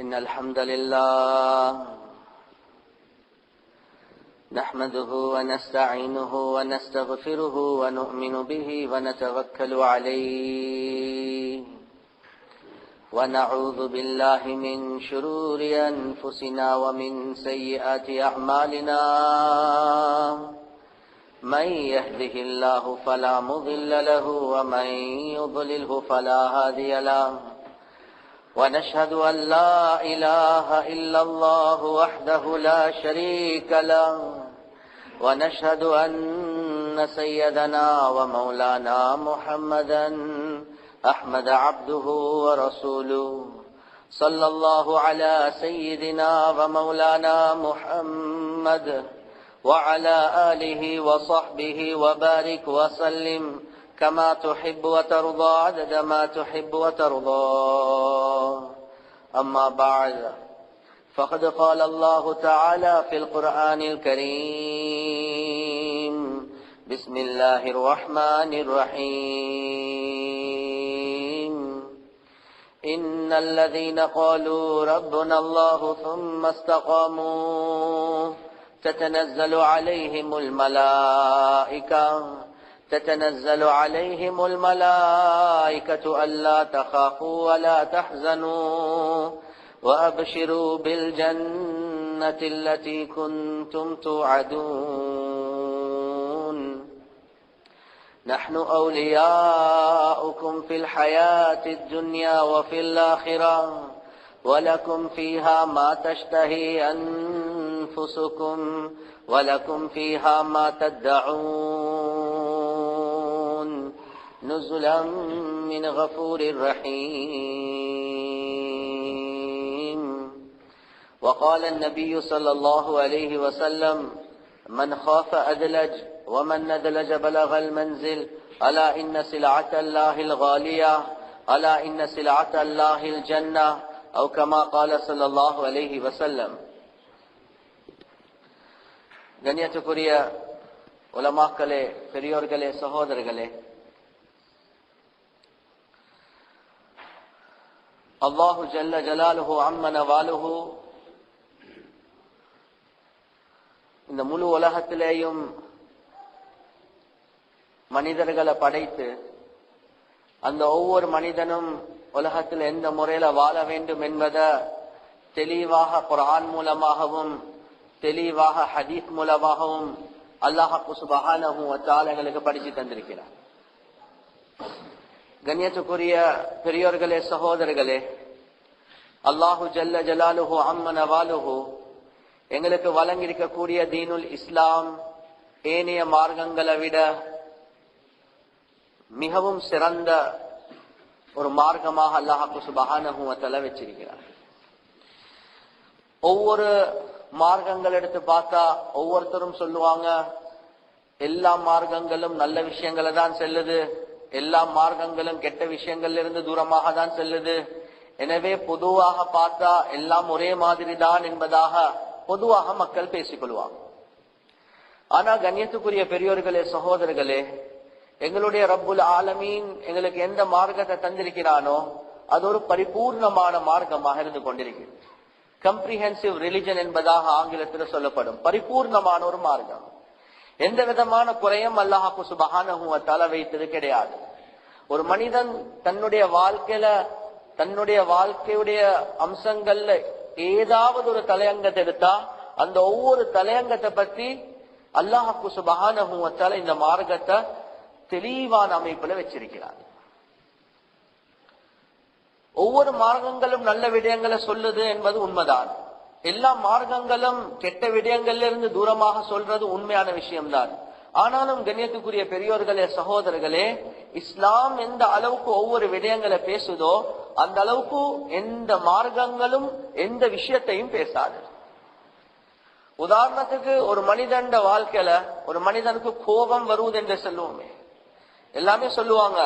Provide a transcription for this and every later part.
إن الحمد لله نحمده ونستعينه ونستغفره ونؤمن به ونتوكل عليه ونعوذ بالله من شرور أنفسنا ومن سيئات أعمالنا من يهده الله فلا مضل له ومن يضلله فلا هادي له ونشهد أن لا إله إلا الله وحده لا شريك له ونشهد أن سيدنا ومولانا محمدا أحمد عبده ورسوله صلى الله على سيدنا ومولانا محمد وعلى آله وصحبه وبارك وسلم كما تحب وترضى عدد ما تحب وترضى. أما بعد فقد قال الله تعالى في القرآن الكريم: بسم الله الرحمن الرحيم. إن الذين قالوا ربنا الله ثم استقاموا تتنزل عليهم الملائكة ألا تخافوا ولا تحزنوا وأبشروا بالجنة التي كنتم توعدون. نحن أولياؤكم في الحياة الدنيا وفي الآخرة ولكم فيها ما تشتهي أنفسكم ولكم فيها ما تدعون نزلا من غفور رحيم. وقال النبي صلى الله عليه وسلم: من خاف أدلج ومن ندلج بلغ المنزل ألا إن سلعة الله الغالية ألا إن سلعة الله الجنة أو كما قال صلى الله عليه وسلم. கண்ணியத்துக்குரிய உலமாக்களே, பெரியோர்களே, சகோதரர்களே, அல்லாஹு ஜல்ல ஜலாலுஹு அம்மன வாலுஹு இந்த முழு உலகத்திலேயும் மனிதர்களை படைத்து அந்த ஒவ்வொரு மனிதனும் உலகத்தில் எந்த முறையில வாழ வேண்டும் என்பதை தெளிவாக குர்ஆன் மூலமாகவும் தெளிவாக ஹதீஸ் மூலமாகவும் அல்லாஹ் சுப்ஹானஹு வ தஆலா எங்களுக்கு படித்து தந்திருக்கிறார். கண்ணியத்துக்குரிய பெரியோர்களே, சகோதரர்களே, அல்லாஹு ஜல்ல ஜலாலுஹு அம்மன வாலுஹு எங்களுக்கு வழங்கியிருக்கக்கூடிய தீனுல் இஸ்லாம் ஏனைய மார்க்கங்களை விட மிகவும் சிறந்த ஒரு மார்க்கமாக அல்லாஹ் சுப்ஹானஹு வ தஆலா வச்சிருக்கிறார். ஒவ்வொரு மார்க்கங்கள் எடுத்து பார்த்தா ஒவ்வொருத்தரும் சொல்லுவாங்க, எல்லா மார்க்கங்களும் நல்ல விஷயங்களை தான் செல்லுது, எல்லா மார்க்கங்களும் கெட்ட விஷயங்கள்ல இருந்து தூரமாக தான் செல்லுது. எனவே பொதுவாக பார்த்தா எல்லாம் ஒரே மாதிரி தான் என்பதாக பொதுவாக மக்கள் பேசிக்கொள்வாங்க. ஆனா கண்ணியத்துக்குரிய பெரியோர்களே, சகோதரர்களே, எங்களுடைய ரப்புல் ஆலமீன் எங்களுக்கு எந்த மார்க்கத்தை தந்திருக்கிறானோ அது ஒரு பரிபூர்ணமான மார்க்கமாக இருந்து கொண்டிருக்கிறது. கம்ப்ரிஹென்சிவ் ரிலிஜன் என்பதாக ஆங்கிலத்தில் சொல்லப்படும் பரிபூர்ணமான ஒரு மார்க்கம். எந்த விதமான குறையும் அல்லாஹ் சுப்ஹானஹு வ தஆலா வைத்தது கிடையாது. ஒரு மனிதன் தன்னுடைய வாழ்க்கையுடைய அம்சங்கள்ல ஏதாவது ஒரு தலையங்கத்தை எடுத்தா அந்த ஒவ்வொரு தலையங்கத்தை பத்தி அல்லாஹ் சுப்ஹானஹு வ தஆலா இந்த மார்க்கத்தை தெளிவான அமைப்புல வச்சிருக்கிறார். ஒவ்வொரு மார்க்கங்களும் நல்ல விடயங்களை சொல்லுது என்பது உண்மைதான். எல்லா மார்க்கங்களும் கெட்ட விடயங்கள்ல இருந்து தூரமாக சொல்றது உண்மையான விஷயம்தான். ஆனாலும் கண்ணியத்துக்குரிய பெரியோர்களே, சகோதரர்களே, இஸ்லாம் எந்த அளவுக்கு ஒவ்வொரு விடயங்களை பேசுதோ அந்த அளவுக்கு எந்த மார்க்கங்களும் எந்த விஷயத்தையும் பேசாது. உதாரணத்துக்கு ஒரு மனிதன் வாழ்க்கையில ஒரு மனிதனுக்கு கோபம் வருவது என்று சொல்லுவோமே, எல்லாமே சொல்லுவாங்க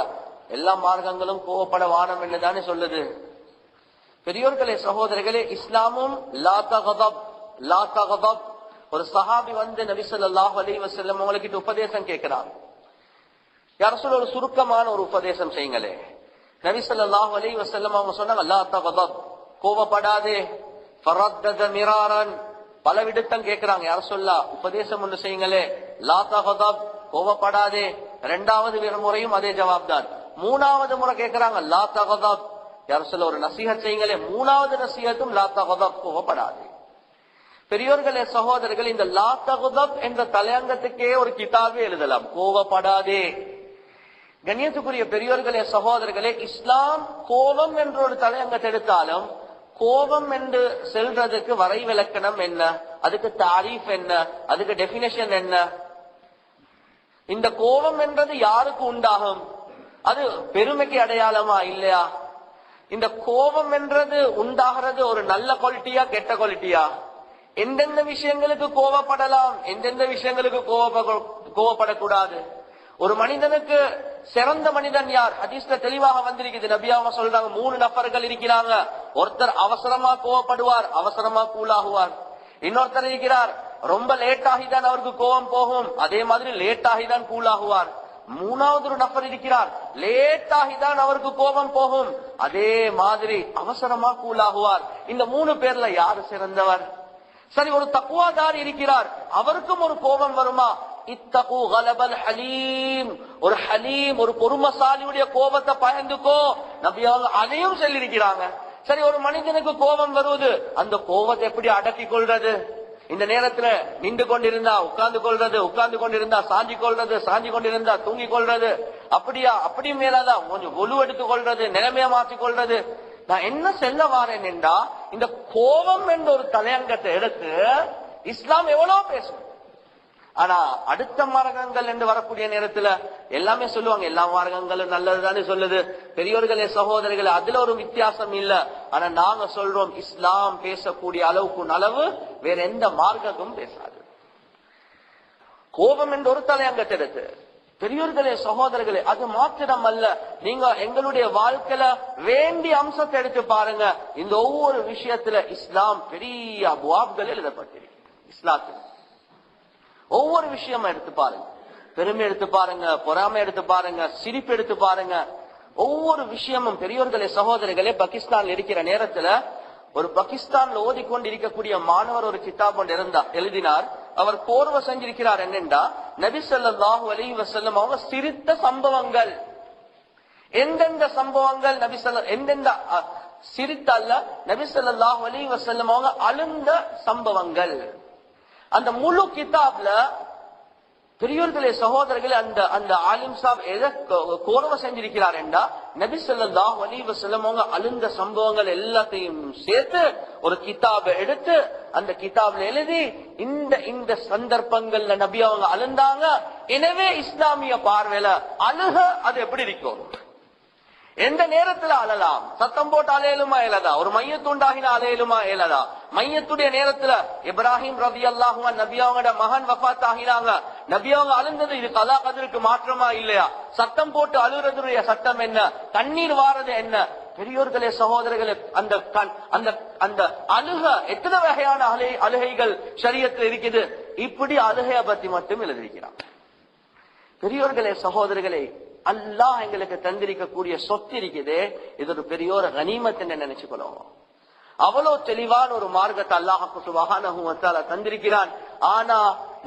எல்லா மார்க்கங்களும் கோபப்பட வானம் என்றுதானே சொல்லுது. பெரியோர்களே, சகோதரர்களே, இஸ்லாமும் லா தகதப். ஒரு சஹாபி நபி ஸல்லல்லாஹு அலைஹி வஸல்லம் அவங்களுக்கு உபதேசம் கேட்கிறார். யா ரசூல், ஒரு சுருக்கமான ஒரு உபதேசம் செய்யுங்களே. நபி ஸல்லல்லாஹு அலைஹி வஸல்லம் அவங்க சொன்னாங்க, லா தகதப், கோபப்படாதே. ஃபரத்தத மிராரன், பல விடுத்தம் கேட்கிறாங்க, யார் சொல்லா உபதேசம் ஒன்று செய்யுங்களே. லா தகதப், கோபப்படாதே. இரண்டாவது முறையும் அதே ஜவாப் தான். மூணாவது முறை கேட்கிறாங்க, லா தகதப், யார் சொல்ல ஒரு நசீஹத் செய்யுங்களே. மூணாவது நசீஹத்தும் லா தகதப், கோபப்படாதே. பெரியோர்களே சகோதரர்கள், இந்த லா தகதப் என்ற தலையங்கத்துக்கே ஒரு கிதாபே எழுதலாம், கோபப்படாதே. கண்ணியத்துக்குரிய பெரியோர்களே சகோதரர்களே, இஸ்லாம் கோபம் என்ற ஒரு தலையங்கத்தை எடுத்தாலும் கோபம் என்று செல்றதுக்கு வரை விளக்கணம் என்ன, அதுக்கு தாரீஃப் என்ன, அதுக்கு டெபினேஷன் என்ன, இந்த கோபம் என்றது யாருக்கு உண்டாகும், அது பெருமைக்கு அடையாளமா இல்லையா, இந்த கோபம் என்றது உண்டாகிறது ஒரு நல்ல குவாலிட்டியா கெட்ட குவாலிட்டியா, எந்தெந்த விஷயங்களுக்கு கோபப்படலாம், எந்தெந்த விஷயங்களுக்கு கோபப்படக்கூடாது. ஒரு மனிதனுக்கு சிறந்த மனிதன் யார், ஹதீஸ்ல தெளிவாக வந்திருக்குது. நபி அவங்க சொல்றாங்க, 3 நபர்கள் இருக்கிறாங்க. ஒருத்தர் அவசரமா கோவப்படுவார், அவசரமா கூலாகுவார். இன்னொருத்தர் இருக்கிறார், ரொம்ப லேட் ஆகிதான் அவருக்கு கோபம் போகும், அதே மாதிரி லேட் ஆகிதான் கூலாகுவார். மூணாவது ஒரு நபர் இருக்கிறார், லேட் ஆகிதான் அவருக்கு கோபம் போகும், அதே மாதிரி அவசரமா கூலாகுவார். இந்த 3 பேர்ல யாரு சிறந்தவர்? சரி, ஒரு தக்வாதார் இருக்கிறார், அவருக்கும் ஒரு கோபம் வருமா? இத்தகு கலபல் ஹலீம், ஒரு ஹலீம் ஒரு பொறுமசாலியுடைய கோபத்தை பயந்துக்கோ, நபி அவங்க அதையும் சொல்லியிருக்கிறாங்க. சரி, ஒரு மனிதனுக்கு கோபம் வருவது, அந்த கோபத்தை எப்படி அடக்கி கொள்றது? இந்த நேரத்துல நின்று கொண்டிருந்தா உட்கார்ந்து கொள்றது, உட்கார்ந்து கொண்டிருந்தா சாஞ்சி கொள்றது, சாஞ்சி கொண்டிருந்தா தூங்கி கொள்றது, அப்படியா அப்படி மேலதான் கொஞ்சம் ஒலு எடுத்துக் கொள்றது, நிலைமைய மாற்றிக் கொள்றது. நான் என்ன செல்ல வாரேன் என்றா, இந்த கோபம் என்ற ஒரு தலையங்கத்தை எடுத்து இஸ்லாம் எவ்வளவு பேசும். ஆனா அடுத்த மார்க்கங்கள் என்று வரக்கூடிய நேரத்துல எல்லாமே சொல்லுவாங்க, எல்லா மார்க்கங்களும் நல்லதுதானே சொல்லுது. பெரியோர்களே சகோதரர்களே, அதுல ஒரு வித்தியாசம் இல்ல. ஆனா நாங்க சொல்றோம், இஸ்லாம் பேசக்கூடிய அளவுக்கு அளவு வேற எந்த மார்க்கமும் பேசாது. கோபம் என்ற ஒரு தலையங்கத்தை எடுத்து, பெரியோர்களே சகோதரர்களே, அது மாத்திரம் அல்ல, நீங்க எங்களுடைய வாழ்க்கையில வேண்டிய அம்சத்தை எடுத்து பாருங்க. இந்த ஒவ்வொரு விஷயத்துல இஸ்லாம் பெரிய அபுவாப்கள் எழுதப்பட்டிருக்கு. இஸ்லாத்தில் ஒவ்வொரு விஷயமா எடுத்து பாருங்க, பெருமை எடுத்து பாருங்க, பொறாமை எடுத்து பாருங்க, சிரிப்பு எடுத்து பாருங்க, ஒவ்வொரு விஷயமும். பெரியோர்களே சகோதரர்களே, பாகிஸ்தான்ல இருக்கிற நேரத்துல ஒரு பாகிஸ்தான்ல ஓதிக்கொண்டு இருக்கக்கூடிய மாணவர் ஒரு கிதாப் ஒன்று எழுதினார். அவர் கோர்வை செஞ்சிருக்கிறார் என்னென்றா, நபி ஸல்லல்லாஹு அலைஹி வஸல்லம் அவங்க சிரித்த சம்பவங்கள், எந்தெந்த சம்பவங்கள் நபி எந்தெந்த சிரித்த அல்ல, நபி ஸல்லல்லாஹு அலைஹி வஸல்லம் அவங்க அழுந்த சம்பவங்கள். அந்த முழு கிதாப்ல பெரியோர்களே சகோதரர்களே, அந்த அந்த ஆலிம் சாப் எதை கோர்வை செஞ்சிருக்கிறார் என்றா, நபி ஸல்லல்லாஹு அலைஹி வஸல்லம் அவங்க அழுந்த சம்பவங்கள் எல்லாத்தையும் சேர்த்து ஒரு கிதாபை எடுத்து அந்த கிதாப்ல எழுதி, இந்த இந்த சந்தர்ப்பங்கள்ல நபி அவங்க அழுந்தாங்க, எனவே இஸ்லாமிய பார்வையில அழுக அது எப்படி இருக்கும், எந்த நேரத்துல அழலாம், சத்தம் போட்டு அலையலுமா இயலதா, ஒரு மையத்து உண்டாகின அலையலுமா இயலதா. மையத்துடைய நேரத்துல இப்ராஹிம் ரலியல்லாஹு அன்ஹு நபி அவங்களோட மகன் வஃபாத் ஆகினாங்க, நபி அவங்க அழுந்தது இது கலா கதிருக்கு மாற்றமா இல்லையா? சத்தம் போட்டு அழுகிறதுடைய சட்டம் என்ன, தண்ணீர் வாரது என்ன? பெரியோர்களே சகோதரர்களே, அந்த அந்த அந்த அழுக எத்தனை வகையான அழுகைகள் ஷரியத்தில் இருக்குது. இப்படி அழுகைய பத்தி மட்டும் எழுதியிருக்கிறான். பெரியோர்களே சகோதரர்களே, அல்லாஹ் எங்களுக்கு தந்திருக்கக்கூடிய சொத்து இருக்குது, இது ஒரு பெரிய ஒரு கனிமத் என்று நினைச்சுக்கணும். அவ்வளவு தெளிவான ஒரு மார்க்கத்தை அல்லாஹ் சுப்ஹானஹு வ தஆலா தந்திருக்கிறான். ஆனா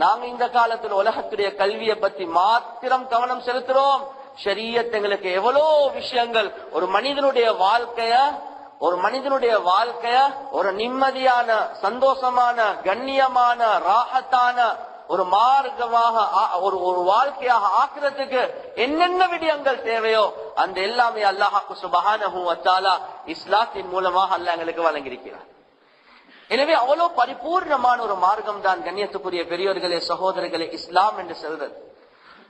நாங்க இந்த காலத்துல உலகத்துடைய கல்வியை பத்தி மாத்திரம் கவனம் செலுத்துறோம். ஷரியத் எங்களுக்கு எவ்வளவு விஷயங்கள், ஒரு மனிதனுடைய வாழ்க்கைய ஒரு நிம்மதியான, சந்தோஷமான, கண்ணியமான, ராஹத்தான ஒரு மார்க்கமாக ஒரு வாழ்க்கையாக ஆக்குறதுக்கு என்னென்ன விடயங்கள் தேவையோ அந்த எல்லாமே அல்லாஹ் சுப்ஹானஹு வ தஆலா இஸ்லாத்தின் மூலமாக அல்லாஹ் எங்களுக்கு வழங்கியிருக்கிறார். எனவே அவ்வளவு பரிபூர்ணமான ஒரு மார்க்கம் தான் கண்ணியத்துக்குரிய பெரியோர்களே சகோதரர்களே இஸ்லாம் என்று சொல்றது.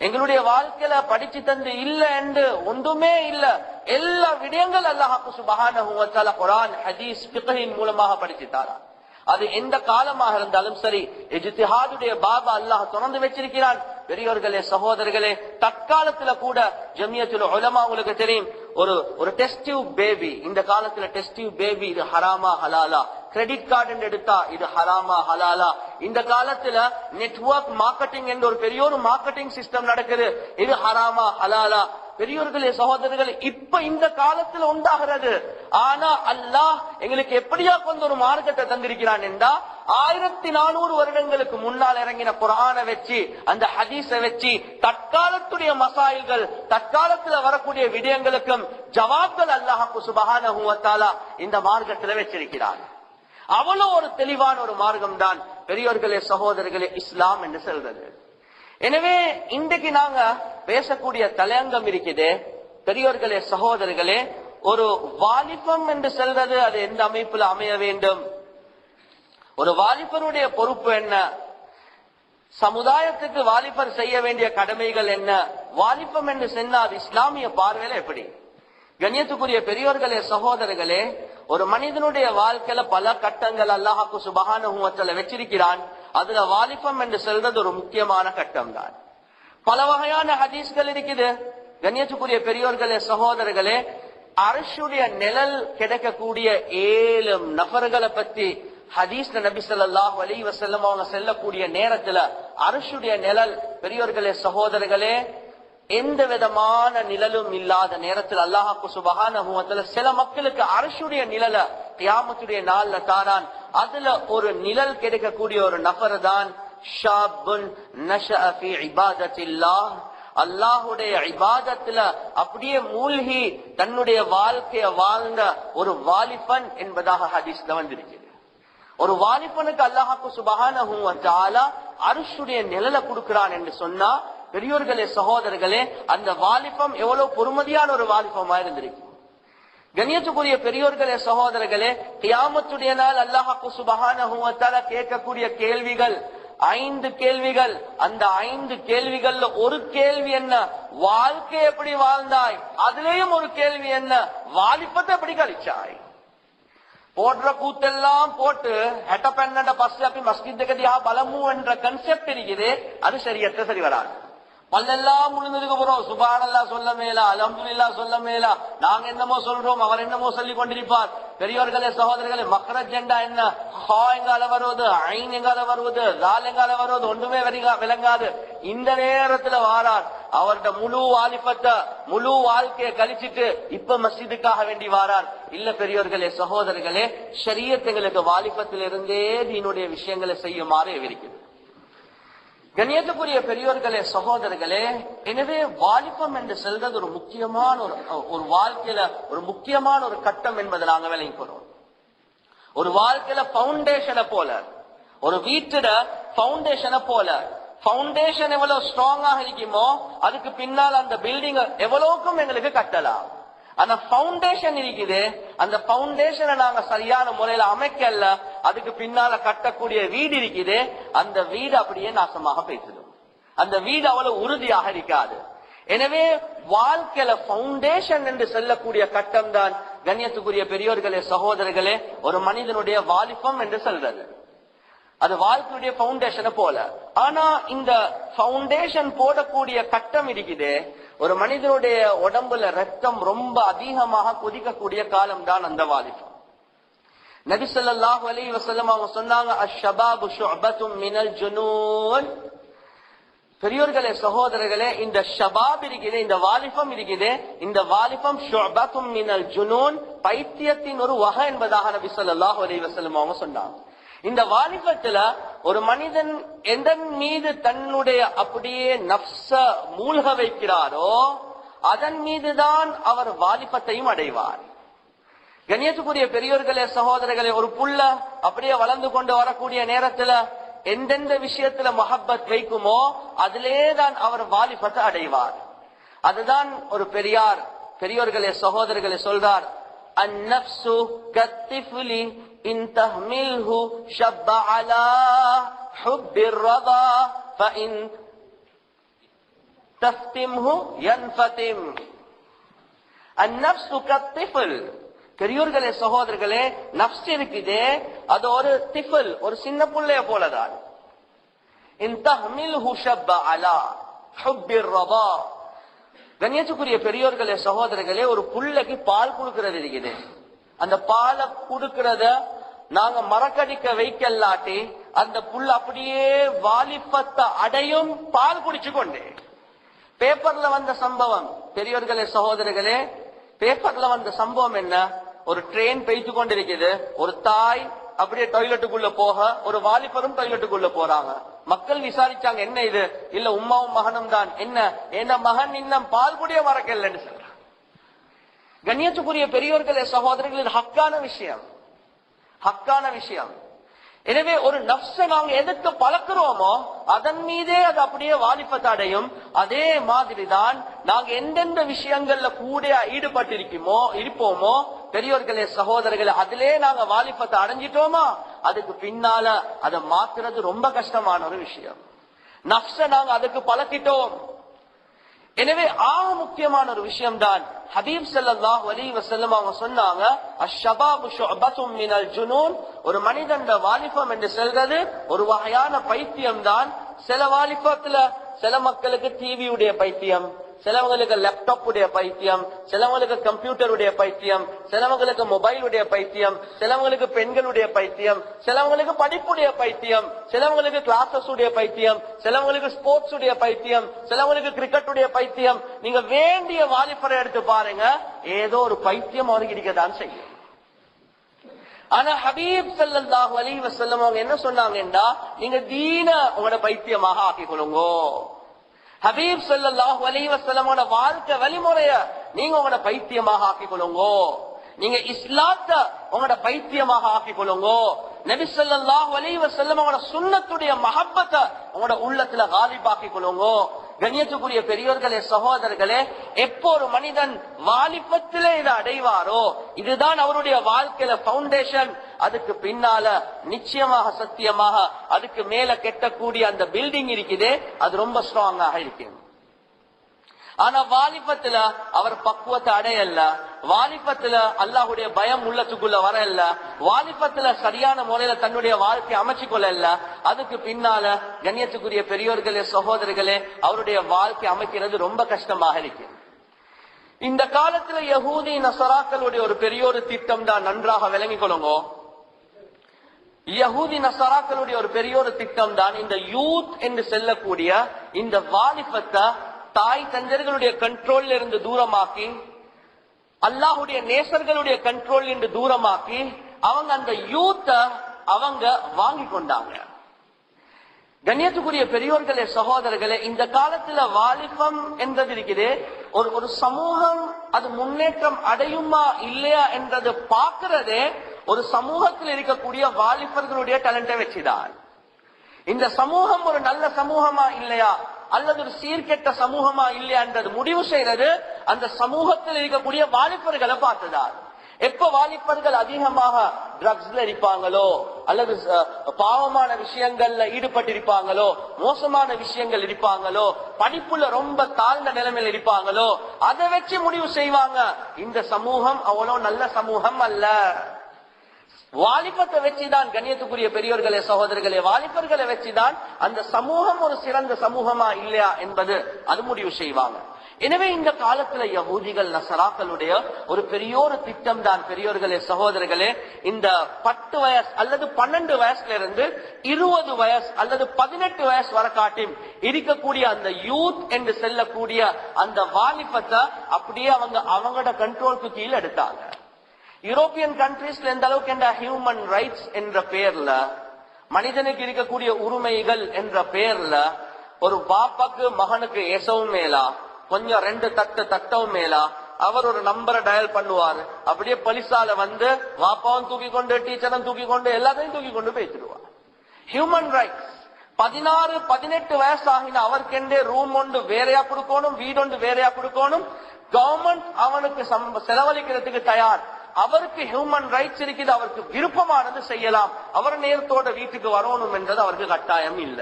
எங்களுடைய வாழ்க்கையில படிச்சு தந்து இல்ல என்று ஒன்றுமே இல்ல. எல்லா விடயங்கள் அல்லாஹ் சுப்ஹானஹு வ தஆலா குர்ஆன், ஹதீஸ், ஃபிக்ஹின் மூலமாக படிச்சுட்டாரா. அது எந்த காலமாக இருந்தாலும் சரி, இஜ்திஹாதுடைய பாபா அல்லாஹ் திறந்து வச்சிருக்கிறான். பெரியோர்களே சகோதரர்களே, தற்காலத்துல கூட ஜமியத்துல் உலமா உங்களுக்கு தெரியும், ஒரு டெஸ்ட் டியூப் பேபி, இந்த காலத்துல டெஸ்ட் டியூப் பேபி இது ஹராமா ஹலாலா, கிரெடிட் கார்டு எடுத்தா இது ஹராமா ஹலாலா, இந்த காலத்துல நெட்வொர்க் மார்க்கெட்டிங் என்ற ஒரு பெரிய ஒரு மார்க்கெட்டிங் சிஸ்டம் நடக்குது, இது ஹராமா ஹலாலா. பெரியோர்களே சகோதரர்களே, இப்ப இந்த காலத்துல உண்டாகிறது. ஆனா அல்லாஹ் எங்களுக்கு எப்படியா கொண்டு ஒரு மார்க்கத்தை தந்திருக்கிறான் என்றா, 1400 வருடங்களுக்கு முன்னால் இறங்கின குர்ஆனை வச்சு, அந்த ஹதீஸை வச்சு தற்காலத்துடைய மசாயில்கள், தற்காலத்துல வரக்கூடிய விடயங்களுக்கும் ஜவாப்கள் அல்லாஹ் சுப்ஹானஹு வ தஆலா இந்த மார்க்கத்துல வச்சிருக்கிறான். அவ்வளவு ஒரு தெளிவான ஒரு மார்க்கம் தான் பெரியோர்களே சகோதரர்களே இஸ்லாம் என்று சொல்றது. எனவே இன்றைக்கு நாங்க பேசக்கூடிய தலையங்கம் இருக்குது பெரியோர்களே சகோதரர்களே, ஒரு வாலிபம் என்று சொல்றது அது எந்த அமைப்புல அமைய வேண்டும், ஒரு வாலிபனுடைய பொறுப்பு என்ன, சமுதாயத்துக்கு வாலிபர் செய்ய வேண்டிய கடமைகள் என்ன, வாலிபம் என்று சொன்னா அது இஸ்லாமிய பார்வையில எப்படி. கண்ணியத்துக்குரிய பெரியோர்களே சகோதரர்களே, ஒரு மனிதனுடைய வாழ்க்கையில பல கட்டங்கள் அல்லாஹ் சுப்ஹானஹு வ தஆலா வச்சிருக்கிறான். அதுல வாலிபம் என்று சொல்றது ஒரு முக்கியமான கட்டம் தான். பல வகையான ஹதீஸ்கள் இருக்குது. கண்ணியத்துக்குரிய பெரியோர்களே சகோதரர்களே, அர்ஷுடைய நிழல் கிடைக்கக்கூடிய 7 நபர்களை பத்தி ஹதீஸ்ல நபி ஸல்லல்லாஹு அலைஹி வஸல்லம் அவங்க செல்லக்கூடிய நேரத்துல அர்ஷுடைய நிழல் பெரியோர்களே சகோதரர்களே எந்த விதமான நிழலும் இல்லாத நேரத்தில் அல்லாஹ் சுப்ஹானஹு வ தஆலா சில மக்களுக்கு அர்ஷுடைய நிழல கியாமத்துடைய நாள்ல தாரான். அதுல ஒரு நிழல் கிடைக்கக்கூடிய ஒரு நபர் தான் ஷாபுன் நஷஅ ஃபீ இபாதத்தில்லாஹ், அல்லாஹ்வுடைய இபாதத்துல அப்படியே மூழ்கி தன்னுடைய வாழ்க்கையை வாழ்ந்த ஒரு வாலிபன் என்பதாக ஹதீஸ்ல வந்திருக்கிறது. ஒரு வாலிபனுக்கு அல்லாஹ் சுப்ஹானஹு வ தஆலா அர்ஷுடைய நிழலை கொடுக்கிறான் என்று சொன்னா பெரியோர்களே சகோதரர்களே, அந்த வாலிபம் எவ்வளவு பொறுமதியான ஒரு வாலிபமா இருந்திருக்கு. கண்ணியத்துக்குரிய பெரியோர்களே சகோதரர்களே, கியாமத்துடைய நாள் அல்லாஹ் சுப்ஹானஹு வ தஆலா கேட்கக்கூடிய கேள்விகள் 5 கேள்விகள். அந்த 5 கேள்விகள்ல ஒரு கேள்வி என்ன, வாழ்க்கை எப்படி வாழ்ந்தாய், அதுலயும் ஒரு கேள்வி என்ன, வாலிபத்தை எப்படி கழிச்சாய். போடுற கூத்தெல்லாம் போட்டு ஹெட்ட பெண்ண பஸ் அப்படி மஸ்ஜித் கதியா பலமு என்ற கன்செப்ட் இருக்குது, அது சரியத்த சரி வராது. பல்லெல்லாம் முழுந்ததுக்கு அப்புறம் சுப்ஹானல்லாஹ் சொல்ல மேலா, அல்ஹம்துலில்லாஹ் சொல்ல மேலா, நாங்க என்னமோ சொல்றோம் அவர் என்னமோ சொல்லி கொண்டிருப்பார். பெரியோர்களே சகோதரர்களே, மக்ரஜ் என்றா என்ன, ஹா எங்கால வருவது, ஐன் எங்கால வருவது, ஜால் எங்கால வருவது ஒன்றுமே விளங்காது. இந்த நேரத்துல வாரார், அவர்கிட்ட முழு வாலிபத்தை முழு வாழ்க்கையை கழிச்சிட்டு இப்ப மஸ்ஜிதுக்காக வேண்டி வாரார். இல்ல பெரியோர்களே சகோதரர்களே, ஷரியத் எங்களுக்கு வாலிபத்திலிருந்தே தீனுடைய விஷயங்களை செய்யுமாறு விரிக்குது. கண்ணியத்துக்குரிய பெரியோர்களே சகோதரர்களே, எனவே வாலிபம் என்று சொல்றது ஒரு முக்கியமான ஒரு வாழ்க்கையில ஒரு முக்கியமான ஒரு கட்டம் என்பதை நாங்க விளங்கி போறோம். ஒரு வாழ்க்கையில பவுண்டேஷனை போல, ஒரு வீட்டுல பவுண்டேஷனை போல, பவுண்டேஷன் எவ்வளவு ஸ்ட்ராங்காக இருக்குமோ அதுக்கு பின்னால் அந்த பில்டிங் எவ்வளவுக்கும் எங்களுக்கு கட்டலாம். அந்த பவுண்டேஷன் இருக்குது, அந்த பவுண்டேஷனை நாங்க சரியான முறையில அமைக்கல, அதுக்கு பின்னால கட்டக்கூடிய வீடு இருக்குது, அந்த வீடு அப்படியே நாசமாக போய்விடும். அந்த வீடு அவ்வளவு உறுதியாக இருக்காது. எனவே வாழ்க்கையில பவுண்டேஷன் என்று சொல்லக்கூடிய கட்டம் தான் கண்ணியத்துக்குரிய பெரியோர்களே சகோதரர்களே ஒரு மனிதனுடைய வாலிபம் என்று சொல்றது. அது வாழ்க்கையுடைய பவுண்டேஷனை போல. ஆனா இந்த பவுண்டேஷன் போடக்கூடிய கட்டம் இருக்குது, ஒரு மனிதனுடைய உடம்புல ரத்தம் ரொம்ப அதிகமாக கொதிக்கக்கூடிய காலம் தான் அந்த வாலிபம். நபி ஸல்லல்லாஹு அலைஹி வஸல்லம் அவங்க சொன்னாங்க, அஷ்ஷபாபு ஷுஅபத்தும் மினல் ஜுனூன். பெரியோர்களே சகோதரர்களே, இந்த ஷபாப் இருக்குது, இந்த வாலிபம் இருக்குது, இந்த வாலிபம் ஷுஅபத்தும் மினல் ஜுனூன், பைத்தியத்தின் ஒரு வகை என்பதாக நபி ஸல்லல்லாஹு அலைஹி வஸல்லம் அவங்க சொன்னாங்க. இந்த வாலிபத்துல ஒரு மனிதன் எதன் மீது தன்னுடைய அப்படியே நப்ச மூழ்க வைக்கிறாரோ அதன் மீதுதான் அவர் வாலிபத்தையும் அடைவார். கண்ணியத்துக்குரிய பெரியோர்களே சகோதரர்களே, ஒரு புள்ள அப்படியே வளர்ந்து கொண்டு வரக்கூடிய நேரத்துல எந்தெந்த விஷயத்துல மஹப்பத் வைக்குமோ அதிலேதான் அவர் வாலிபத்தை அடைவார். அதுதான் ஒரு பெரியோர்களே சகோதரர்களே சொல்றார், அந்நப்சு கத்திஃபுலி இன் தஹ்மில்ஹு ஷப்ப அலா ஹுப்பிர் ரதா ஃபஇன் தஃப்திம்ஹு யன்ஃபதிம். அந்நப்சு கத்திஃபுல். பெரியோர்களே சகோதரர்களே, நப்ஸ் இருக்குதே அது ஒரு திஃபுல், ஒரு சின்ன புள்ளைய போலதான். இன் தஹ்மில்ஹு ஷப்ப அலா ஹுப்பிர் ரதா. கண்ணியத்துக்குரிய பெரியோர்களே சகோதரர்களே, ஒரு புள்ளைக்கு பால் கொடுக்கிறது இருக்குது, அந்த பாலை கொடுக்கிறத நாங்க மறக்கடிக்க வைக்கலாட்டி அந்த புள்ள அப்படியே வாலிபத்தை அடையும் பால் குடிச்சு கொண்டு. பேப்பர்ல வந்த சம்பவம், பெரியோர்களே சகோதரர்களே, பேப்பர்ல வந்த சம்பவம் என்ன? ஒரு ட்ரெயின் பெய்து கொண்டிருக்குது, ஒரு தாய் அப்படியே டாய்லெட்டுக்குள்ள போக, ஒரு வாலிபரும் டாய்லெட்டுக்குள்ள போறாங்க. மக்கள் விசாரிச்சாங்க, என்ன இது? இல்ல உம்மாவும் மகனும் தான். என்ன, என்ன மகன் இன்னும் பால் குடிய மறக்கலன்னு சொல்றாங்க. கண்ணியத்துக்குரிய பெரியோர்களே சகோதரர்கள், இது ஹக்கான விஷயம், ஹக்கான விஷயம். எனவே ஒரு நஃப்ஸ நாங்க எதுக்கு பழக்கிறோமோ அதன் மீதே அது அப்படியே வாலிபத்தை அடையும். அதே மாதிரிதான் நாங்க எந்தெந்த விஷயங்கள்ல கூட இருப்போமோ பெரியோர்களே சகோதரர்களே, அதிலே நாங்க வாலிபத்தை அடைஞ்சிட்டோமா, அதுக்கு பின்னால அதை மாத்துறது ரொம்ப கஷ்டமான ஒரு விஷயம். நஃப்ஸ நாங்க அதுக்கு பழக்கிட்டோம். எனவே ஆக முக்கியமான ஒரு விஷயம் தான் ஹபீப் ஸல்லல்லாஹு அலைஹி வஸல்லம் அவங்க சொன்னாங்க, அஷ்ஷபாபு ஷுஅபத்தும் மினல் ஜுனூன். ஒரு மனிதன் வாலிபம் என்று சொல்றது ஒரு வகையான பைத்தியம் தான். சில வாலிபத்துல சில மக்களுக்கு டிவியுடைய பைத்தியம், சிலவங்களுக்கு லேப்டாப் உடைய பைத்தியம், சிலவங்களுக்கு கம்ப்யூட்டருடைய பைத்தியம், சிலவங்களுக்கு மொபைலுடைய பைத்தியம், சிலவங்களுக்கு பெண்களுடைய பைத்தியம், சிலவங்களுக்கு படிப்புடைய பைத்தியம், சிலவங்களுக்கு கிளாஸஸ் உடைய பைத்தியம், சிலவங்களுக்கு ஸ்போர்ட்ஸ் உடைய பைத்தியம், சிலவங்களுக்கு கிரிக்கெட் உடைய பைத்தியம். நீங்க வேண்டிய வாலிபரை எடுத்து பாருங்க, ஏதோ ஒரு பைத்தியம் அவருக்கு இருக்கதான் செய்யும். ஆனா ஹபீப் ஸல்லல்லாஹு அலைஹி வஸல்லம் அவங்க என்ன சொன்னாங்கன்னா, நீங்க தீன உங்களோட பைத்தியமாக ஆக்கிக் கொள்ளுங்க. ஹபீப் ஸல்லல்லாஹு அலைஹி வஸல்லமோட வாழ்க்கை வழிமுறைய நீங்க உங்களோட பைத்தியமாக ஆக்கிக் கொள்ளுங்க. நீங்க இஸ்லாத்த உங்களோட பைத்தியமாக ஆக்கிக் கொள்ளுங்க. நபி ஸல்லல்லாஹு அலைஹி வஸல்லமோட சுன்னத்துடைய மஹப்பத்தை உங்களோட உள்ளத்துல காலிபாக்கிக் கொள்ளுங்க. கண்ணியத்துக்குரிய பெரியோர்களே சகோதரர்களே, எப்போ ஒரு மனிதன் வாலிபத்திலே இதை அடைவாரோ, இதுதான் அவருடைய வாழ்க்கையில பவுண்டேஷன். அதுக்கு பின்னால நிச்சயமாக சத்தியமாக அதுக்கு மேல கெட்டக்கூடிய அந்த பில்டிங் இருக்குது, அது ரொம்ப ஸ்ட்ராங்காக இருக்கும். ஆனா வாலிபத்துல அவர் பக்குவத்தை அடையல, வாலிபத்துல அல்லாஹுடைய பயம் உள்ளத்துக்குள்ள வரல, வாலிபத்துல சரியான முறையில தன்னுடைய வாழ்க்கையை அமைச்சு கொள்ளல. அதுக்கு பின்னால கண்ணியத்துக்குரிய பெரியோர்களே சகோதரர்களே, அவருடைய வாழ்க்கை அமைக்கிறது ரொம்ப கஷ்டமாக இருக்கு. இந்த காலத்துல யஹூதி நசராக்களுடைய ஒரு பெரிய ஒரு திட்டம் தான், நன்றாக விளங்கிக் கொள்ளுங்க. யஹூதி நசராக்களுடைய ஒரு பெரிய ஒரு திட்டம் தான் இந்த யூத் என்று செல்லக்கூடிய இந்த வாலிபத்தை தாய் தந்தர்களுடைய கண்ட்ரோல்ல இருந்து தூரமாக்கி, அல்லாஹுடைய நேசர்களுடைய கண்ட்ரோல் இருந்து தூரமாக்கி, அவங்க அந்த யூத்த அவங்க வாங்கி கொண்டாங்க. கண்ணியத்துக்குரிய பெரியோர்களே சகோதரர்களே, இந்த காலத்துல வாலிபம் என்றது இருக்குது, ஒரு சமூகம் அது முன்னேற்றம் அடையுமா இல்லையா என்றது பார்க்கிறதே ஒரு சமூகத்தில் இருக்கக்கூடிய வாலிபர்களுடைய டேலண்டை வச்சுதான். இந்த சமூகம் ஒரு நல்ல சமூகமா இல்லையா அல்லது ஒரு சீர்கெட்ட சமூகமா இல்லையா என்றது முடிவு செய்யறது அந்த சமூகத்தில் இருக்கக்கூடிய வாலிபர்களை பார்த்துதான். எப்ப வாலிபர்கள் அதிகமாக ட்ரக்ஸ்ல இருப்பாங்களோ அல்லது பாவமான விஷயங்கள்ல ஈடுபட்டிருப்பாங்களோ, மோசமான விஷயங்கள் இருப்பாங்களோ, படிப்புல ரொம்ப தாழ்ந்த நிலைமையில் இருப்பாங்களோ, அதை வச்சு முடிவு செய்வாங்க இந்த சமூகம் அவ்வளவு நல்ல சமூகம் அல்ல. வாலிபத்தை வச்சுதான் கண்ணியத்துக்குரிய பெரியோர்களே சகோதரர்களே, வாலிபர்களை வச்சுதான் அந்த சமூகம் ஒரு சிறந்த சமூகமா இல்லையா என்பது அது முடிவு செய்வாங்க. எனவே இந்த காலத்துல யஹூதிகள் நசராக்களுடைய ஒரு பெரிய ஒரு திட்டம் தான் பெரியோர்களே சகோதரர்களே, இந்த 10 வயசு அல்லது 12 வயசுல இருந்து 20 வயசு அல்லது 18 வயசு வரை காட்டி இருக்கக்கூடிய அந்த யூத் என்று செல்லக்கூடிய அந்த வாலிபத்தை அப்படியே அவங்களோட கண்ட்ரோலுக்கு கீழே எடுத்தாங்க. யூரோப்பியன் கண்ட்ரீஸ்ல எந்த அளவுக்கு என்ற ஹியூமன் ரைட்ஸ் என்ற பெயர்ல, மனிதனுக்கு இருக்கக்கூடிய உரிமைகள் என்ற பெயர்ல ஒரு பாப்பாக்கு மகனுக்கு ஏசவும் மேலா, கொஞ்சம் 2 தட்டவும் மேலா, அவர் ஒரு நம்பரை டயல் பண்ணுவார், அப்படியே பலிசால வந்து வாப்பாவும் தூக்கி கொண்டு டீச்சரும் தூக்கி கொண்டு எல்லாத்தையும் தூக்கி கொண்டு பேசிடுவார். ஹியூமன் ரைட்ஸ் 16-18 வயசு ஆகினா அவருக்கெண்டே ரூம் ஒன்று வேறையா கொடுக்கணும், வீடு ஒன்று வேறையா கொடுக்கணும். கவர்மெண்ட் அவனுக்கு செலவழிக்கிறதுக்கு தயார். அவருக்கு ஹியூமன் ரைட்ஸ் இருக்குது, அவருக்கு விருப்பமானது செய்யலாம். அவர் நேரத்தோட வீட்டுக்கு வரணும் என்றது அவருக்கு கட்டாயம் இல்ல.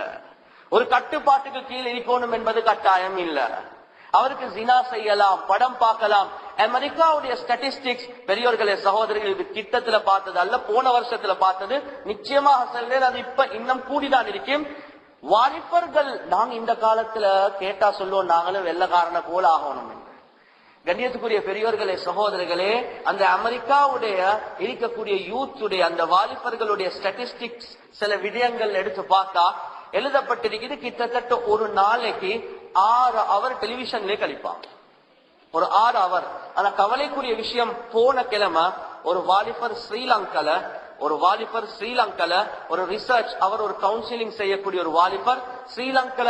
ஒரு கட்டுப்பாட்டுக்கு கீழ் இருக்கணும் என்பது கட்டாயம் இல்ல. அவருக்கு ஜினா செய்யலாம், படம் பார்க்கலாம். அமெரிக்காவுடைய ஸ்டாட்டிஸ்டிக்ஸ் பெரியோர்களே சகோதரர்கள் இது கிட்டத்துல பார்த்தது அல்ல, போன வருஷத்துல பார்த்தது. நிச்சயமாக சொல்றேன், அது இப்ப இன்னும் கூடிதான் இருக்கும். வாலிபர்கள் நாங்க இந்த காலத்துல கேட்டா சொல்லுவோம், நாங்களும் வெள்ளக்காரனை போல ஆகணும். கண்ணியத்துக்குரிய பெரியோர்களே சகோதரர்களே, அந்த அமெரிக்காவுடைய இருக்கக்கூடிய யூத்துடைய அந்த வாலிபர்களுடைய ஸ்டாட்டிஸ்டிக்ஸ் சில விடயங்கள் எடுத்து பார்த்தா எழுதப்பட்டிருக்குது, கிட்டத்தட்ட ஒரு நாளைக்கு 6 அவர் டெலிவிஷன்லயே கழிப்பாங்க. ஒரு 6 அவர். ஆனா கவலைக்குரிய விஷயம், போன கிழமை ஒரு வாலிபர் ஸ்ரீலங்கால ஒரு ரிசர்ச், அவர் ஒரு கவுன்சிலிங் செய்யக்கூடிய ஒரு வாலிபர் ஸ்ரீலங்கால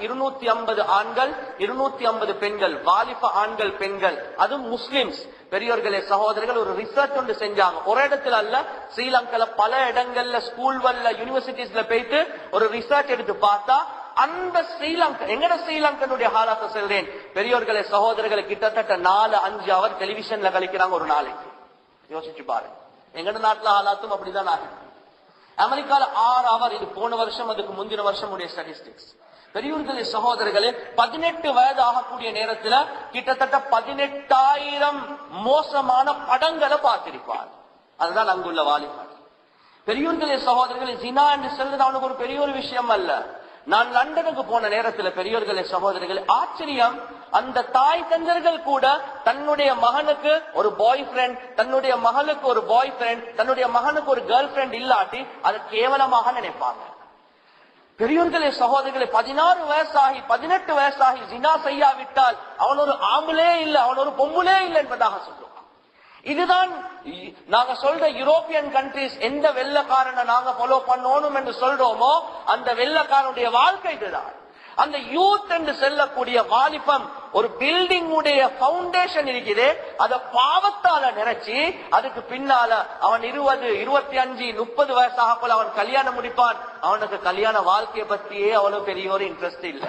250 ஆண்கள் 250 பெண்கள், வாலிப ஆண்கள் பெண்கள், அதுவும் முஸ்லிம்ஸ், பெரியோர்களே சகோதரர்கள், ஒரு ரிசர்ச் ஒன்று செஞ்சாங்க. ஒரு இடத்துல அல்ல, ஸ்ரீலங்கால பல இடங்கள்ல ஸ்கூல்ல யூனிவர்சிட்டிஸ்ல போயிட்டு ஒரு ரிசர்ச் எடுத்து பார்த்தா, அந்த ஸ்ரீலங்கனுடைய ஹாலாத்தை சொல்றேன் பெரியோர்களே சகோதரர்களை, கிட்டத்தட்ட 4-5 அவர் டெலிவிஷன்ல கழிக்கிறாங்க ஒரு நாளைக்கு. யோசிச்சு பாருங்க. எங்கட நாட்டுல ஹாலாத்தும் அப்படிதான் ஆகும். அமெரிக்கால 6 அவர். இது போன வருஷம், அதுக்கு முந்தின வருஷம் உடைய ஸ்டாட்டிஸ்டிக்ஸ். பெரியோர்களே சகோதரர்களே, 18 வயது ஆகக்கூடிய நேரத்துல கிட்டத்தட்ட 18,000 மோசமான படங்களை பார்த்திருப்பார். அதுதான் அங்குள்ள வாலிபர். பெரியோர்களே சகோதரர்களே, ஜினா என்று சொல்றது அவனுக்கு ஒரு பெரிய ஒரு விஷயம் அல்ல. நான் லண்டனுக்கு போன நேரத்தில் பெரியோர்களே சகோதரர்களே, ஆச்சரியம், அந்த தாய் தந்தர்கள் கூட தன்னுடைய மகனுக்கு ஒரு பாய் ஃப்ரெண்ட், தன்னுடைய மகளுக்கு ஒரு பாய் ஃப்ரெண்ட், தன்னுடைய மகனுக்கு ஒரு கேர்ள் ஃப்ரெண்ட் இல்லாட்டி அதை கேவலமாக நினைப்பாங்க. பெரியோர்களே சகோதரர்களே, 16 வயசாகி 18 வயசாகி ஜினா செய்யாவிட்டால் அவன் ஒரு ஆம்பளே இல்லை, அவன் ஒரு பொம்புலே இல்லை என்பதாக சொல்லுவான். இதுதான் நாங்க சொல்ற யூரோப்பியன் கண்ட்ரிஸ். எந்த வெள்ளக்காரனை நாங்க ஃபாலோ பண்ணணும் என்று சொல்றோமோ அந்த வெள்ளக்காரனுடைய வாழ்க்கை இதுதான். அந்த யூத் என்று செல்லக்கூடிய வாலிபம் ஒரு பில்டிங் உடைய பவுண்டேஷன் இருக்குது, அதை பாவத்தால நிறைச்சி அதுக்கு பின்னால அவன் 20, 25, 30 வயசாக போல அவன் கல்யாணம் முடிப்பான். அவனுக்கு கல்யாண வாழ்க்கையை பத்தியே அவ்வளவு பெரிய ஒரு இன்ட்ரெஸ்ட் இல்ல.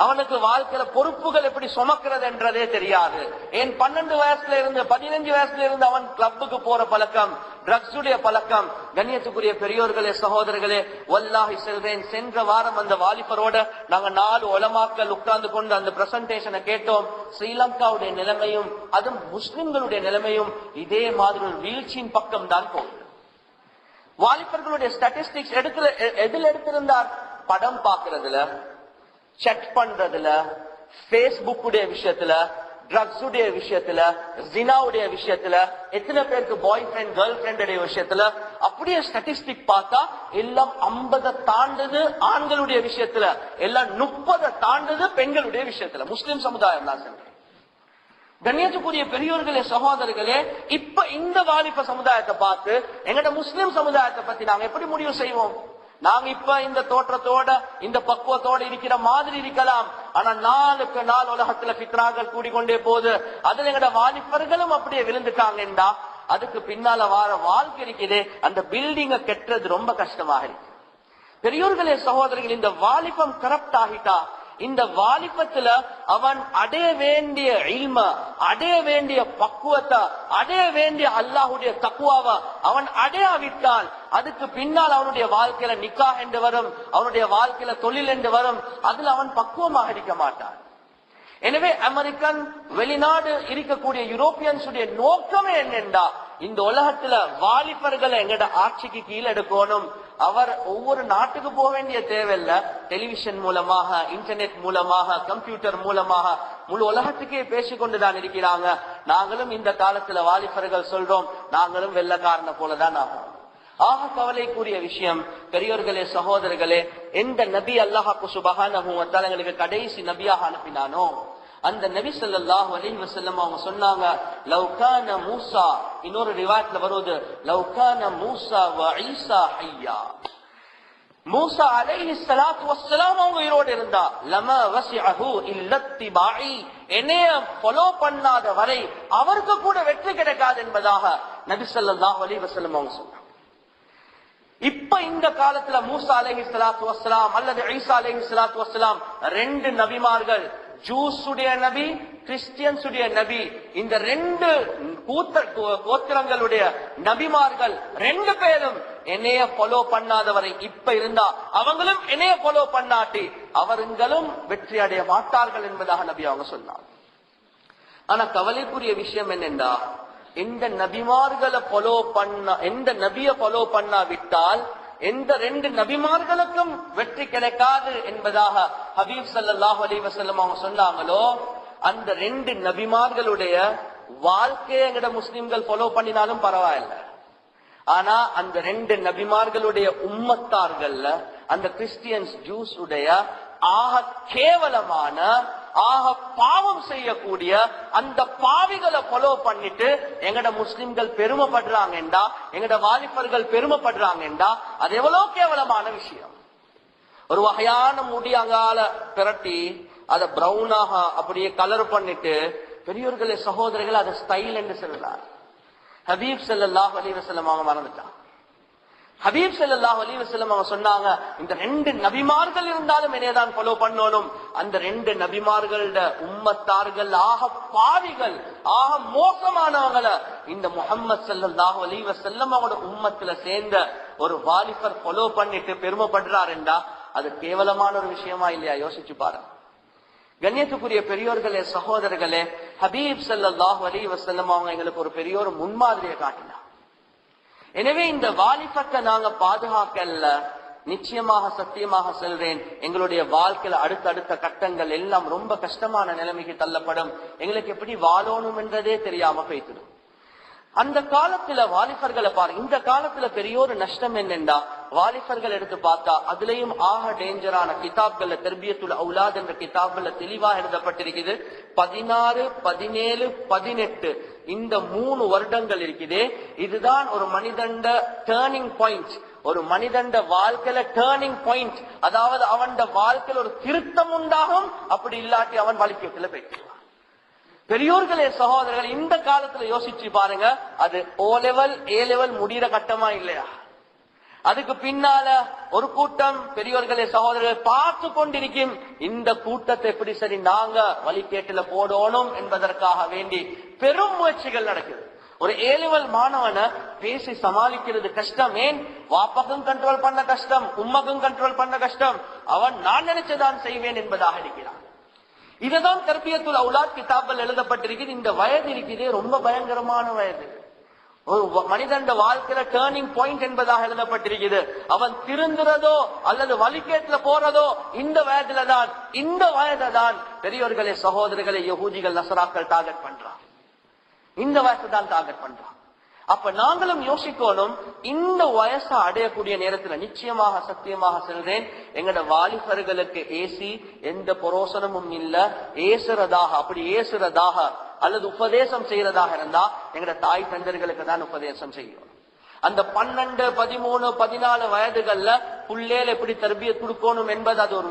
அவனுக்கு வாழ்க்கையில பொறுப்புகள் எப்படி சுமக்கிறது என்றதே தெரியாது. ஏன் 12 வயசுல இருந்து 15 வயசுல இருந்து அவன் கிளப்புக்கு போற பழக்கம், ட்ரக்ஸ் உடைய பழக்கம். கண்ணியத்துக்குரிய பெரியோர்களே சகோதரர்களே, வல்லாஹி செல்வேன், சென்ற வாரம் அந்த வாலிபரோட நாங்க 4 உலமாக்கள் உட்கார்ந்து கொண்டு அந்த பிரசன்டேஷனை கேட்டோம். ஸ்ரீலங்காவுடைய நிலைமையும் அதுவும் முஸ்லிம்களுடைய நிலைமையும் இதே மாதிரி ஒரு வீழ்ச்சியின் பக்கம் தான் போகுது. வாலிபர்களுடைய ஸ்டாட்டிஸ்டிக்ஸ் எதில் எடுத்திருந்தார்? படம் பார்க்கறதுல, செக் பண்றதுல, பேஸ்புக் உடைய விஷயத்துல, ட்ரக்ஸ் உடைய விஷயத்துல, ஜினாவுடைய விஷயத்துல, எத்தனை பேருக்கு பாய் ஃப்ரெண்ட் கேர்ள் ஃப்ரெண்ட் விஷயத்துல. அப்படியே ஸ்டாட்டிஸ்டிக் பார்த்தா எல்லாம் 50 தாண்டது ஆண்களுடைய விஷயத்துல, எல்லாம் 30 தாண்டது பெண்களுடைய விஷயத்துல. முஸ்லிம் சமுதாயம் தான் சொல்றேன். கண்ணியத்துக்குரிய பெரியோர்களே சகோதரர்களே, இப்ப இந்த வாலிப சமுதாயத்தை பார்த்து எங்கட முஸ்லிம் சமுதாயத்தை பத்தி நாங்க எப்படி முடிவு செய்வோம்? நாங்க இப்ப இந்த தோற்றத்தோட இந்த பக்குவத்தோட இருக்கிற மாதிரி இருக்கலாம். ஆனா நாளுக்கு நாள் உலகத்துல ஃபித்னாக்கள் கூடிக்கொண்டே போகுது. அதுல எங்கட வாலிபர்களும் அப்படியே விழுந்துட்டாங்கடா, அதுக்கு பின்னால வார வாழ்க்கை இருக்குது, அந்த பில்டிங்க கெட்டுறது ரொம்ப கஷ்டமாக இருக்கு. பெரியோர்களே சகோதரர்கள், இந்த வாலிபம் கரப்ட் ஆகிட்டா, இந்த வாலிபத்துல அவன் அடைய வேண்டிய இல்ம, அடைய வேண்டிய பக்குவத்தை, அடைய வேண்டிய அல்லாஹுடைய தக்குவாவை அவன் அடையாவிட்டால் அதுக்கு பின்னால் அவனுடைய வாழ்க்கையில நிக்காஹ் என்று வரும், அவனுடைய வாழ்க்கையில தொழில் என்று வரும், அதுல அவன் பக்குவமாக இருக்க மாட்டான். எனவே அமெரிக்கன், வெளிநாடு இருக்கக்கூடிய யூரோப்பியன்ஸ் உடைய நோக்கமே என்னென்றா, இந்த உலகத்துல வாலிபர்களை எங்கட ஆட்சிக்கு கீழே எடுக்கணும். அவர் ஒவ்வொரு நாட்டுக்கு போக வேண்டிய தேவையில்லை, டெலிவிஷன் மூலமாக, இன்டர்நெட் மூலமாக, கம்ப்யூட்டர் மூலமாக முழு உலகத்துக்கே பேசிக்கொண்டுதான் இருக்கிறாங்க. நாங்களும் இந்த காலத்துல வாலிபர்கள் சொல்றோம், நாங்களும் வெள்ளக்காரனை போலதான் ஆகும். ஆக கவலைக்குரிய விஷயம் பெரியோர்களே சகோதரர்களே, எந்த நபி அல்லாஹ்வுக்கு சுப்ஹானஹு வ தஆலா எங்களுக்கு கடைசி நபியாக அனுப்பினானோ அந்த நபி ஸல்லல்லாஹு அலைஹி வஸல்லம் அவங்க சொன்னாங்க, லவ் கான மூசா, இன்னொரு ரிவாயத்ல வருது, லவ் கான மூசா வ ஈசா ஹய்யா, மூசா அலைஹிஸ்ஸலாத்து வஸ்ஸலாம் அவங்க உயிரோடு இருந்தா, லமா வஸிஅஹு இல்லத்திபாஇ, என்னைய ஃபாலோ பண்ணாத வரை அவருக்கு கூட வெற்றி கிடைக்காது என்பதாக நபி ஸல்லல்லாஹு அலைஹி வஸல்லம் அவங்க சொன்னாங்க. இப்ப இந்த காலத்துல மூசா அலைஹிஸ்ஸலாத்து வஸ்ஸலாம் அல்லது ஈசா அலைஹிஸ்ஸலாத்து வஸ்ஸலாம் 2 நபிமார்கள், ஜூஸுடைய நபி, கிறிஸ்டியன்ஸுடைய நபி, இந்த 2 கோத்திரங்களுடைய நபிமார்கள் 2 பேரும் என்னைய ஃபாலோ பண்ணாதவரை இப்ப இருந்தா அவங்களும் என்னைய ஃபாலோ பண்ணாட்டி அவர்களும் வெற்றி அடைய மாட்டார்கள் என்பதாக நபி அவங்க சொன்னாங்க. ஆனா கவலைக்குரிய விஷயம் என்னென்றா, எந்த நபிமார்களை ஃபாலோ பண்ண, எந்த நபியை ஃபாலோ பண்ணாவிட்டால் எந்த 2 நபிமார்களுக்கும் வெற்றி கிடைக்காது என்பதாக ஹபீப் ஸல்லல்லாஹு அலைஹி வஸல்லம் அவங்க சொன்னாங்களோ, அந்த 2 நபிமார்களுடைய வாழ்க்கையை எங்கட முஸ்லிம்கள் ஃபாலோ பண்ணினாலும் பரவாயில்லை. ஆனா அந்த 2 நபிமார்களுடைய உம்மத்தார்கள்ல அந்த கிறிஸ்டியன்ஸ், ஜூஸ் உடைய ஆக கேவலமான ஆக பாவம் செய்யக்கூடிய அந்த பாவிகளை ஃபாலோ பண்ணிட்டு எங்கட முஸ்லிம்கள் பெருமைப்படுறாங்கடா, எங்கட வாலிபர்கள் பெருமைப்படுறாங்கடா, அது எவ்வளவு கேவலமான விஷயம். ஒரு வகையான முடி அங்கால பிரட்டி அதை பிரவுனாக அப்படியே கலர் பண்ணிட்டு பெரியோர்களே சகோதரர்கள் அதை ஸ்டைல் என்று சொல்றார். ஹபீப் ஸல்லல்லாஹு அலைஹி வஸல்லம் அவங்க மறந்துட்டான். ஹபீப் ஸல்லல்லாஹு அலைஹி வஸல்லம் அவங்க சொன்னாங்க, இந்த 2 நபிமார்கள் இருந்தாலும் என்னையதான் ஃபாலோ பண்ணணும். அந்த 2 நபிமார்களோட உம்மத்தார்கள் ஆக பாவிகள், ஆக மோசமானவங்களை இந்த முஹம்மது ஸல்லல்லாஹு அலைஹி வஸல்லம் அவங்களோட உம்மத்துல சேர்ந்த ஒரு வாலிபர் ஃபாலோ பண்ணிட்டு பெருமைப்படுறாருண்டா அது கேவலமான ஒரு விஷயமா இல்லையா? யோசிச்சு பாருங்க. கண்ணியத்துக்குரிய பெரியோர்களே சகோதரர்களே, ஹபீப் ஸல்லல்லாஹு அலைஹி வஸல்லம் அவங்க எங்களுக்கு ஒரு பெரிய ஒரு முன்மாதிரியை காட்டினார். எனவே இந்த வாலிபத்தை நாங்க பாதுகாக்கல, நிச்சயமாக சத்தியமாக சொல்றேன், எங்களுடைய வாழ்க்கையில அடுத்தடுத்த கட்டங்கள் எல்லாம் ரொம்ப கஷ்டமான நிலைமைக்கு தள்ளப்படும். எங்களுக்கு எப்படி வாழணும் என்றதே தெரியாம போய்த்திடும். அந்த காலத்துல வாலிபர்களை பாருங்க. இந்த காலத்துல பெரிய ஒரு நஷ்டம் என்னென்றா, வாலிபர்கள் எடுத்து பார்த்தா அதுலயும் ஆக டேஞ்சரான கிதாப்கள்ல தர்பியத்துல் அவுலாத் என்ற கிதாப்கள்ல தெளிவா எழுதப்பட்டிருக்குது. 16, 17, 18 இந்த 3 வருடங்கள் இருக்குது. இதுதான் ஒரு மனிதண்ட டேர்னிங் பாயிண்ட், ஒரு மனிதண்ட வாழ்க்கையில டேர்னிங் பாயிண்ட். அதாவது அவன் வாழ்க்கையில் ஒரு திருத்தம் உண்டாகும், அப்படி இல்லாட்டி அவன் வலிக்கத்துல போயிடுவான். பெரியோர்களே சகோதரர்கள், இந்த காலத்துல யோசிச்சு பாருங்க, அது O level A level முடிகிற கட்டமா இல்லையா? அதுக்கு பின்னால ஒரு கூட்டம் பெரியோர்களே சகோதரர்கள் பார்த்து கொண்டிருக்கும். இந்த கூட்டத்தை எப்படி சரி நாங்க வழிகேட்டுல போடணும் என்பதற்காக வேண்டி பெரும் முயற்சிகள் நடக்குது. ஒரு A level மாணவனை பேசி சமாளிக்கிறது கஷ்டம். ஏன்? வாப்பாக்கும் கண்ட்ரோல் பண்ண கஷ்டம், உம்மக்கும் கண்ட்ரோல் பண்ண கஷ்டம். அவன் நான் நினைச்சதான் செய்வேன் என்பதாக இருக்கிறான். இதுதான் தர்பியத்துல் அவுலாத் கிதாபில் எழுதப்பட்டிருக்குது. இந்த வயது இருக்குது, ரொம்ப பயங்கரமான வயது. ஒரு மனிதன் வாழ்க்கையில டேர்னிங் பாயிண்ட் என்பதாக எழுதப்பட்டிருக்குது. அவன் திருந்துறதோ அல்லது வழிகேட்டுல போறதோ இந்த வயதுல தான். இந்த வயதை தான் பெரியோர்களே சகோதரர்களை யகூதிகள் நசராக்கள் டார்கெட் பண்றான். இந்த வயசை தான் டார்கெட் பண்றான். அப்ப நாங்களும் யோசிக்கணும், இந்த வயசை அடையக்கூடிய நேரத்துல நிச்சயமாக சத்தியமாக சொல்றேன், எங்கட வாலிபர்களுக்கு ஏசி எந்த புரோசனமும் இல்ல. ஏசுறதாக, அப்படி ஏசுறதாக அல்லது உபதேசம் செய்யறதாக இருந்தா எங்கட தாய் தந்தர்களுக்கு தான் உபதேசம் செய்யும். அந்த 12, 13, 14 வயதுகள்ல புள்ளேல எப்படி தர்பிய கொடுக்கணும் என்பது அது ஒரு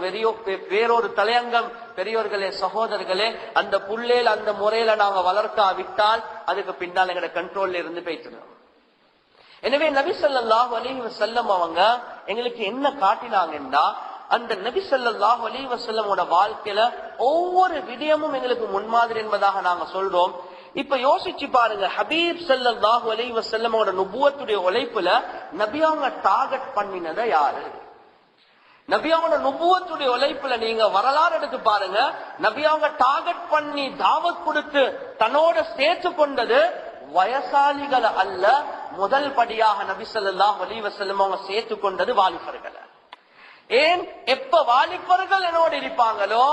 வேறொரு தலையங்கம். பெரியோர்களே சகோதரர்களே, அந்த புள்ளேல அந்த முறையில நாங்க வளர்க்காவிட்டால் அதுக்கு பின்னால் எங்கட கண்ட்ரோல்ல இருந்து போயிட்டுடும். எனவே நபி ஸல்லல்லாஹு அலைஹி வஸல்லம் அவங்க எங்களுக்கு என்ன காட்டினாங்கன்னா, அந்த நபி ஸல்லல்லாஹு அலைஹி வஸல்லமோட வாழ்க்கையில ஒவ்வொரு விடயமும் எங்களுக்கு முன்மாதிரி என்பதாக நாங்க சொல்றோம். இப்ப யோசிச்சு பாருங்க, ஹபீப் ஸல்லல்லாஹு அலைஹி வஸல்லமோட நுபுவத்துடைய உழைப்புல நபி அவங்க டார்கெட் பண்ணினத யாரு? நபி அவங்க நுபுவத்துடைய உழைப்புல நீங்க வரலாறு எடுத்து பாருங்க. நபி அவங்க டார்கெட் பண்ணி தாவத் கொடுத்து தன்னோட சேர்த்து கொண்டது வயசாலிகளை அல்ல. முதல் படியாக நபி ஸல்லல்லாஹு அலைஹி வஸல்லம் அவங்க சேர்த்து கொண்டது வாலிபர்களை. ஏன்? எப்ப வாலிபர்கள் என்னோடு இருப்பாங்களோ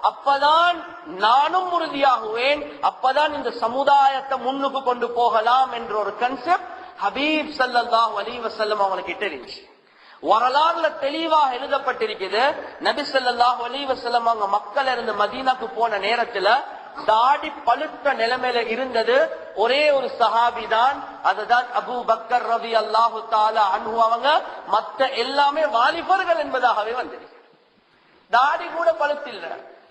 அப்பதான் நானும் உறுதியாகுவேன், அப்பதான் இந்த சமுதாயத்தை முன்னுக்கு கொண்டு போகலாம் என்ற ஒரு கன்செப்ட் ஹபீப் ஸல்லல்லாஹு அலைஹி வஸல்லம் அவங்களுக்கு இருந்துச்சு. வரலாறுல தெளிவாக எழுதப்பட்டிருக்குது. நபி ஸல்லல்லாஹு அலைஹி வஸல்லம் அவங்க மக்கள் இருந்து மதீனாக்கு போன நேரத்துல தாடி பழுத்த நிலைமையில இருந்தது ஒரே ஒரு சஹாபி தான். அதுதான் அபூ பக்கர் ரலியல்லாஹு தஆலா அன்ஹு. அவங்க மத்த எல்லாமே வாலிபர்கள் என்பதாகவே வந்தது. தாடி கூட பழுத்தில்ல.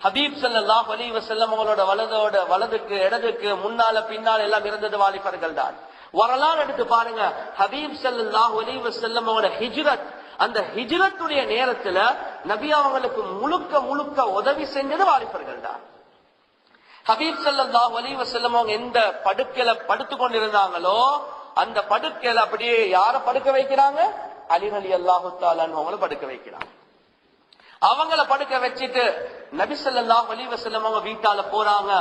ஹபீப் ஸல்லல்லாஹு அலைஹி வஸல்லம் அவங்களோட வலதுக்கு இடதுக்கு முன்னால பின்னால் எல்லாம் இருந்தது வாலிபர்கள் தான். வரலாறு எடுத்து பாருங்க. ஹபீப் ஸல்லல்லாஹு அலைஹி வஸல்லம் அவங்களோட ஹிஜ்ரத், அந்த ஹிஜ்ரத்துடைய நேரத்துல நபி அவங்களுக்கு முழுக்க முழுக்க உதவி செஞ்சது வாலிபர்கள் தான். ஹபீப் ஸல்லல்லாஹு அலைஹி வஸல்லம் அவங்க எந்த படுக்கையில படுத்து கொண்டிருந்தாங்களோ அந்த படுக்கையில அப்படியே யார படுக்க வைக்கிறாங்க? அலி ரலியல்லாஹு தஆலா அவங்கள படுக்க வைக்கிறாங்க. அவங்கள படுக்க வச்சுட்டு நபி ஸல்லல்லாஹு அலைஹி வஸல்லம் அவங்க வீட்டால போறாங்க.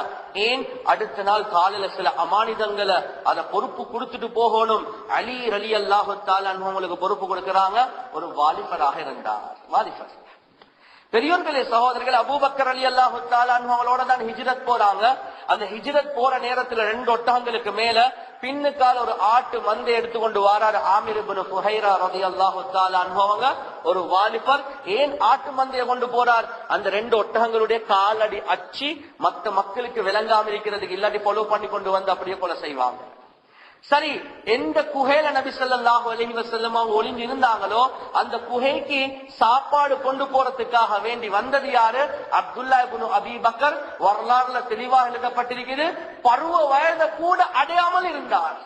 ஏன்? அடுத்த நாள் காலையில சில அமானிதங்களை அத பொறுப்பு கொடுத்துட்டு போகணும். அலி ரலியல்லாஹு தஆலா அவங்களுக்கு பொறுப்பு கொடுக்கறாங்க. ஒரு வாலிபராக இருந்தார். வாலிபர் பெரியோர்களே சகோதரர்கள், அபூபக்கர் ரலியல்லாஹு தஆலா அன்ஹு அவங்களோட தான் ஹிஜ்ரத் போறாங்க. அந்த ஹிஜ்ரத் போற நேரத்துல 2 ஒட்டகங்களுக்கு மேல பின்னுக்கால ஒரு ஆட்டு மந்தை எடுத்துக்கொண்டு வாராரு ஆமிர் இப்னு ஃபுஹைரா ரலியல்லாஹு தஆலா அன்ஹு அவங்க. ஒரு வாலிபர் ஏன் ஆட்டு மந்தையை கொண்டு போறார்? அந்த 2 ஒட்டகங்களுடைய காலடி அச்சி மத்த மக்களுக்கு விளங்காம இருக்கிறதுக்கு, இல்லாட்டி ஃபாலோ பண்ணி கொண்டு வந்து அப்படியே கொலை செய்வாங்க. சரி, எந்த குகையில நபி ஸல்லல்லாஹு அலைஹி வஸல்லம் அவங்க ஒளிஞ்சு இருந்தாங்களோ அந்த குகைக்கு சாப்பாடு கொண்டு போறதுக்காக வேண்டி வந்தது யாரு? அப்துல்லா இப்னு அபீ பக்கர். வரலாறுல தெளிவாக எழுதப்பட்டிருக்கிறது, பருவ வயதை கூட அடையாமல் இருந்தார்.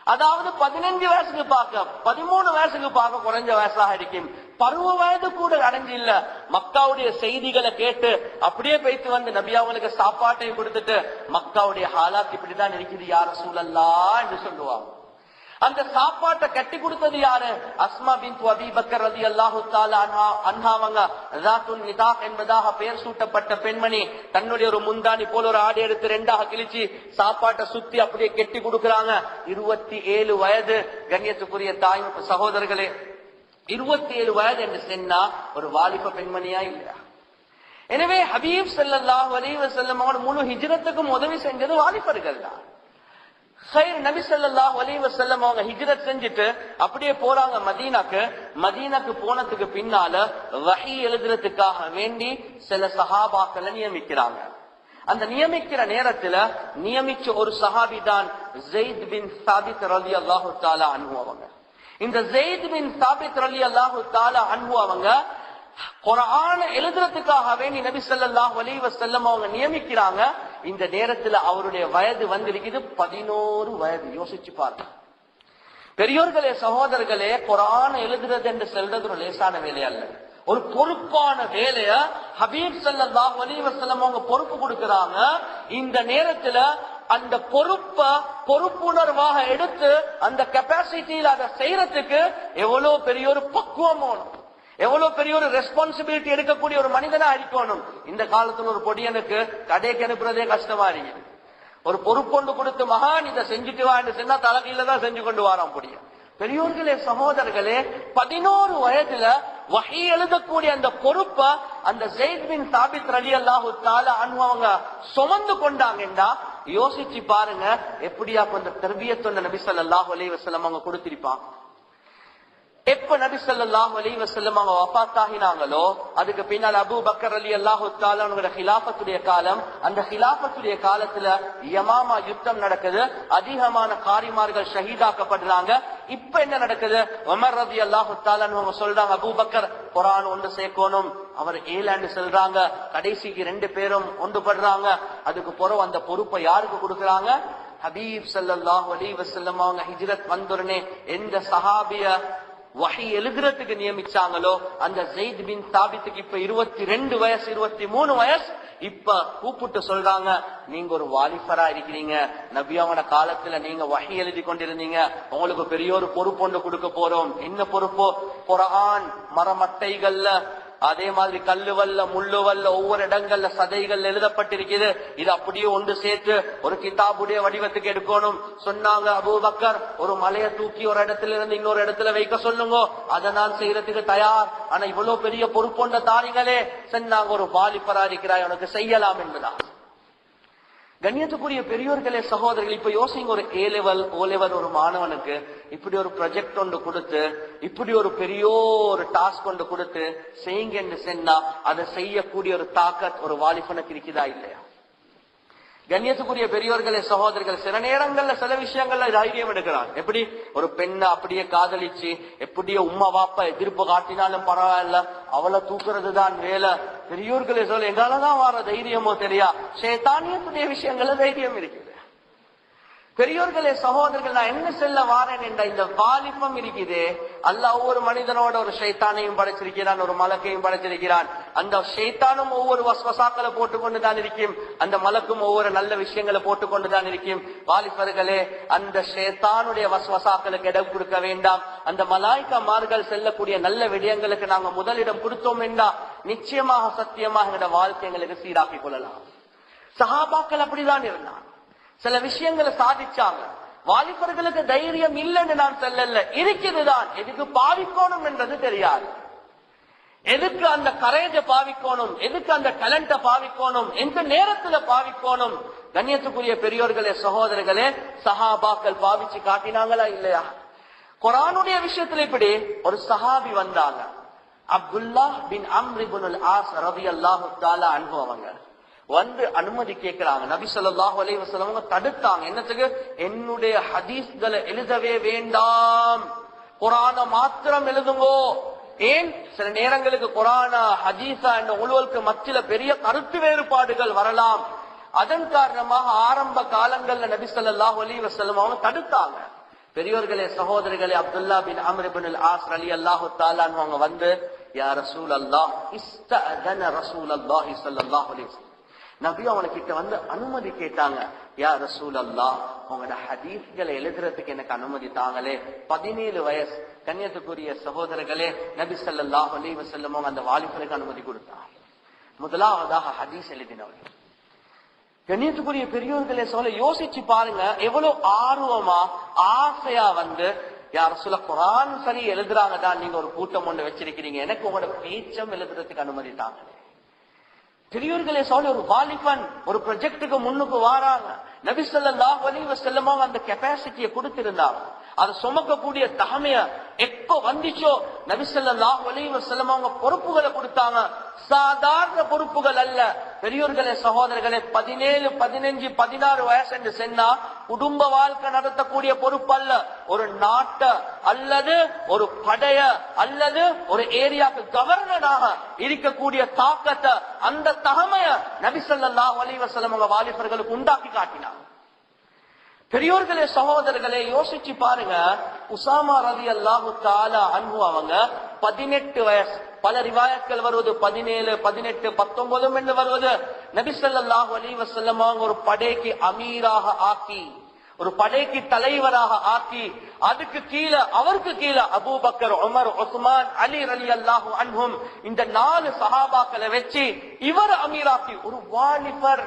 அதாவது 15 வயசுக்கு பார்க்க 13 வயசுக்கு பார்க்க குறைஞ்ச வயசாக இருக்கும். பருவ வயது கூட அடைஞ்சு இல்ல. மக்காவுடைய செய்திகளை கேட்டு அப்படியே போயிட்டு வந்து நபி அவங்களுக்கு சாப்பாட்டையும் கொடுத்துட்டு மக்காவுடைய ஹாலாத் இப்படிதான் இருக்குது யா ரசூலல்லாஹ் என்று சொல்லுவாங்க. அந்த சாப்பாட்டை கட்டி கொடுத்தது யாரு? அஸ்மா பின்த் அபீ பக்கர் ரலியல்லாஹு தஆலா அன்ஹா அவங்க. ஸாத்துன் நிதாக் என்பதாக பெயர் சூட்டப்பட்ட பெண்மணி தன்னுடைய ஒரு முந்தானி போல ஒரு ஆடை எடுத்து 2ஆக கிழிச்சு சாப்பாட்டை சுத்தி அப்படியே கெட்டி கொடுக்கறாங்க. 27 வயது. கண்ணியத்துக்குரிய தாய் சகோதரர்களே, 27 வயது என்று சொன்னா ஒரு வாலிப பெண்மணியா இல்லையா? எனவே ஹபீப் ஸல்லல்லாஹு அலைஹி வஸல்லம் அவங்க முழு ஹிஜ்ரத்துக்கும் உதவி செஞ்சது வாலிபர்கள் தான். நபி ஸல்லல்லாஹு அலைஹி வஸல்லம் அவங்க ஹிஜ்ரத் செஞ்சுட்டு அப்படியே போறாங்க மதீனாக்கு. மதீனாக்கு போனதுக்கு பின்னால வஹி எழுதுறதுக்காக வேண்டி சில சஹாபாக்களை நியமிக்கிறாங்க. அந்த நியமிக்கிற நேரத்துல நியமிச்ச ஒரு சஹாபி தான் ஸைத் பின் சாபித் ரலியல்லாஹு தஆலா அன்ஹு அவங்க. இந்த ஸைத் பின் சாபித் ரலியல்லாஹு தஆலா அன்ஹு அவங்க குர்ஆன் எழுதுறதுக்காக வேண்டி நபி ஸல்லல்லாஹு அலைஹி வஸல்லம் அவங்க நியமிக்கிறாங்க. இந்த நேரத்துல அவருடைய வயது வந்திருக்குது 11 வயது. யோசிச்சு பாருங்க பெரியோர்களே சகோதரர்களே, குர்ஆன் எழுதுறது என்று சொல்றது ஒரு லேசான வேலை அல்ல. ஒரு பொறுப்பான வேலைய ஹபீப் ஸல்லல்லாஹு அலைஹி வஸல்லம் அவங்க பொறுப்பு கொடுக்கறாங்க. இந்த நேரத்துல அந்த பொறுப்புணர்வாக எடுத்து அந்த கெப்பாசிட்டியில அதை செய்யறதுக்கு எவ்வளவு பெரிய ஒரு பக்குவம் வேணும், எவ்வளவு பெரிய ஒரு ரெஸ்பான்சிபிலிட்டி எடுக்கக்கூடிய ஒரு மனிதனா இருக்கணும். இந்த காலத்துல ஒரு பொடியனுக்கு கடைக்கு அனுப்புறதே கஷ்டமா இருக்கு. ஒரு பொறுப்பொண்டு கொடுத்து மகான் இதை செஞ்சுட்டு வான்னு சொன்னா தலைகீழ தான் செஞ்சு கொண்டு வாராம் பொடிய. பெரியோர்களே சகோதரர்களே, 11 வயதுல வஹி எழுதக்கூடிய அந்த பொறுப்பை அந்த ஸைத் பின் சாபித் ரலியல்லாஹு தஆலா அன்ஹு அவங்க சுமந்து கொண்டாங்கன்னா யோசிச்சு பாருங்க எப்படியா அந்த தர்பியத் நபி ஸல்லல்லாஹு அலைஹி வஸல்லம் அவங்க கொடுத்திருப்பாங்க. எப்ப நபி ஸல்லல்லாஹு அலைஹி வஸல்லம் அவங்க வஃபாத் ஆகினாங்களோ அதுக்கு பின்னால் அபூ பக்கர் ரலியல்லாஹு தஆலா அவங்களோட ஹிலாஃபத்துடைய காலம். அந்த ஹிலாஃபத்துடைய காலத்துல யமாமா யுத்தம் நடக்குது. அதிகமான காரிமார்கள் ஷஹீதாக்கப்படுறாங்க. இப்ப என்ன நடக்குது? உமர் ரலியல்லாஹு தஆலா அவங்க சொல்றாங்க, அபூ பக்கர் குர்ஆன் ஒன்று சேர்க்கணும். அவர் ஏலாண்டு சொல்றாங்க. கடைசிக்கு 2 பேரும் ஒன்றுபடுறாங்க. அதுக்கு பிறகு அந்த பொறுப்பை யாருக்கு கொடுக்கறாங்க? ஹபீப் ஸல்லல்லாஹு அலைஹி வஸல்லம் அவங்க ஹிஜ்ரத் வந்தோடனே எந்த சஹாபிய வஹி எழுதுறதுக்கு நியமிச்சாங்களோ அந்த ஸைத் பின் சாபித்துக்கு இப்ப 22 வயசு 23 வயசு. இப்ப கூப்பிட்டு சொல்றாங்க, நீங்க ஒரு வாலிபரா இருக்கிறீங்க, நபியாவோட காலத்துல நீங்க வஹி எழுதி கொண்டிருந்தீங்க, உங்களுக்கு பெரிய ஒரு பொறுப்பு ஒன்று கொடுக்க போறோம். என்ன பொறுப்போ? குர்ஆன் மரமட்டைகள்ல அதே மாதிரி கல்லுவல்ல முள்ளுவல்ல ஒவ்வொரு இடங்கள்ல சதைகள் எழுதப்பட்டிருக்குது. இது அப்படியே ஒன்று சேர்த்து ஒரு கிதாபுடைய வடிவத்துக்கு எடுக்கணும் சொன்னாங்க. அபூபக்கர் ஒரு மலையை தூக்கி ஒரு இடத்துல இருந்து இன்னொரு இடத்துல வைக்க சொல்லுங்க, அதை நான் செய்யறதுக்கு தயார். ஆனா இவ்வளவு பெரிய பொறுப்பொண்ட தாரிகளே சொன்னாங்க, ஒரு வாலிபரா இருக்கிறாய், உனக்கு செய்யலாம் என்பதான். கண்ணியத்துக்குரிய பெரியோர்களே சகோதரர்கள், இப்ப யோசிங்க, ஒரு A level O level ஒரு மாணவனுக்கு இப்படி ஒரு ப்ராஜெக்ட் ஒன்று கொடுத்து இப்படி ஒரு பெரிய ஒரு டாஸ்க் ஒன்று கொடுத்து செய்யுங்க என்று சொன்னா அதை செய்யக்கூடிய ஒரு தாக்கத் ஒரு வாலிபனுக்கு இருக்குதா இல்லையா? கண்ணியத்துக்குரிய பெரியோர்களே சகோதரர்கள், சில நேரங்கள்ல சில விஷயங்கள்ல தைரியம் எடுக்கிறான். எப்படி ஒரு பெண்ணை அப்படியே காதலிச்சு எப்படியோ உம்மா வாப்பா எதிர்ப்பு காட்டினாலும் பரவாயில்ல, அவளை தூக்குறது தான் வேலை. பெரியோர்களே சொல்ல எங்களாலதான் வர தைரியமோ தெரியா, ஷைத்தானியத்துடைய விஷயங்கள்ல தைரியம் இருக்குது. பெரியோர்களே சகோதரர்கள், நான் என்ன சொல்ல வாரேன் என்ற இந்த வாலிபம் இருக்குது. அல்லாஹ் ஒவ்வொரு மனிதனோட ஒரு ஷைத்தானையும் படைச்சிருக்கிறான், ஒரு மலக்கையும் படைச்சிருக்கிறான். அந்த ஷைத்தானும் ஒவ்வொரு வஸ்வசாக்களை போட்டுக்கொண்டு தான் இருக்கும், அந்த மலக்கும் ஒவ்வொரு நல்ல விஷயங்களை போட்டுக்கொண்டு தான் இருக்கும். வாலிபர்களே, அந்த ஷைத்தானுடைய வஸ்வசாக்களுக்கு இடம் கொடுக்க வேண்டாம். அந்த மலாய்க்காமார்கள் செல்லக்கூடிய நல்ல விடயங்களுக்கு நாங்க முதலிடம் கொடுத்தோம் என்றா நிச்சயமாக சத்தியமாக எங்களோட வாழ்க்கை எங்களுக்கு சீராக்கிக் கொள்ளலாம். சஹாபாக்கள் அப்படிதான் இருந்தான், சில விஷயங்களை சாதிச்சாங்க. வாலிபர்களுக்கு தைரியம் இல்லைன்னு நான் சொல்லல, இருக்குதுதான், எதுக்கு பாவிக்கணும் என்றது தெரியாது. எதுக்கு அந்த கரேஜ பாவிக்கணும், எதுக்கு அந்த டேலண்ட பாவிக்கணும், எந்த நேரத்துல பாவிக்கணும்? கண்ணியத்துக்குரிய பெரியோர்களே சகோதரர்களே, சஹாபாக்கள் பாவிச்சு காட்டினாங்களா இல்லையா? குர்ஆனுடைய விஷயத்துல இப்படி ஒரு சஹாபி வந்தாங்க, அப்துல்லா பின் அம்ர் இப்னுல் ஆஸ் ரலியல்லாஹு தஆலா அன்ஹு. அவங்க வந்து அனுமதி கேட்கிறாங்க. நபி ஸல்லல்லாஹு அலைஹி வஸல்லம் தடுத்தாங்க. என்னத்துக்கு? என்னுடைய ஹதீஸ்களை எழுதவே வேண்டாம், குர்ஆனை மாத்திரம் எழுதுங்கோ. ஏன்? சில நேரங்களுக்கு குர்ஆனா ஹதீஸா என்ற உலகளுக்கு மத்தியில பெரிய கருத்து வேறுபாடுகள் வரலாம். அதன் காரணமாக ஆரம்ப காலங்கள்ல நபி ஸல்லல்லாஹு அலைஹி வஸல்லம் அவங்க தடுத்தாங்க. பெரியோர்களே சகோதரிகளே, அப்துல்லா பின் அம்ர் இப்னுல் ஆஸ் ரலியல்லாஹு தஆலா அவங்க வந்து, யா ரசூலல்லாஹ் இஸ்தஅதன ரசூலல்லாஹி ஸல்லல்லாஹு அலைஹி வஸல்லம், நபி அவனுக்கிட்ட வந்து அனுமதி கேட்டாங்க. யா ரசூலல்லாஹ், உங்களோட ஹதீஸ்களை எழுதுறதுக்கு எனக்கு அனுமதி தாங்களே. 17 வயசு. கண்ணியத்துக்குரிய சகோதரர்களே, நபி ஸல்லல்லாஹு அலைஹி வஸல்லம் அந்த வாலிபருக்கு அனுமதி கொடுத்தார். முதலாவதாக ஹதீஸ் எழுதினவர். கண்ணியத்துக்குரிய பெரியோர்களே சொல்ல யோசிச்சு பாருங்க, எவ்வளவு ஆர்வமா ஆசையா வந்து, யார் சொல்ல குர்ஆன் சரி எழுதுறாங்க தான், நீங்க ஒரு கூட்டம் ஒன்று வச்சிருக்கிறீங்க, எனக்கு உங்களோட பேச்சம் எழுதுறதுக்கு அனுமதி தாங்க. பெரியோர்களே சொல்ல ஒரு வாலிபன் ஒரு ப்ராஜெக்டுக்கு முன்னுக்கு வாராங்க. நபி ஸல்லல்லாஹு அலைஹி வஸல்லம் அந்த கெபாசிட்டியை கொடுத்திருந்தாங்க. அதை சுமக்கக்கூடிய தகமைய எப்ப வந்துச்சோ நபி ஸல்லல்லாஹு அலைஹி வஸல்லம் அவங்க பொறுப்புகளை கொடுத்தாங்க. சாதாரண பொறுப்புகள் அல்ல. பெரியோர்களே சகோதரர்களே, 17, 15, 16 வயசு என்று சொன்னா குடும்ப வாழ்க்கை நடத்தக்கூடிய பொறுப்பு அல்ல. ஒரு நாட்டை அல்லது ஒரு படைய அல்லது ஒரு ஏரியாவுக்கு கவர்னராக இருக்கக்கூடிய தாக்கத்தை, அந்த தகமைய நபி ஸல்லல்லாஹு அலைஹி வஸல்லம் அவங்க வாலிபர்களுக்கு உண்டாக்கி காட்டினாங்க. பெரியோர்களே சகோதரர்களே, யோசிச்சு பாருங்க. உசாமா ரலியல்லாஹு தஆலா அன்ஹு அவங்க 18 வயசு, பல ரிவாயத்கள் வருவது 17, 18, 19 என்று வருவது. நபி ஸல்லல்லாஹு அலைஹி வஸல்லம் ஒரு படைக்கு அமீராக ஆக்கி, ஒரு படைக்கு தலைவராக ஆக்கி, அதுக்கு கீழே அவருக்கு கீழே அபூபக்கர், உமர், உஸ்மான், அலி ரலியல்லாஹு அன்ஹும், இந்த 4 சஹாபாக்களை வச்சு இவர் அமீராக்கி, ஒரு வாலிபர்,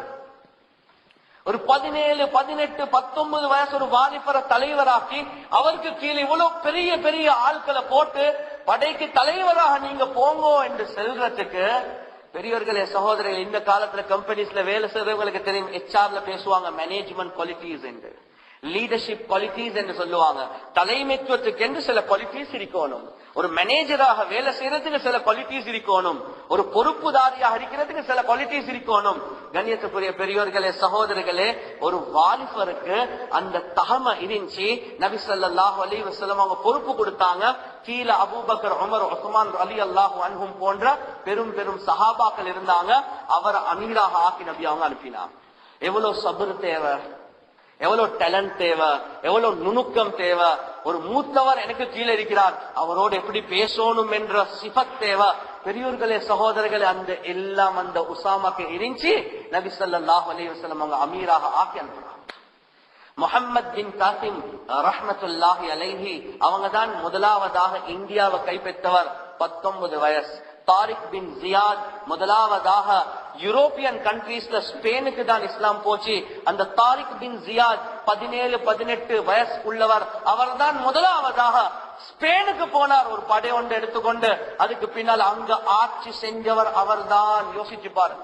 ஒரு 17, 18, 19 வயசு ஒரு வாலிபரை தலைவராக்கி, அவருக்கு கீழே இவ்வளவு பெரிய பெரிய ஆட்களை போட்டு படைக்கு தலைவராக நீங்க போங்கோ என்று செல்றதுக்கு, பெரியவர்களே சகோதரர்கள், இந்த காலத்துல கம்பெனிஸ்ல வேலை செய்றவங்களுக்கு தெரியும், HR பேசுவாங்க மேனேஜ்மெண்ட் குவாலிட்டிஸ் என்று, லீடர்ஷிப் குவாலிட்டிஸ் என்று சொல்லுவாங்க. தலைமைத்துவத்துக்கு என்று சில குவாலிட்டிஸ் இருக்கணும். ஒரு மேனேஜராக வேலை செய்யறதுக்கு சில குவாலிட்டிஸ் இருக்கணும். ஒரு பொறுப்புதாரியாக இருக்கிறதுக்கு சில குவாலிட்டிஸ் இருக்கணும். கண்ணியத்துக்குரிய பெரியோர்களே சகோதரர்களே, ஒரு வாலிபருக்கு அந்த தகமை இருந்துச்சு. நபி ஸல்லல்லாஹு அலைஹி வஸல்லம் அவங்க பொறுப்பு கொடுத்தாங்க. கீழே அபூபக்கர், உமர், உஸ்மான் ரலியல்லாஹு அன்ஹும் போன்ற பெரும் பெரும் சஹாபாக்கள் இருந்தாங்க. அவரை அமீராக ஆக்கி நபி அவங்க அனுப்பினாங்க. எவ்வளவு சபர் தேவை, எவ்வளவு டேலண்ட் தேவை, எவ்வளவு நுணுக்கம் தேவை. ஒரு மூத்தவர் எனக்கு கீழே இருக்கிறார், அவரோடு எப்படி பேசணும் என்ற சிஃபத் தேவை. பெரியோர்களே சகோதரர்களே, அந்த எல்லாம் அந்த உசாமாக்கு இருந்துச்சு. நபி ஸல்லல்லாஹு அலைஹி வஸல்லம் அவங்க அமீராக ஆக்கி அனுப்பினாங்க. முஹம்மத் பின் காசிம் ரஹ்மத்துல்லாஹி அலைஹி அவங்க தான் முதலாவதாக இந்தியாவை கைப்பற்றவர். 19 வயசு. தாரிக் பின் ஜியாத் முதலாவதாக யூரோப்பியன் கண்ட்ரீஸ்ல ஸ்பெயினுக்கு தான் இஸ்லாம் போச்சு. அந்த தாரிக் பின் ஜியாத் 17, 18 வயசு உள்ளவர். அவர் தான் முதலாவதாக ஸ்பெயினுக்கு போனார், ஒரு படை ஒன்று எடுத்துக்கொண்டு. அதுக்கு பின்னால் அங்க ஆட்சி செஞ்சவர் அவர் தான். யோசிச்சு பாருங்க,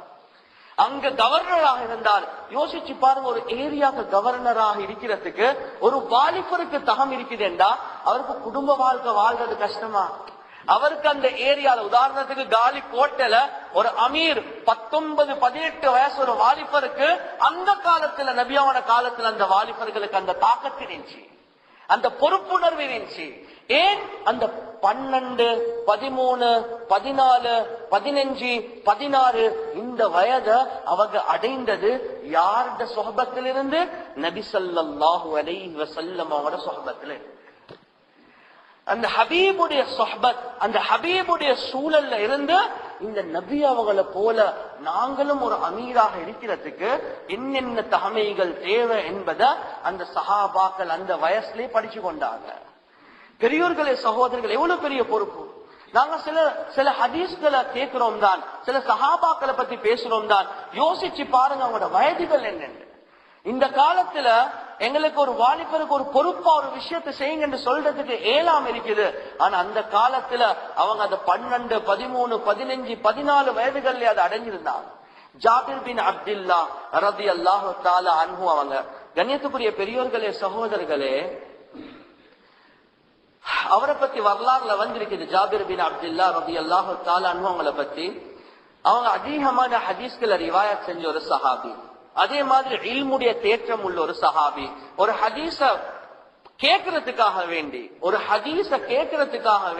அங்க கவர்னராக இருந்தார். யோசிச்சு பாருங்க, ஒரு ஏரியாவுக்கு கவர்னராக இருக்கிறதுக்கு ஒரு வாலிபருக்கு தகம் இருக்குது என்றா அவருக்கு குடும்ப வாழ்க்கை வாழ்றது கஷ்டமா? அவருக்கு அந்த ஏரியால, உதாரணத்துக்கு காலி கோட்டையில ஒரு அமீர் 19, 18 வயசு ஒரு வாலிபருக்கு அந்த காலத்துல, நபியாவோட காலத்துல அந்த வாலிபர்களுக்கு அந்த தாக்கத்து இருந்துச்சு, அந்த பொறுப்புணர்வு இருந்துச்சு. ஏன்? அந்த 12, 13, 14, 15, 16 இந்த வயதை அவங்க அடைந்தது யாருடைய சொஹபத்திலிருந்து? நபி ஸல்லல்லாஹு அலைஹி வஸல்லம் அவங்களோட சொஹபத்தில. அந்த ஹபீபுடைய சொஹபத், அந்த ஹபீபுடைய சூழல்ல இருந்து இந்த நபி அவங்களை போல நாங்களும் ஒரு அமீராக இருக்கிறதுக்கு என்னென்ன தகமைகள் தேவை என்பதை அந்த சஹாபாக்கள் அந்த வயசுலயே படிச்சு கொண்டாங்க. பெரியோர்களே சகோதரர்கள், எவ்வளவு பெரிய பொறுப்பு. நாங்க சில ஹதீஸ்களை கேட்கிறோம் தான், சில சஹாபாக்களை பத்தி பேசுறோம் தான். யோசிச்சு பாருங்க அவங்களோட வயதுகள் என்னென்ன. இந்த காலத்துல எங்களுக்கு ஒரு வாலிபருக்கு ஒரு பொறுப்பா ஒரு விஷயத்தை செய்யுங்க என்று சொல்றதுக்கு ஏலாம் இருக்குது. ஆனா அந்த காலத்துல அவங்க அதை 12, 13, 15, 14 வயதுகள்ல அதை அடைஞ்சிருந்தாங்க. ஜாபிர் பின் அப்துல்லா ரலியல்லாஹு தஆலா அன்ஹு அவங்க, கண்ணியத்துக்குரிய பெரியோர்களே சகோதரர்களே, அவரை பத்தி வரலாறுல வந்திருக்குது. ஜாபிர் பின் அப்துல்லா ரலியல்லாஹு தஆலா அன்ஹு அவங்கள பத்தி, அவங்க அதிகமான ஹதீஸ்களை ரிவாயத் செஞ்ச ஒரு சஹாபி. அதே மாதிரி இல்முடைய தேற்றம் உள்ள ஒரு சஹாபி. ஒரு ஹதீஸ கேட்கறதுக்காக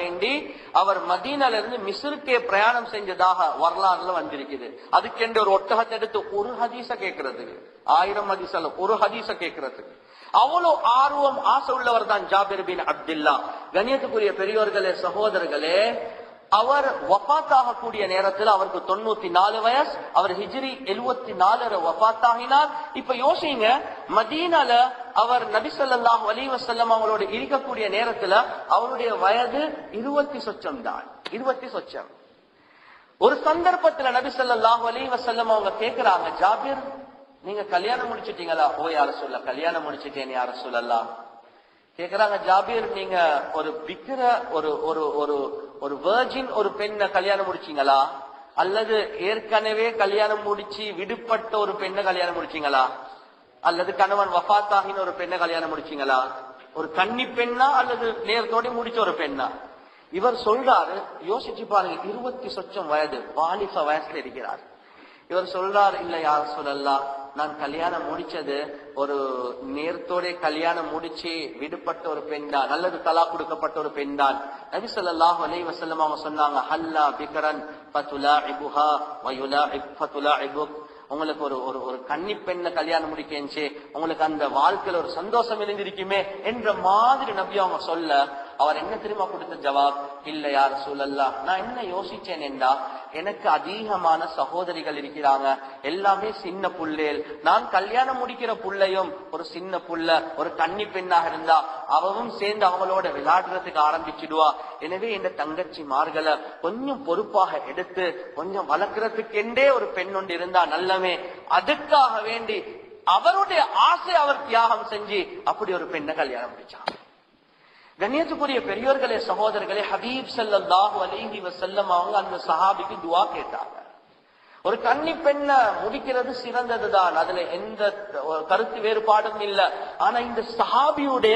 வேண்டி அவர் மதீனால இருந்து மிஸ்ருக்கே பிரயாணம் செஞ்சதாக வரலாறுல வந்திருக்குது. அதுக்கென்று ஒரு ஒட்டகத்தை எடுத்து ஒரு ஹதீஸ கேட்கறதுக்கு, 1000 ஹதீஸ் அல்ல, ஒரு ஹதீஸ கேட்கறதுக்கு அவ்வளவு ஆர்வம் ஆசை உள்ளவர் தான் ஜாபிர் பின் அப்துல்லா. கண்ணியத்துக்குரிய பெரியோர்களே சகோதரர்களே, அவர் வஃபாத் ஆகக்கூடிய நேரத்தில் அவருக்கு 94 வயசு. அவர் ஹிஜ்ரி 74 வஃபாத் ஆகினார். இப்ப யோசிங்க, மதீனால அவர் நபி ஸல்லல்லாஹு அலைஹி வஸல்லம் அவங்களோட இருக்கக்கூடிய நேரத்துல அவருடைய வயது 20 சொச்சம் தான், 20 சொச்சம். ஒரு சந்தர்ப்பத்துல நபி ஸல்லல்லாஹு அலைஹி வஸல்லம் அவங்க கேக்குறாங்க, ஜாபிர் நீங்க கல்யாணம் முடிச்சிட்டீங்களா? ஓ யார சொல்ல, கல்யாணம் முடிச்சிட்டேன் யார சொல்லலாம் கேக்குறாங்க. ஜாபிர் நீங்க ஒரு பிக்கிற ஒரு வெர்ஜின் ஒரு பெண்ணை கல்யாணம் முடிச்சீங்களா, அல்லது ஏற்கனவே கல்யாணம் முடிச்சு விடுபட்ட ஒரு பெண்ணை கல்யாணம் முடிச்சீங்களா, அல்லது கணவன் வஃபாத்தாகின ஒரு பெண்ணை கல்யாணம் முடிச்சீங்களா, ஒரு கன்னி பெண்ணா அல்லது நேரத்தோட முடிச்ச ஒரு பெண்ணா? இவர் சொல்றாரு, யோசிச்சு பாருங்க, 20 சொச்சம் வயது, வாலிப வயசுல இருக்கிறார். இவர் சொல்றார், இல்ல யார சொல்லலாம், நான் கல்யாணம் முடிச்சது ஒரு நேரத்தோட கல்யாணம் முடிச்சு விடுபட்ட ஒரு பெண் தான், அல்லது தலா கொடுக்கப்பட்ட ஒரு பெண் தான். நபி ஸல்லல்லாஹு அலைஹி வஸல்லம் அவங்க சொன்னாங்க, ஹல்லா பிக்ரன் ஃபதுலாஇபுஹா வயுலாஇப் ஃபதுலாஇபுக், உங்களுக்கு ஒரு கன்னி பெண்ணை கல்யாணம் முடிக்கேன்ச்சு, உங்களுக்கு அந்த வாழ்க்கையில ஒரு சந்தோஷம் இருந்திருக்குமே என்ற மாதிரி நபி அவங்க சொல்ல, அவர் என்ன தெரியுமா கொடுத்த ஜவாப், இல்ல யார ரசூலல்லாஹ், நான் என்ன யோசிச்சேன் என்றா, எனக்கு அதிகமான சகோதரிகள் இருக்கிறாங்க, எல்லாமே சின்ன புள்ளேல். நான் கல்யாணம் முடிக்கிற புள்ளையும் ஒரு சின்ன புள்ள, ஒரு கன்னி பெண்ணாக இருந்தா அவவும் சேர்ந்து அவங்களோட விளையாடுறதுக்கு ஆரம்பிச்சிடுவா. எனவே இந்த தங்கச்சி மார்களை கொஞ்சம் பொறுப்பாக எடுத்து கொஞ்சம் வளர்க்கறதுக்கெண்டே ஒரு பெண் ஒன்று இருந்தா நல்லமே. அதுக்காக வேண்டி அவருடைய ஆசை அவர் தியாகம் செஞ்சு அப்படி ஒரு பெண்ணை கல்யாணம் முடிச்சாங்க. கண்ணியத்துக்குரிய பெரியோர்களே சகோதரர்களே, ஹபீப் ஸல்லல்லாஹு அலைஹி வஸல்லம் அவங்க அந்த சஹாபிக்கு துஆ கேட்டாங்க. ஒரு கன்னி பெண்ணை முடிக்கிறது சிறந்ததுதான், அதுல எந்த கருத்து வேறுபாடும் இல்ல. ஆனா இந்த சஹாபியுடைய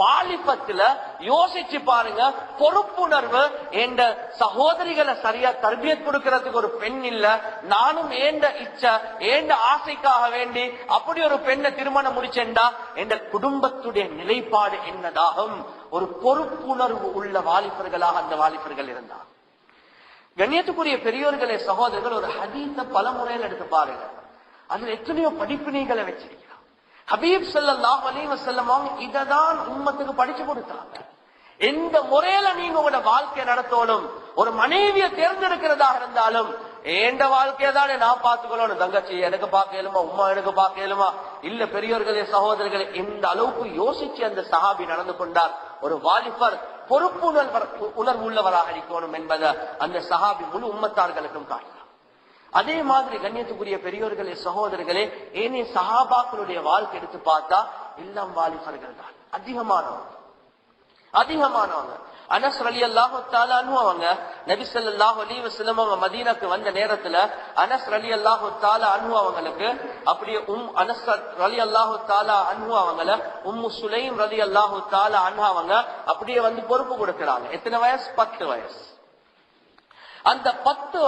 வாலிபத்துல யோசிச்சு பாருங்க, பொறுப்புணர்வு, என்ற சகோதரிகளை சரியா தர்பியத் கொடுக்கிறதுக்கு ஒரு பெண் இல்ல, நானும் ஏண்ட இச்சை ஏண்ட ஆசைக்காக வேண்டி அப்படி ஒரு பெண்ணை திருமணம் முடிச்சேன்டா என்ற குடும்பத்துடைய நிலைப்பாடு என்னதாகும்? ஒரு பொறுப்புணர்வு உள்ள வாலிபர்களாக அந்த வாலிபர்கள் இருந்தார். கண்ணியத்துக்குரிய பெரியோர்களே சகோதரர்கள், ஒரு ஹதீஸ பல முறையில் எடுத்து பாருங்க, அதுல எத்தனையோ படிப்பினைகளை வச்சிருக்கிறார். ஹபீப் ஸல்லல்லாஹு அலைஹி வஸல்லம் அவங்க இததான் உம்மத்துக்கு படிச்சு கொடுத்தாங்க. எந்த முறையில நீங்க உங்களோட வாழ்க்கை நடத்தணும், ஒரு மனைவியை தேர்ந்தெடுக்கிறதாக இருந்தாலும் ஏண்ட வாழ்க்கையை தானே நான் பார்த்துக்கணும், தங்கச்சி எனக்கு பார்க்க இயலுமா, உம்மா எனக்கு பார்க்க இயலுமா? இல்ல பெரியோர்களே சகோதரர்களே, இந்த அளவுக்கு யோசிச்சு அந்த சஹாபி நடந்து கொண்டார். ஒரு வாலிபர் பொறுப்புணர்வு உள்ளவராக இருக்கணும் என்பதை அந்த சஹாபி முழு உம்மத்தார்களுக்கும் காட்டினார். அதே மாதிரி கண்ணியத்துக்குரிய பெரியோர்களே சகோதரர்களே, ஏனே சஹாபாக்களுடைய வாழ்க்கை எடுத்து பார்த்தா எல்லாம் வாலிபர்கள் தான், அதிகமானவங்க. அனஸ் ரலியல்லாஹு தஆலா அன்ஹு அவங்க நபி ஸல்லல்லாஹு அலைஹி வஸல்லம் அவங்க மதீனாக்கு வந்த நேரத்துல அனஸ் ரலியல்லாஹு தஆலா அன்ஹு அவங்களுக்கு அப்படியே அனஸ் ரலியல்லாஹு தஆலா அன்ஹு அவங்கள உம்மு சுலைம் ரலியல்லாஹு தஆலா அன்ஹா அவங்க அப்படியே வந்து பொறுப்பு கொடுக்கறாங்க. எத்தனை வயசு? 10 வயசு. அந்த 10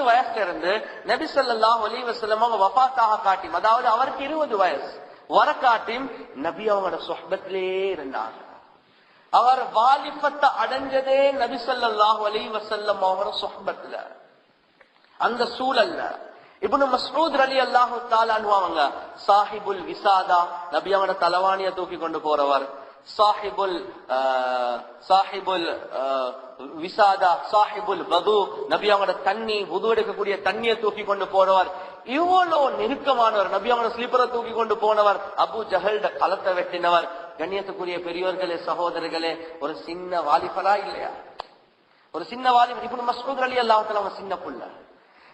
வயசுல இருந்து நபி ஸல்லல்லாஹு அலைஹி வஸல்லம் அவங்க வஃபாத்தாக காட்டி, அதாவது அவருக்கு 20 வயசு வர காட்டி நபி அவங்களோட சுஹ்பத்திலே இருந்தாங்க. அவர் வாலிபத்தை அடைஞ்சதே நபி ஸல்லல்லாஹு அலைஹி வஸல்லம் அவரோட சுஹ்பத்ல, அந்த சூழல்ல. இப்னு மஸ்ஊத் ரலியல்லாஹு தஆலா அன்ஹு அவங்க சாஹிபுல் விசாதா, நபி அவங்களோட தலவாணியை தூக்கி கொண்டு போறவர். சாஹிபுல் விசாதா, சாஹிபுல் வது, நபி அவங்களோட தண்ணி வுது எடுக்கக்கூடிய தண்ணியை தூக்கி கொண்டு போறவர். இவ்வளவு நெருக்கமானவர். நபி அவங்களோட ஸ்லீப்பரை தூக்கி கொண்டு போனவர். அபு ஜஹல்ட களத்தை வெட்டினவர். கண்ணியத்துக்குரிய பெரியோர்களே சகோதரர்களே, ஒரு சின்ன வாலிபரா இல்லையா? ஒரு சின்ன வாலிபர். இப்னு மஸ்ஊத் ரலியல்லாஹு தஆலா அவங்க சின்ன புள்ள.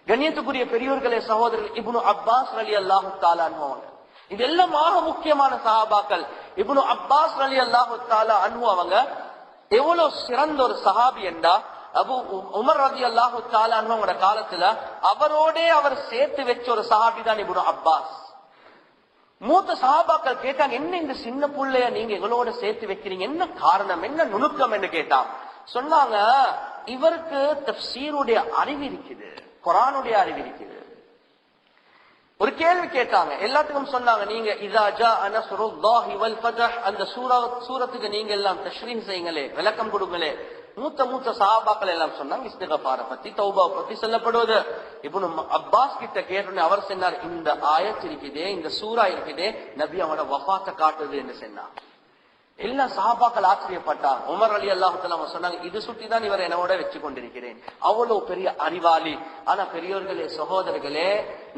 கண்ணியத்துக்குரிய பெரியோர்களே சகோதரர்கள், இப்னு அப்பாஸ் ரலியல்லாஹு தஆலா அன்ஹு இதெல்லாம் ஆக முக்கியமான சஹாபாக்கள். இப்னு அப்பாஸ் ரலியல்லாஹு தஆலா அன்ஹு அவங்க எவ்வளவு சிறந்த ஒரு சஹாபி என்றா, அபு உமர் ரலியல்லாஹு தஆலா அன்ஹுவோட காலத்துல அவரோட அவர் சேர்த்து வச்ச ஒரு சஹாபி தான் இப்னு அப்பாஸ். மூத்த சஹாபாக்கள் கேட்டாங்க, என்ன இந்த சின்ன புள்ளைய நீங்க இவளோட சேர்த்து வைக்கிறீங்க, என்ன காரணம், என்ன நுணுக்கம் என்று கேட்டான். சொன்னாங்க, இவருக்கு தஃப்சீருடைய அறிவு இருக்குது, குர்ஆனுடைய அறிவு இருக்குது. ஒரு கேள்வி கேட்டாங்க, எல்லாத்துக்கும் சொன்னாங்க, நீங்க இதா ஜாஅ நஸ்ருல்லாஹி வல் ஃபத்ஹ் அந்த சூரத்துக்கு நீங்க எல்லாம் தஷ்ரீஹ் செய்யுங்களே, விளக்கம் கொடுங்களே. மூத்த சஹாபாக்கள் எல்லாம் சொன்னாங்க இஸ்திக்ஃபார பத்தி, தௌபா பத்தி சொல்லப்படுவது. இப்னு அப்பாஸ் கிட்ட கேட்டோன்னு அவர் சொன்னார், இந்த ஆயத் இருக்குதே, இந்த சூரா இருக்குதே, நபி அவனோட வஃபாத்தை காட்டுது என்று சொன்னார். எல்லா சஹாபாக்கள் ஆச்சரியப்பட்டார். உமர் ரலியல்லாஹு தஆலா சொன்னாங்க, இது சுட்டி தான் இவர் என்னோட வச்சு கொண்டிருக்கிறேன். அவ்வளவு பெரிய அறிவாளி. ஆனா பெரியோர்களே, சகோதரர்களே,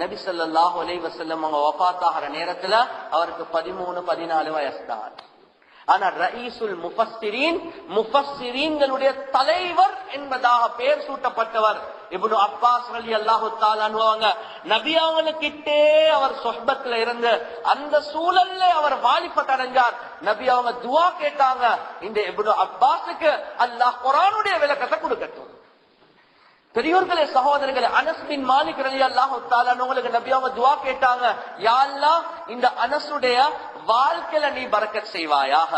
நபி ஸல்லல்லாஹு அலைஹி வஸல்லம் அவங்க வஃபாத் ஆகிற நேரத்துல அவருக்கு 13-14 வயசு தான். ஆனா ரயீசுல் முஃபஸ்ஸிரீன்களுடைய தலைவர் என்பதாக பெயர் சூட்டப்பட்டவர் இப்னு அப்பாஸ் ரலியல்லாஹு தஆலா அன்ஹு. நபி அவங்களுக்கிட்டே அவர் சொஹ்பத்ல இருந்து அந்த சூழல்ல அவர் வாலிபத் அடைஞ்சார். நபி அவங்க துஆ கேட்டாங்க, இந்த இப்னு அப்பாஸுக்கு அல்லாஹ் குர்ஆனுடைய விளக்கத்தை கொடுக்கட்டும். பெரியோர்களே, சகோதரர்களே, அனஸ் பின் மாலிக் ரலியல்லாஹு தஆலா அன்ஹுவுக்கு நபி அவங்க துஆ கேட்டாங்க, யா அல்லாஹ் இந்த அனஸுடைய வாழ்க்கையில நீ பரக்கத் செய்வாயாக.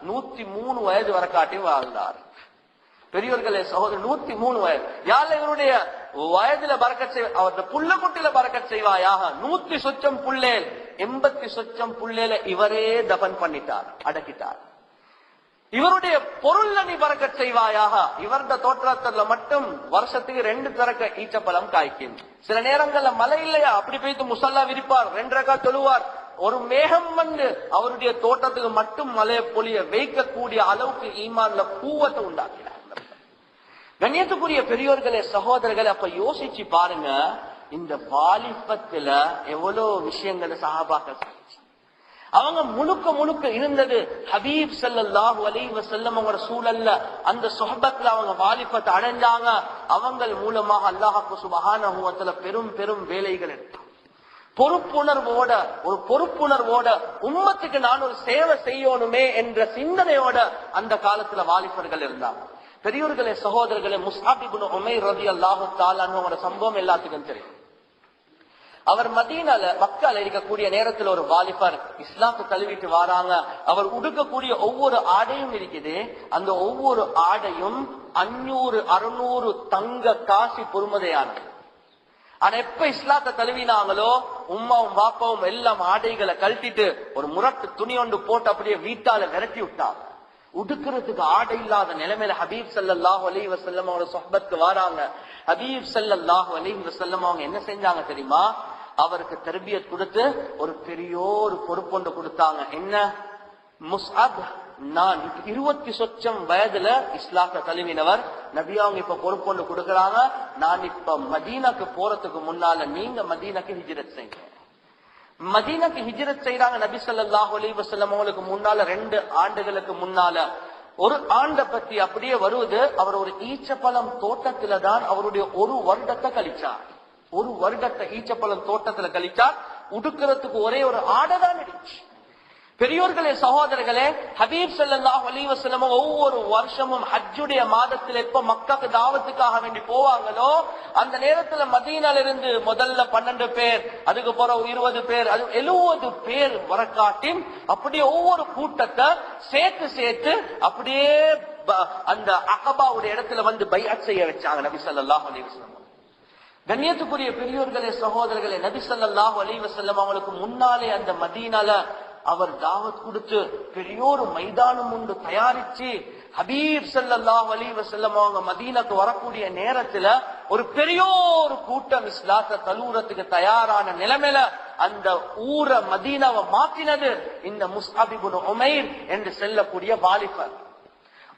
103 வயது வரக்காட்டி வாழ்ந்தார். பெரியோர்களே, சகோதரர், 103 வயது. யா அல்லாஹ் இவருடைய வயதுல பரக்கத் செய், அவருடைய புள்ள குட்டில பரக்கத் செய்வாயாக. 100 சொச்சம் புள்ளேல், 80 சொச்சம் புள்ளேல இவரே தபன் பண்ணிட்டார், அடக்கிட்டார். இவருடைய பொருள்ல நீ பரக்கத் செய்வாயாக. இவருடைய தோற்றத்துல மட்டும் வருஷத்துக்கு 2 தரக்க ஈச்சப்பழம் காய்க்கும். சில நேரங்கள்ல மழை இல்லையா, அப்படி போய்த்து முசல்லா விரிப்பார், 2 ரக்காத் தொழுவார். ஒரு மேகம் வந்து அவருடைய தோட்டத்துக்கு மட்டும் மழையை பொழிய வைக்கக்கூடிய அளவுக்கு ஈமான்ல கூவத்தை உண்டாக்கினார். கண்ணியத்துக்குரிய பெரியோர்களே, சகோதரர்களே, அப்ப யோசிச்சு பாருங்க, இந்த வாலிபத்துல எவ்வளவு விஷயங்களை சஹாபாக்கள் அவங்க முழுக்க இருந்தது ஹபீப் ஸல்லல்லாஹு அலைஹி வஸல்லம் அவங்களோட சூழல்ல, அந்த சொஹபத்ல அவங்க வாலிபத்தை அடைஞ்சாங்க. அவங்க மூலமாக அல்லாஹ் சுப்ஹானஹு வ தஆலா பெரும் வேலைகள் எடுத்தாங்க. பொறுப்புணர்வோட உம்மத்துக்கு நான் ஒரு சேவை செய்யணுமே என்ற சிந்தனையோட அந்த காலத்துல வாலிபர்கள் இருந்தாங்க. பெரியோர்களே, சகோதரர்களே, முஸ்அப் இப்னு உமைர் ரலியல்லாஹு தஆலா அன்ஹுவோட சம்பவம் எல்லாத்துக்கும் தெரியும். அவர் மதீனால மக்கால இருக்கக்கூடிய நேரத்தில் ஒரு வாலிபர் இஸ்லாத்தை தழுவிட்டு வராங்க. அவர் உடுக்கக்கூடிய ஒவ்வொரு ஆடையும் இருக்குது, அந்த ஒவ்வொரு ஆடையும் 500-600 தங்க காசி பொறுமதையானது. ஆனா எப்ப இஸ்லாத்தை தழுவினாங்களோ உம்மாவும் பாப்பாவும் எல்லாம் ஆடைகளை கழட்டிட்டு ஒரு முரட்டு துணி ஒன்று போட்டு அப்படியே வீட்டால விரட்டி விட்டாங்க. உடுக்கிறதுக்கு ஆடை இல்லாத நிலைமையில ஹபீப் ஸல்லல்லாஹு அலைஹி வஸல்லம் அவரோட சொஹ்பத்துக்கு வராங்க. ஹபீப் ஸல்லல்லாஹு அலைஹி வஸல்லம் அவங்க என்ன செஞ்சாங்க தெரியுமா? அவருக்கு தர்பியத் கொடுத்து ஒரு பெரியோர் பொறுப்பொண்டு கொடுத்தாங்க. என்ன? முஸ்அப், நான் 20 சொச்சம் வயதுல இஸ்லாத்தை தழுவினவர், நபி அவங்க இப்ப பொறுப்பொண்டு கொடுக்கறாங்க, நான் இப்ப மதீனாக்கு போறதுக்கு முன்னால நீங்க மதீனாக்கு ஹிஜ்ரத் செய்யுங்க. மதீனாக்கு ஹிஜ்ரத் செய்யறாங்க. நபி ஸல்லல்லாஹு அலைஹி வஸல்லம் அவங்களுக்கு முன்னால 2 ஆண்டுகளுக்கு முன்னால ஒரு ஆண்டை பத்தி அப்படியே வருவது, அவர் ஒரு ஈச்சப்பழம் தோட்டத்துல தான் அவருடைய 1 வருடத்தை கழிச்சார். 1 வருடத்தை ஈச்சப்பழம் தோட்டத்துல கழிச்சார். உடுக்கிறதுக்கு ஒரே ஒரு ஆடை தான் இருந்துச்சு. பெரியோர்களே, சகோதரர்களே, ஹபீப் ஸல்லல்லாஹு அலைஹி வஸல்லம் ஒவ்வொரு வருஷமும் ஹஜ்ஜுடைய மாதத்தில் எப்ப மக்காக்கு தாவத்துக்காக வேண்டி போவாங்களோ அந்த நேரத்துல மதீனால இருந்து முதல்ல 12 பேர், அதுக்கு பிறகு 20 பேர், அது 70 பேர் வரக்காட்டி அப்படியே ஒவ்வொரு கூட்டத்தை சேர்த்து அப்படியே அந்த அகபாவுடைய இடத்துல வந்து பைஅத் செய்ய வச்சாங்க நபி ஸல்லல்லாஹு அலைஹி வஸல்லம். கண்ணியத்துக்குரிய பெரியோர்களே, சகோதரர்களே, நபி ஸல்லல்லாஹு அலைஹி வஸல்லம் அவங்களுக்கு முன்னாலே அந்த மதீனால அவர் தாவத் கொடுத்து பெரியோரு மைதானம் ஒன்று தயாரிச்சு ஹபீப் ஸல்லல்லாஹு அலைஹி வஸல்லம் அவங்க மதீனாக்கு வரக்கூடிய நேரத்துல ஒரு பெரியோரு கூட்டம் இஸ்லாத்தை தழுவுறதுக்கு தயாரான நிலைமையில அந்த ஊரை மதீனாவை மாற்றினது இந்த முஸ்அப் இப்னு உமைர் என்று சொல்லக்கூடிய வாலிபர்.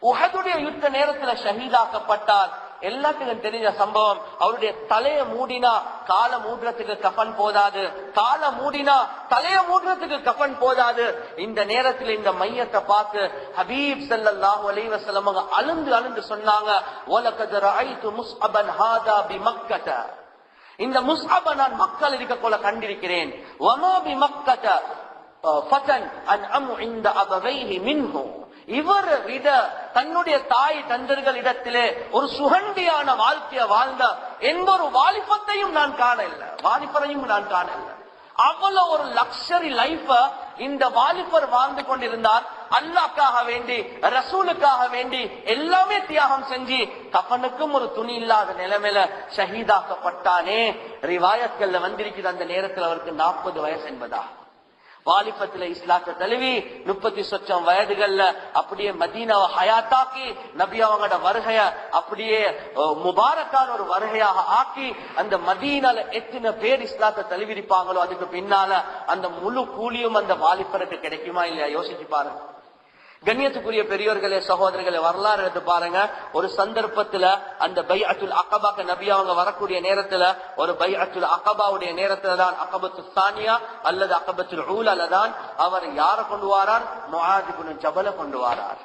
உஹதுடைய யுத்த நேரத்துல ஷஹீதாக்கப்பட்டார். எல்லாத்துக்கும் தெரிஞ்ச சம்பவம். அவருடைய தலையை மூடினா காலை மூடுறதுக்கு கஃன் போதாது, காலை மூடினா தலையை மூடுறதுக்கு கஃன் போதாது. இந்த நேரத்தில் இந்த மையத்தை பார்த்து ஹபீப் ஸல்லல்லாஹு அலைஹி வஸல்லம் அழுந்து சொன்னாங்க, வலகத் ரஅய்து முஸ்அபன் ஹாதா பிமக்கத, இந்த முஸ்அப நான் மக்கள் இருக்க போல கண்டிருக்கிறேன். வமா பிமக்கத, ஃபதன் அன்அமு இன்த அபவைஹி மின்ஹு, இவரை விட தன்னுடைய தாய் தந்தர்களிடத்திலே ஒரு சுகண்டியான வாழ்க்கைய வாழ்ந்த எந்த ஒரு வாலிபத்தையும் நான் காணல, வாலிபரையும் நான் காணல. அவ்வளவு ஒரு லக்ஸரி லைஃப இந்த வாலிபர் வாழ்ந்து கொண்டிருந்தார். அல்லாஹ்க்காக வேண்டி, ரசூலுக்காக வேண்டி எல்லாமே தியாகம் செஞ்சு கஃனுக்கும் ஒரு துணி இல்லாத நிலைமையில ஷஹீதாக்கப்பட்டானே. ரிவாயத்கள்ல வந்திருக்கிற அந்த நேரத்தில் அவருக்கு 40 வயசு என்பதா. வாலிபத்துல இஸ்லாத்தை தழுவி 30 சொச்சம் வயதுகள்ல அப்படியே மதீனாவை ஹயாத்தாக்கி நபி அவங்களோட வருகைய அப்படியே முபாரக்கான ஒரு வருகையாக ஆக்கி அந்த மதீனால எத்தனை பேர் இஸ்லாத்தை தழுவிருப்பாங்களோ அதுக்கு பின்னால அந்த முழு கூலியும் அந்த வாலிபருக்கு கிடைக்குமா இல்லையா யோசிச்சு பாருங்க. கண்ணியத்துக்குரிய பெரியோர்களே, சகோதரர்களே, வரலாறு எடுத்து பாருங்க. ஒரு சந்தர்ப்பத்துல அந்த பைஅத்துல் அகபாக்கு நபி அவங்க வரக்கூடிய நேரத்துல, ஒரு பைஅத்துல் அகபாவுடைய நேரத்துல தான், அகபத்து சானியா அல்லது அகபத்துல் ஊலால தான் அவர் யார கொண்டு வாரார்? முஆத் இப்னு ஜபல கொண்டு வாரார்.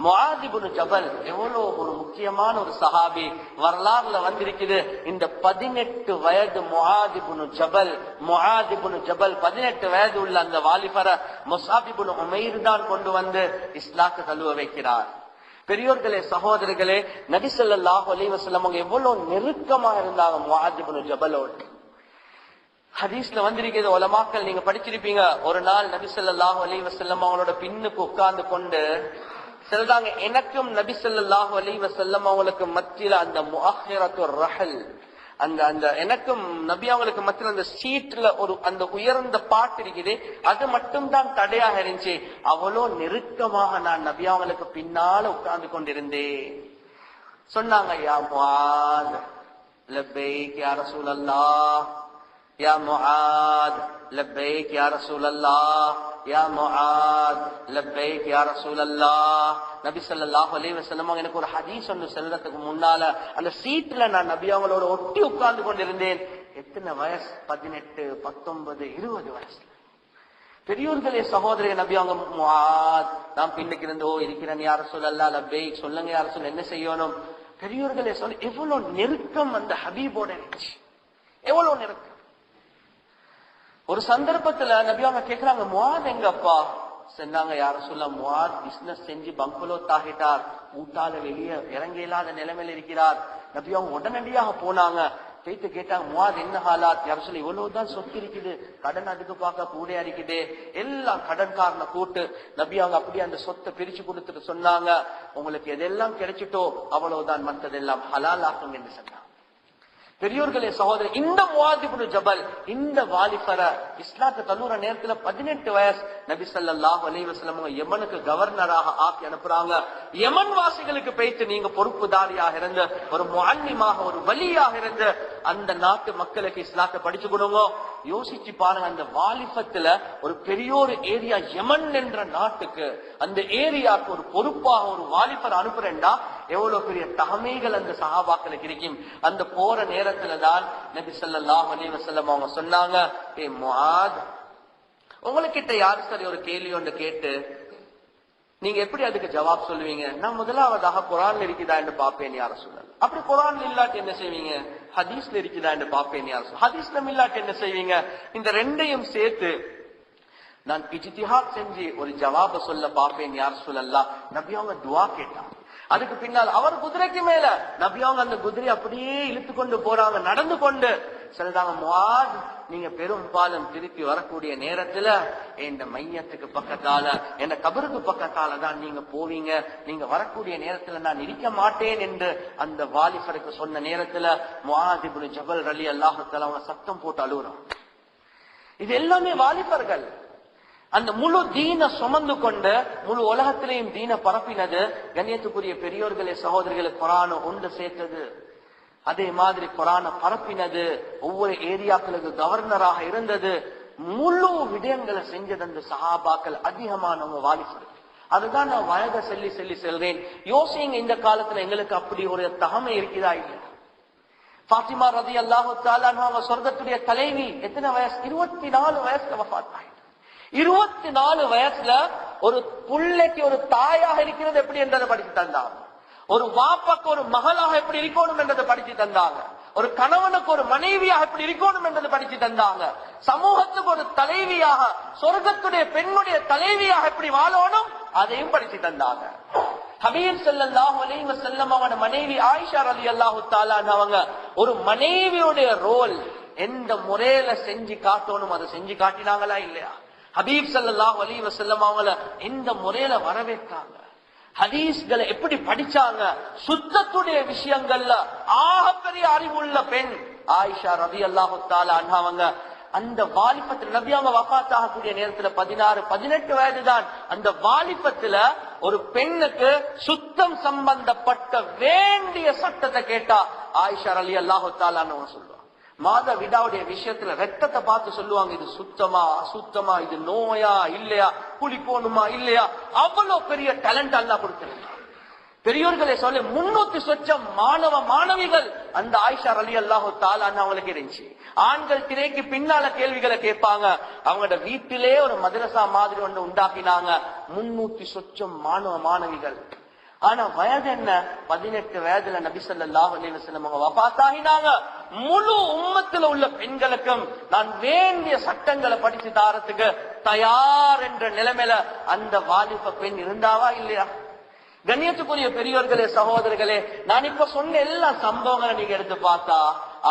முஆத் இப்னு ஜபல் எவ்வளவு ஒரு முக்கியமான ஒரு சஹாபி. வரலாறுல வந்திருக்குது, இந்த 18 வயது முஆத் இப்னு ஜபல், முஆத் இப்னு ஜபல் 18 வயது உள்ள அந்த வாலிபரை முஸ்அப் இப்னு உமைர் தான் கொண்டு வந்து இஸ்லாத்தை தழுவ வைக்கிறார். பெரியோர்களே, சகோதரர்களே, நபி ஸல்லல்லாஹு அலைஹி வஸல்லம் அவங்க எவ்வளவு நெருக்கமா இருந்தாங்க முஆத் இப்னு ஜபலோடு. ஹதீஸ்ல வந்திருக்கிறது, உலமாக்கள் நீங்க படிச்சிருப்பீங்க. ஒரு நாள் நபி ஸல்லல்லாஹு அலைஹி வஸல்லம் அவங்களோட பின்னுக்கு உட்கார்ந்து கொண்டு சொல்றாங்க, எனக்கும் நபி ஸல்லல்லாஹு அலைஹி வஸல்லம் அவங்களுக்கு மத்தியில அந்த முஅஹிரத்துர் ரஹல், அந்த எனக்கும் நபி அவங்களுக்கு மத்தியில அந்த சீட்ல ஒரு அந்த உயர்ந்த பாட்டு இருக்குது, அது மட்டும் தான் தடையாக இருந்துச்சு. அவ்வளோ நெருக்கமாக நான் நபி அவங்களுக்கு பின்னால உட்கார்ந்து கொண்டிருந்தேன். சொன்னாங்க, யா முஆத் லப்பைக் யா ரசூலல்லாஹ், யா முஆத் லப்பைக் யா ரசூலல்லாஹ், யா முஆத் லப்பைக் யா ரசூலல்லாஹ். நபி ஸல்லல்லாஹு அலைஹி வஸல்லம் எனக்கு ஒரு ஹதீஸ் ஒன்று சொல்றதுக்கு முன்னால அந்த சீட்ல நான் நபி அவங்களோட ஒட்டி உட்கார்ந்து கொண்டிருந்தேன். எத்தனை வயசு? 18, 19, 20 வயசு. பெரியோர்களே, சகோதரே, நபி அவங்க முஆத் நான் பின்னுக்கு இருந்து இருக்கிறேன் யா ரசூலல்லாஹ், லப்பைக் சொல்லுங்க யா ரசூல், என்ன செய்யணும்? பெரியோர்களே, சொல்ல எவ்வளவு நெருக்கம் அந்த ஹபீபோட இருந்துச்சு, எவ்வளவு நெருக்கம். ஒரு சந்தர்ப்பத்துல நபி அவங்க கேக்குறாங்க, முஆத் எங்கப்பா? சொன்னாங்க, யார சொல்ல, முஆத் பிசினஸ் செஞ்சு பங்களோ தாகிட்டார், ஊட்டால வெளியே இறங்க இல்லாத நிலைமையில இருக்கிறார். நபி அவங்க உடனடியாக போனாங்க, போயிட்டு கேட்டாங்க, முஆத் என்ன ஹாலாத்? யார சொல்ல, இவ்வளவுதான் சொத்து இருக்குது, கடன் அதுக்கு பார்க்க கூட இருக்குது, எல்லாம் கடன்காரனை கூட்டு நபி அவங்க அப்படியே அந்த சொத்தை பிரிச்சு கொடுத்துட்டு சொன்னாங்க, உங்களுக்கு எதெல்லாம் கிடைச்சிட்டோ அவ்வளவுதான், மற்றதெல்லாம் ஹலால் ஆக்குங்க என்று சொன்னாங்க. பெரியோர்களே, சகோதரர், இந்த முஆத் இப்னு ஜபல் இந்த வாலிபர இஸ்லாத்தை தழுவுற நேரத்துல 18 வயசு நபி ஸல்லல்லாஹு அலைஹி வஸல்லம் யமனுக்கு கவர்னராக ஆக்கி அனுப்புறாங்க. யமன் வாசிகளுக்கு போயிட்டு நீங்க பொறுப்புதாரியாக இருந்து ஒரு முஅல்லிமாக ஒரு வலியாக இருந்து அந்த நாட்டு மக்களுக்கு இஸ்லாத்தை படிச்சு கொடுங்க. யோசிச்சு பாருங்க, அந்த வாலிபத்துல ஒரு பெரிய ஒரு ஏரியா யமன் என்ற நாட்டுக்கு, அந்த ஏரியாவுக்கு ஒரு பொறுப்பாக ஒரு வாலிபர் அனுப்புறேன்டா எவ்வளவு பெரிய தகமைகள் அந்த சஹாபாக்களுக்கு இருக்கும். அந்த போற நேரத்துல தான் நபி ஸல்லல்லாஹு அலைஹி வஸல்லம் அவங்க சொன்னாங்க, ஏ முஆத், உங்ககிட்ட யாரு சரி ஒரு கேள்வி ஒன்று கேட்டு நீங்க எப்படி அதுக்கு ஜவாப் சொல்லுவீங்க? நான் முதலாவதாக குர்ஆன்ல இருக்குதா என்று பாப்பேன் யார சொல்லல. அப்படி குர்ஆன்ல இல்லாட்டி என்ன செய்வீங்க? ஹதீஸ்ல இருக்குதா என்று பாப்பேன் யார சொல்ல. ஹதீஸ்ல இல்லாட்டி என்ன செய்வீங்க? இந்த ரெண்டையும் சேர்த்து நான் இஜ்திஹாத் செஞ்சு ஒரு ஜவாப சொல்ல பாப்பேன் யார சொல்லலாம். நபி அவங்க துஆ கேட்டாங்க. அதுக்கு பின்னால் அவர் குதிரைக்கு மேல நபி அவங்க அந்த குதிரை அப்படியே இழுத்து கொண்டு போறாங்க, நடந்து கொண்டு சொல்றாங்க, முஆத், நீங்க பெரும் பாலம் திருப்பி வரக்கூடிய நேரத்துல இந்த மையத்துக்கு பக்கத்தால, என்ன கபருக்கு பக்கத்தால தான் நீங்க போவீங்க, நீங்க வரக்கூடிய நேரத்துல நான் இருக்க மாட்டேன் என்று அந்த வாலிபருக்கு சொன்ன நேரத்துல முஆத் இப்னு ஜபல் ரலியல்லாஹு தஆலா அவங்க சத்தம் போட்டு அழுகுறாங்க. இது எல்லாமே வாலிபர்கள் அந்த முழு தீன சுமந்து கொண்டு முழு உலகத்திலேயும் தீன பரப்பினது. கண்ணியத்துக்குரிய பெரியோர்களே, சகோதரிகளை, குர்ஆனை ஒன்று சேர்த்தது, அதே மாதிரி குர்ஆனை பரப்பினது, ஒவ்வொரு ஏரியாக்களுக்கு கவர்னராக இருந்தது, முழு விடயங்களை செஞ்சது அந்த சஹாபாக்கள், அதிகமானவங்க வாலிபர்கள். அதுதான் நான் வயதை சொல்லி செல்றேன். யோசிங்க, இந்த காலத்துல எங்களுக்கு அப்படி ஒரு தகமை இருக்குதா இல்லையா? ஃபாத்திமா ரலியல்லாஹு தஆலா அன்ஹா சொர்க்கத்துடைய தலைவி. எத்தனை வயசு? 24 வயசுல வஃபாத் ஆயிட்டாங்க. 24 வயசுல ஒரு புள்ளைக்கு ஒரு தாயாக இருக்கிறது எப்படி என்றதை படிச்சு தந்தாங்க. ஒரு வாப்பாக்கு ஒரு மகளாக எப்படி இருக்கணும் என்றதை படிச்சு தந்தாங்க. ஒரு கணவனுக்கு ஒரு மனைவியாக எப்படி இருக்கணும் என்றது படிச்சு தந்தாங்க. சமூகத்துக்கு ஒரு தலைவியாக, சொர்க்கத்துடைய பெண்ணுடைய தலைவியாக எப்படி வாழணும் அதையும் படிச்சு தந்தாங்க. ஹபீப் ஸல்லல்லாஹு அலைஹி வஸல்லம் அவரோட மனைவி ஆயிஷா ரலியல்லாஹு தஆலா அவங்க ஒரு மனைவியுடைய ரோல் எந்த முறையில செஞ்சு காட்டணும் அதை செஞ்சு காட்டினாங்களா இல்லையா? ஹபீப் ஸல்லல்லாஹு அலைஹி வஸல்லம் அவங்கள எந்த முறையில வரவேற்றாங்க, ஹதீஸ்களை எப்படி படிச்சாங்க, சுத்தத்துடைய விஷயங்கள்ல ஆகப்பெரிய அறிவுள்ள பெண் ஆயிஷா ரலியல்லாஹு தஆலா அன்ஹா அவங்க. அந்த வாலிபத்துல நபி அவங்க வஃபாத் ஆகக்கூடிய நேரத்துல 16-18 வயதுதான். அந்த வாலிபத்துல ஒரு பெண்ணுக்கு சுத்தம் சம்பந்தப்பட்ட வேண்டிய சட்டத்தை கேட்டா ஆயிஷா ரலியல்லாஹு தஆலா சொல்லுவாங்க. மாத விடாவுடைய விஷயத்துல ரத்தத்தை பார்த்து சொல்லுவாங்க, இது சுத்தமா அசுத்தமா, இது நோயா இல்லையா, குளிக்கணுமா இல்லையா. அவ்வளவு பெரிய டேலண்ட் அல்லாஹ் கொடுத்திருந்தாங்க. பெரியோர்களே சொல்ல 300 சொச்சம் மாணவ மாணவிகள் அந்த ஆயிஷா ரலியல்லாஹு தஆலா அவங்களுக்கு இருந்துச்சு. ஆண்கள் திரைக்கு பின்னால கேள்விகளை கேட்பாங்க. அவங்களோட வீட்டிலே ஒரு மதரசா மாதிரி ஒன்று உண்டாக்கினாங்க. 300 சொச்சம் மாணவ மாணவிகள். ஆனா வயது என்ன? 18 வயதுல நபி ஸல்லல்லாஹு அலைஹி வஸல்லம் அவங்க வஃபாத் ஆகினாங்க. முழு உம்மத்துல உள்ள பெண்களுக்கும் நான் வேண்டிய சட்டங்களை படிச்சு தாரத்துக்கு தயார் என்ற நிலைமையில அந்த வாலிப பெண் இருந்தாவா இல்லையா? கண்ணியத்துக்குரிய பெரியோர்களே, சகோதரர்களே, நான் இப்ப சொன்ன எல்லா சம்பவங்களை நீங்க எடுத்து பார்த்தா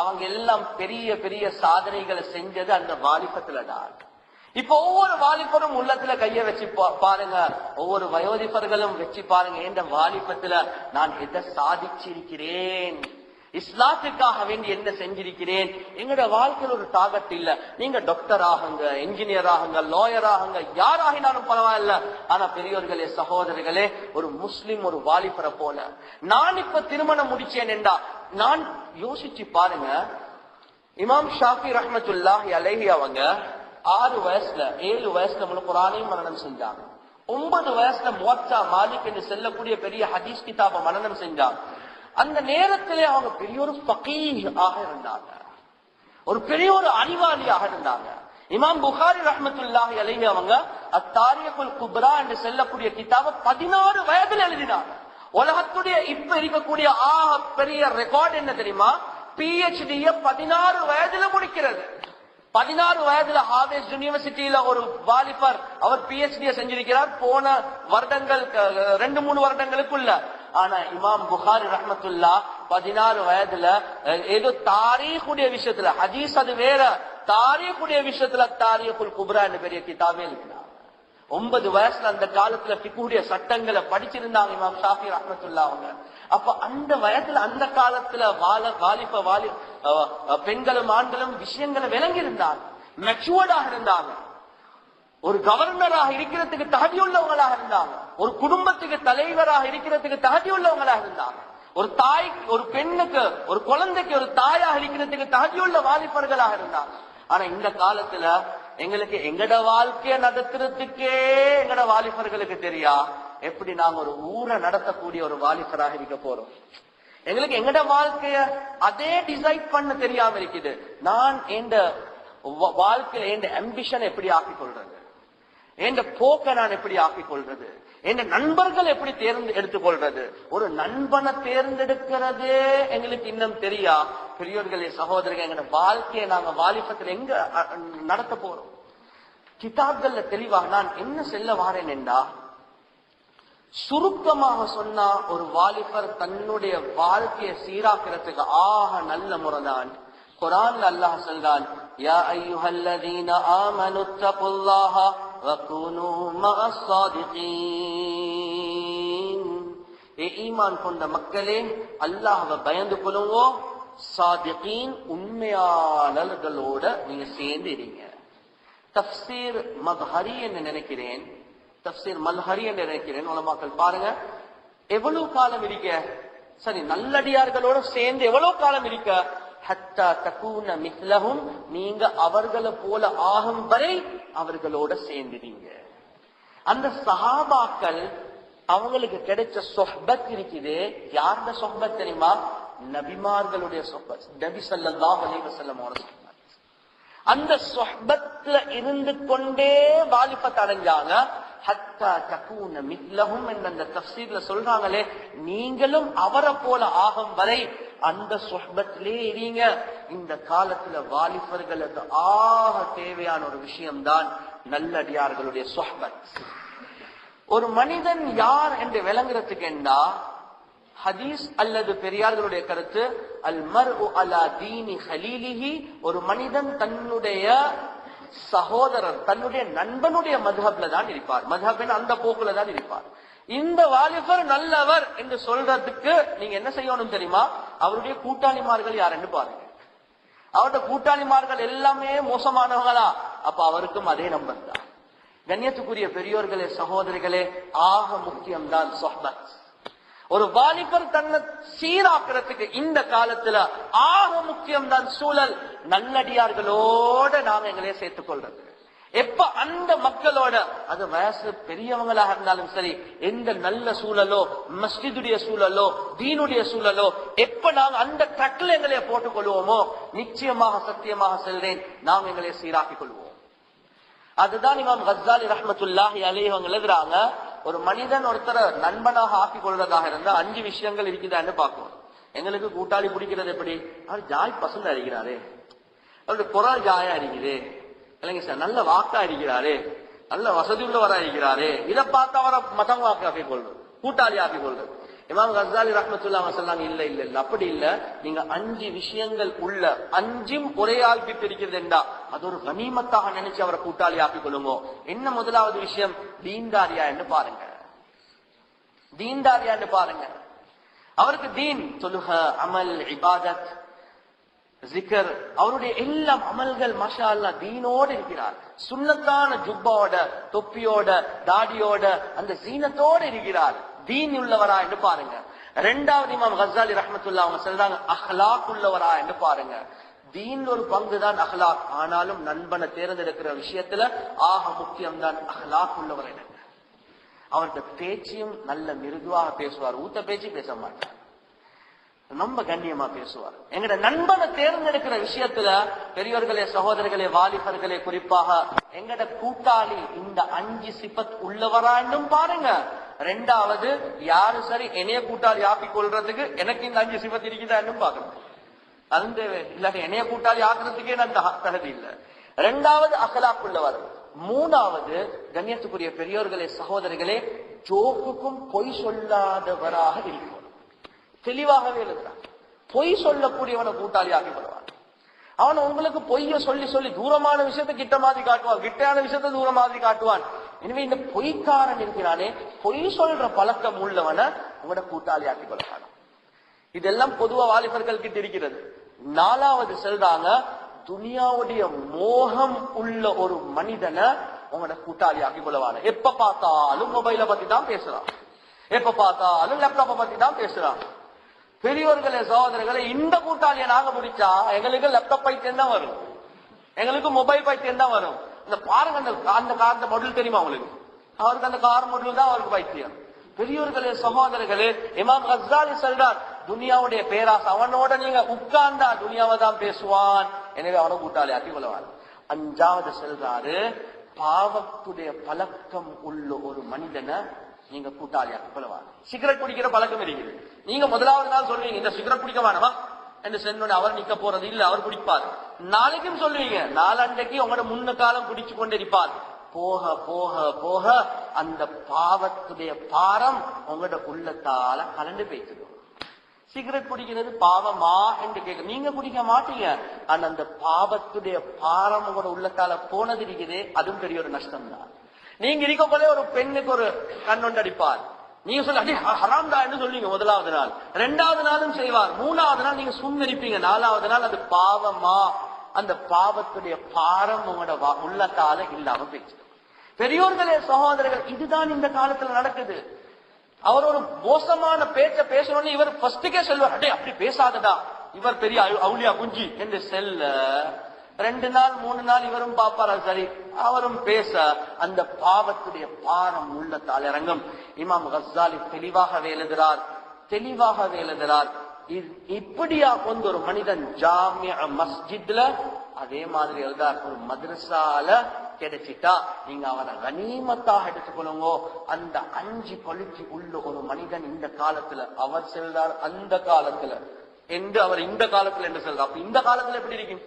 அவங்க எல்லாம் பெரிய பெரிய சாதனைகளை செஞ்சது அந்த வாலிபத்துலதான். இப்ப ஒவ்வொரு வாலிபரும் உள்ளத்துல கைய வச்சு பாருங்க, ஒவ்வொரு வயோதிபர்களும் வச்சு பாருங்க, என்ற வாலிபத்துல நான் எதை சாதிச்சிருக்கிறேன், இஸ்லாத்துக்காக வேண்டி என்ன செஞ்சிருக்கிறேன். எங்களோட வாழ்க்கையில் ஒரு டார்கெட் இல்ல. நீங்க டாக்டர் ஆகுங்க, என்ஜினியர் ஆகுங்க, லாயர் ஆகுங்க, யாராகினாலும் பரவாயில்ல. ஆனா பெரியோர்களே, சகோதரர்களே, ஒரு முஸ்லிம் ஒரு வாலிபரை போல நான் இப்ப திருமணம் முடிச்சேன் என்றா நான் யோசிச்சு பாருங்க. இமாம் ஷாஃபி ரஹ்மத்துல்லாஹி அலைஹி அவங்க 6 வயசுல 7 வயசுல முழு குர்ஆனையும் மனனம் செஞ்சாங்க. 9 வயசுல முவத்தா மாலிக் என்று செல்லக்கூடிய பெரிய ஹதீஸ் கிதாப மனனம் செஞ்சாங்க. அந்த நேரத்திலே அவங்க பெரிய ஒரு ஃபகீஹ் ஆக இருந்தாங்க, ஒரு பெரிய ஒரு அறிவாளியாக இருந்தாங்க. இமாம் புகாரி ரஹ்மத்துல்லாஹி அலைஹி அவங்க அத்தாரிகுல் குப்ரா என்று செல்லக்கூடிய கிதாப 16 வயதில் எழுதினாங்க. உலகத்துடைய இப்ப இருக்கக்கூடிய பெரிய ரெக்கார்ட் என்ன தெரியுமா? PhD 16 வயதுல முடிக்கிறது. 16 வயதுல ஹார்வர்ட் யூனிவர்சிட்டியில ஒரு வாலிபர் அவர் PhD செஞ்சிருக்கிறார் போன வருடங்கள் 2-3 வருடங்களுக்குள்ள. ஆனா இமாம் புகாரி ரஹ்மத்துல்லா 16 வயதுல ஏதோ தாரீഖுடைய விஷயத்துல, ஹதீஸ் அது வேற, தாரீഖுடைய விஷயத்துல தாரீഖுல் குப்ரா என்ற பெரிய கிதாபே இருக்கிறார். 9 வயசுல அந்த காலத்துல ஃபிக்ஹுடைய சட்டங்களை படிச்சிருந்தாங்க இமாம் ஷாஃபி ரஹ்மத்துல்லா அவங்க. அப்ப அந்த வயதுல அந்த காலத்துல பெண்களும் ஆண்களும் விஷயங்களை விளங்கி இருந்தாங்க, மெச்சூர்டாக இருந்தாங்க, ஒரு கவர்னராக இருக்கிறதுக்கு தகுதி உள்ளவங்களாக இருந்தாங்க, ஒரு குடும்பத்துக்கு தலைவராக இருக்கிறதுக்கு தகுதி உள்ளவங்களாக இருந்தாங்க, ஒரு தாய் ஒரு பெண்ணுக்கு ஒரு குழந்தைக்கு ஒரு தாயாக இருக்கிறதுக்கு தகுதியுள்ள வாலிபர்களாக இருந்தாங்க. ஆனா இந்த காலத்துல எங்களுக்கு எங்கட வாழ்க்கைய நடத்துறதுக்கே எங்கட வாலிபர்களுக்கு தெரியா எப்படி நாங்க ஒரு ஊரை நடத்தக்கூடிய ஒரு வாலிபராக இருக்க போறோம். எங்களுக்கு எங்கட வாழ்க்கைய அதே டிசைட் பண்ண தெரியாம இருக்குது. நான் எந்த வாழ்க்கையில எந்த அம்பிஷன் எப்படி ஆக்கிக் கொள்றது, எந்த போக்க நான் எப்படி ஆக்கிக் கொள்றது, என் நண்பர்கள் எப்படி எடுத்துக்கொள்றது. ஒரு நண்பனை தேர்ந்தெடுக்கிறதே எங்களுக்கு இன்னும் தெரியா. பெரியோர்களே, சகோதரர்கள், எங்க வாழ்க்கையை நாங்க வாலிபத்தில் எங்க நடத்த போறோம்? கிதாப்கள்ல தெளிவாக நான் என்ன செல்ல வாரேன் என்றா, சுருக்கமாக சொன்னா ஒரு வாலிபர் தன்னுடைய வாழ்க்கையை சீராக்கிறதுக்கு ஆக நல்ல முறைதான் குர்ஆன்ல அல்லாஹ் சொல்றான், யா அய்யுஹல்லதீன ஆமனு தகுல்லாஹ வகுனூ மஅஸ் ஸாதிகீன். ஈமான் கொண்ட மக்களே, அல்லாஹ்வை பயந்து கொள்ளுங்கோ, சாதிகீன் உண்மையாளர்களோட நீங்க சேர்ந்து இருங்க. தஃப்சீர் மத்ஹரி என்று நினைக்கிறேன், தஃப்சீர் மல்ஹரி என்று நினைக்கிறேன். உலமாக்கள் பாருங்க, எவ்வளவு காலம் இருக்க, சரி நல்லடியார்களோட சேர்ந்து எவ்வளவு காலம் இருக்க, ஹத்தா தகூன மிஸ்லஹும், நீங்க அவர்களை போல ஆகும் வரை அவர்களோட சேர்ந்துறீங்க. அந்த சஹாபாக்கள் அவங்களுக்கு கிடைச்ச சொஹ்பத் இருக்குது. யாருடைய சொஹ்பத் தெரியுமா? நபிமார்களுடைய சொஹ்பத். நபி ஸல்லல்லாஹு அலைஹி வஸல்லம் அவர்கள் அந்த சொஹ்பத்ல இருந்து கொண்டே வாலிபத் அடைஞ்சாங்க. ஹத்தா தகூன மிஸ்லஹும் என்ற அந்த தஃப்சீர்ல சொல்றாங்களே, நீங்களும் அவரை போல ஆகும் வரை அந்த சொஹ்பத்திலே இருங்க. இந்த காலத்துல வாலிபர்களுக்கு ஆக தேவையான ஒரு விஷயம்தான் நல்லடியார்களுடைய சொஹ்பத். ஒரு மனிதன் யார் என்று விளங்குறதுக்கு என்றா, ஹதீஸ் அல்லது பெரியார்களுடைய கருத்து, அல் மர்உ அலா தீனி ஹலீலிஹி, ஒரு மனிதன் தன்னுடைய சகோதரர் தன்னுடைய நண்பனுடைய மதுஹப்ல தான் இருப்பார். மதுஹப் அந்த போக்குல தான் இருப்பார். இந்த வாலிபர் நல்லவர் என்று சொல்றதுக்கு நீங்க என்ன செய்யணும் தெரியுமா? அவருடைய கூட்டாளிமார்கள் யாருன்னு பாருங்க. அவருடைய கூட்டாளிமார்கள் எல்லாமே மோசமானவங்களா? அப்ப அவருக்கும் அதே நம்பர் தான். கண்ணியத்துக்குரிய பெரியோர்களே, சகோதரிகளே, ஆக முக்கியம்தான் சொஹ்பத். ஒரு வாலிபர் தன்னை சீராக்கிறதுக்கு இந்த காலத்துல ஆக முக்கியம்தான் சூழல். நல்லடியார்களோட நாம எங்களையே சேர்த்துக் கொள்றது. எப்ப அந்த மக்களோட, அது வயசு பெரியவங்களாக இருந்தாலும் சரி, எந்த நல்ல சூழலோ, மஸ்ஜிதுடைய சூழலோ, தீனுடைய சூழலோ, எப்ப நாங்க அந்த ட்ரக்ல எங்களைய போட்டுக் கொள்வோமோ, நிச்சயமாக சத்தியமாக செல்றேன், நாங்க எங்களைய சீராக்கிக் கொள்வோம். அதுதான் இமாம் கஸ்ஸாலி ரஹ்மத்துல்லாஹி அலைஹி அவங்க எழுதுறாங்க, ஒரு மனிதன் ஒருத்தரை நண்பனாக ஆக்கிக் கொள்வதாக இருந்தா 5 விஷயங்கள் இருக்குதான்னு பார்க்கணும். எங்களுக்கு கூட்டாளி பிடிக்கிறது எப்படி? அவர் ஜாய் பசங்க அடிக்கிறாரு, அவருடைய குரல் ஜாயா அடிக்குது, இல்லைங்க சார், நல்ல வாக்கா அடிக்கிறாரு, நல்ல வசதி உள்ளவரா இருக்கிறாரு, இதை பார்த்து அவரை மதம் ஆக்கிக் கொள்வது, கூட்டாளி ஆக்கிக் கொள்வது. இமாம் கஸ்ஸாலி ரஹ்மத்துல்லாஹி அலைஹி சொன்னாங்க, இல்ல இல்ல இல்ல, அப்படி இல்ல. நீங்க 5 விஷயங்கள் உள்ள 5ம் ஒரே ஆள் கிட்ட இருக்கிறது என்றா அது ஒரு கனிமத்தாக நினைச்சு அவரை கூட்டாளி ஆக்கிக் கொள்ளுங்க. என்ன முதலாவது விஷயம்? தீன்தாரியா என்று பாருங்க. தீன்தாரியா என்று பாருங்க. அவருக்கு தீன், தொழுக, அமல், இபாதத், ஜிகர், அவருடைய எல்லா அமல்கள் மாஷா அல்லாஹ் தீனோடு இருக்கிறார். சுன்னத்தான ஜுப்பாவோட, தொப்பியோட, தாடியோட, அந்த ஜீனத்தோடு இருக்கிறார். தீன் உள்ளவரா என்று பாருங்க. 2வது இமாம் கஸ்ஸாலி ரஹ்மத்துல்லாஹி அவங்க சொல்றாங்க, அஹ்லாக் உள்ளவரா என்று பாருங்க. தீன் ஒரு பங்கு தான் அஹ்லாக், ஆனாலும் நண்பனை தேர்ந்தெடுக்கிற விஷயத்துல ஆக முக்கியம் தான் அஹ்லாக் உள்ளவர். அவருடைய பேச்சையும் நல்ல மிருதுவாக பேசுவார், ஊத்த பேச்சு பேச மாட்டார், ரொம்ப கண்ணியமா பேசுவார். எங்கட நண்பனை தேர்ந்தெடுக்கிற விஷயத்துல பெரியவர்களே, சகோதரர்களே, வாலிபர்களே, குறிப்பாக எங்கட கூட்டாளி இந்த 5 சிபத் உள்ளவரா என்றும் பாருங்க. 2வது, யாரு சரி என்னைய கூட்டாளி ஆக்கிக் கொள்றதுக்கு எனக்கு இந்த 5 சிபத் இருக்குதா என்றும் பாக்கணும். அது இல்லாட்டி என்னைய கூட்டாளி ஆக்குறதுக்கே நான் தகுதி இல்லை. 2வது அகலாக் உள்ளவர். 3வது, கண்ணியத்துக்குரிய பெரியோர்களே, சகோதரிகளே, ஜோக்குக்கும் பொய் சொல்லாதவராக இருக்கும். தெளிவாகவே எழுதுறான், பொய் சொல்லக்கூடியவனை கூட்டாளி ஆக்கி கொள்வான். அவன் உங்களுக்கு பொய்ய சொல்லி சொல்லி தூரமான விஷயத்தை கிட்ட மாதிரி காட்டுவான், கிட்டையான விஷயத்தை தூர மாதிரி காட்டுவான். எனவே இந்த பொய்க்காரன் இருக்கிறானே, பொய் சொல்ற பழக்கம் உள்ளவனை உங்களோட கூட்டாளி ஆக்கி கொள்வான். இதெல்லாம் பொதுவா வாலிபர்கள் கிட்ட இருக்கிறது. 4வது சொல்றாங்க, துனியாவுடைய மோகம் உள்ள ஒரு மனிதனை உங்களோட கூட்டாளி ஆக்கி கொள்வான. எப்ப பார்த்தாலும் மொபைலை பத்தி தான் பேசுறான், எப்ப பார்த்தாலும் லேப்டாப்பை பத்தி தான் பேசுறான். பெரியோர்களே, சகோதரர்களே, இந்த கூட்டாளியை நாங்க முடிச்சா எங்களுக்கு லேப்டாப் பைத்தியம் தான் வரும், எங்களுக்கு மொபைல் பைத்தியம் தான் வரும். இந்த பாருங்க, அந்த கார் மாடல் தெரியுமா உங்களுக்கு? அவருக்கு அந்த கார் மாடல் தான் அவருக்கு பைத்தியம். பெரியோர்களே, சகோதரர்களே, இமாம் கஸ்ஸாலி சொல்றார், துனியாவுடைய பேராசை, அவனோட நீங்க உட்கார்ந்தா துனியாவை தான் பேசுவான், எனவே அவனை கூட்டாளி ஆக்கி கொள்வான். 5வது சொல்றாரு, பாவத்துடைய பழக்கம் உள்ள ஒரு மனிதனை நீங்க கூட்டாளி ஆக்கி கொள்வான். சிகரெட் குடிக்கிற பழக்கம் இருக்குது, நீங்க முதலாவது நாள் சொல்லுவீங்க இந்த சிகரெட் குடிக்க வேணாமா என்று சொன்ன அவர் நிக்க போறது இல்ல, அவர் குடிப்பார். நாளைக்கும் சொல்லுவீங்க, நாளண்டைக்கு உங்களோட முன்ன காலம் குடிச்சு கொண்டிருப்பார். போக போக போக அந்த பாவத்துடைய பாரம் உங்களோட உள்ளத்தால கலந்து பேசிடும். சிகரெட் குடிக்கிறது பாவமா என்று கேட்க, நீங்க குடிக்க மாட்டீங்க, ஆனா அந்த பாவத்துடைய பாரம் உங்களோட உள்ளத்தால போனது இருக்குது, அதுவும் பெரிய ஒரு நஷ்டம் தான். நீங்க இருக்கக்குள்ளே ஒரு பெண்ணுக்கு ஒரு கண்ணொண்டு அடிப்பார், நீங்க சொல்ல அடி ஹராம் தான் என்று சொல்லுவீங்க முதலாவது நாள், 2வது நாளும் செய்வார், 3வது நாள் நீங்க சும்மரிப்பீங்க, 4வது நாள் அது பாவமா, அந்த பாவத்துடைய பாரம் உங்களோட உள்ளத்தால இல்லாம பேச்சு. பெரியோர்களே, சகோதரர்கள், இதுதான் இந்த காலத்துல நடக்குது. அவர் ஒரு மோசமான பேச்ச பேசணும்னு இவர் ஃபர்ஸ்டுக்கே சொல்லுவார், அடே அப்படி பேசாதடா, இவர் பெரிய அவுலியா குஞ்சி என்று செல்ல 2 நாள் 3 நாள் இவரும் பாப்பாரா, சரி அவரும் பேச அந்த பாவத்துடைய பாரம் உள்ளத்தால் இறங்கும். இமாம் கஸ்ஸாலி தெளிவாகவே எழுதுகிறார், இப்படியா கொண்டு ஒரு மனிதன் ஜாமியா மஸ்ஜித்ல, அதே மாதிரி எழுதார், ஒரு மദ്രസാல கிடைச்சிட்டா நீங்க அவரை கனிமத்தாக எடுத்துக்கொள்ளுங்க. அந்த 5 குவாலிட்டி உள்ள ஒரு மனிதன் இந்த காலத்துல, அவர் செல்றார் அந்த காலத்துல என்று அவர் இந்த காலத்துல என்று சொல்றார். அப்ப இந்த காலத்துல எப்படி இருக்கும்?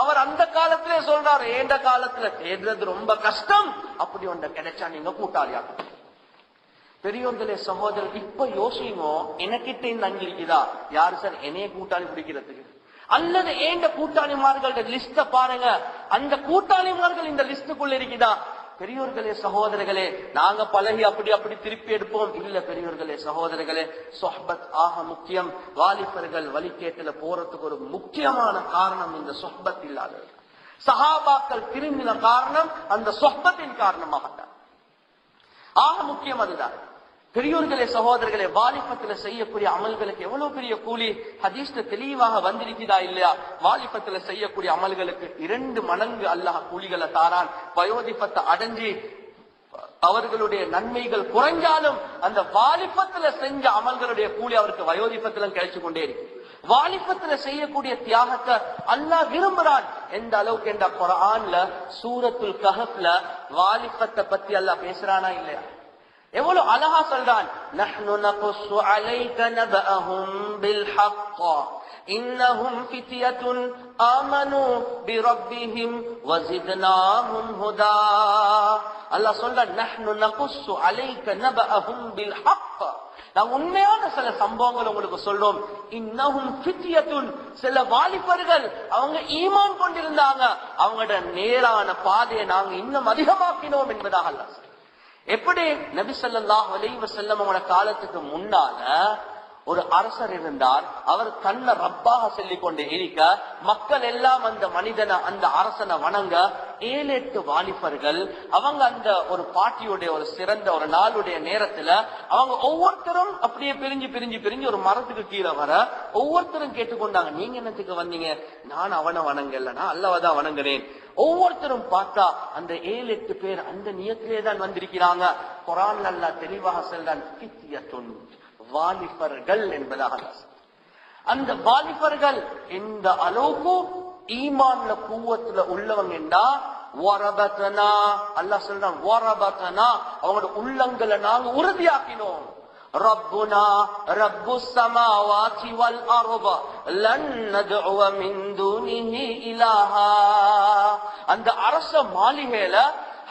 அவர் அந்த காலத்திலே சொல்றாரு, ஏண்ட காலத்துல தேடுறது ரொம்ப கஷ்டம், அப்படி ஒன்றை கிடைச்சா நீங்க கூட்டாளியாக. பெரியோர்களே சகோதரர், இப்ப யோசிங்க, எனக்கிட்ட இந்த அஞ்சு இருக்குதா? யாரு சார் என்னைய கூட்டாளி பிடிக்கிறதுக்கு? அல்லது ஏண்ட கூட்டாளிமார்களோட லிஸ்ட பாருங்க, அந்த கூட்டாளிமார்கள் இந்த லிஸ்டுக்குள்ள இருக்குதா? பெரியோர்களே சகோதரர்களே, நாங்க பழகி அப்படி அப்படி திருப்பி எடுப்போம் இல்ல. பெரியோர்களே சகோதரர்களே, சொஹ்பத் ஆக முக்கியம். வாலிபர்கள் வழிகேட்டுல போறதுக்கு ஒரு முக்கியமான காரணம் இந்த சொஹ்பத் இல்லாதது. சஹாபாக்கள் திரும்பின காரணம் அந்த சொஹ்பத்தின் காரணமாகத்தான். ஆக முக்கியம் அதுதான். பெரியோர்களே சகோதரர்களே, வாலிபத்துல செய்யக்கூடிய அமல்களுக்கு எவ்வளவு பெரிய கூலி ஹதீஸ்ல தெளிவாக வந்திருக்கிறதா இல்லையா? வாலிபத்துல செய்யக்கூடிய அமல்களுக்கு 2 மடங்கு அல்லாஹ் கூலிகளை தாரான். வயோதிபத்தை அடைஞ்சி அவர்களுடைய நன்மைகள் குறைஞ்சாலும் அந்த வாலிபத்துல செஞ்ச அமல்களுடைய கூலி அவருக்கு வயோதிபத்திலும் கிடைச்சு கொண்டே இருக்கு. வாலிபத்துல செய்யக்கூடிய தியாகத்தை அல்லாஹ் விரும்புறான். எந்த அளவுக்கு என்ற குர்ஆன்ல சூரத்துல் கஹஃப்ல வாலிபத்தை பத்தி அல்லாஹ் பேசுறானா இல்லையா? எவ்வளவு அழகா சொல்றான். நஹ்னு நகுஸ்ஸு அலைக நபஅஹும் பில் ஹக்க இன்னஹும் ஃபித்யத்துன் ஆமனூ பிரப்பிஹிம் வஸித்னாஹும் ஹுதா. அல்லாஹ் சொல்றான், நஹ்னு நகுஸ்ஸு அலைக நபஅஹும் பில் ஹக்க, நான் உண்மையான சில சம்பவங்கள் உங்களுக்கு சொல்றோம். இன்னஹும் ஃபித்யத்துன், சில வாலிபர்கள் அவங்க ஈமான் கொண்டிருந்தாங்க, அவங்களோட நேரான பாதையை நாங்க இன்னும் அதிகமாக்கினோம் என்பதாக அல்லாஹ். எப்படி நபி ஸல்லல்லாஹு அலைஹி வஸல்லம் அவங்களோட காலத்துக்கு முன்னால ஒரு அரசர் இருந்தார். அவர் தன்னை ரப்பாக சொல்லிக் கொண்டு இருக்க மக்கள் எல்லாம் அந்த மனிதனை அந்த அரசனை வணங்க 7-8 வாலிபர்கள் அவங்க அந்த ஒரு பாட்டியுடைய ஒரு சிறந்த ஒரு நாளுடைய நேரத்துல அவங்க ஒவ்வொருத்தரும் அப்படியே பிரிஞ்சு பிரிஞ்சு பிரிஞ்சு ஒரு மரத்துக்கு கீழே வர ஒவ்வொருத்தரும் கேட்டுக்கொண்டாங்க, நீங்க என்னத்துக்கு வந்தீங்க? நான் அவனை வணங்கல, நான் அல்லாஹ்தான் வணங்குறேன். ஒவ்வொருத்தரும் பார்த்தா அந்த 7-8 பேர் அந்த நியத்திலே தான் வந்திருக்கிறாங்க. குர்ஆன்ல அல்லாஹ் தெளிவாக சொல்றான், ஃபித்யத்துன், வாலிபர்கள் என்பதாக. அந்த வாலிபர்கள் இந்த அளவுக்கு ஈமான்ல குவத்துல உள்ளவங்க என்றா வரபத்னா, அல்லாஹ் சொல்றான் வரபத்னா, அவங்களோட உள்ளங்களை நாங்க உறுதியாக்கினோம். ரப்புனா ரப்புஸ் ஸமாவாதி வல் அர்த லன் நதுஅ மின் தூனிஹி இலாஹா. அந்த அரச மாளிகையில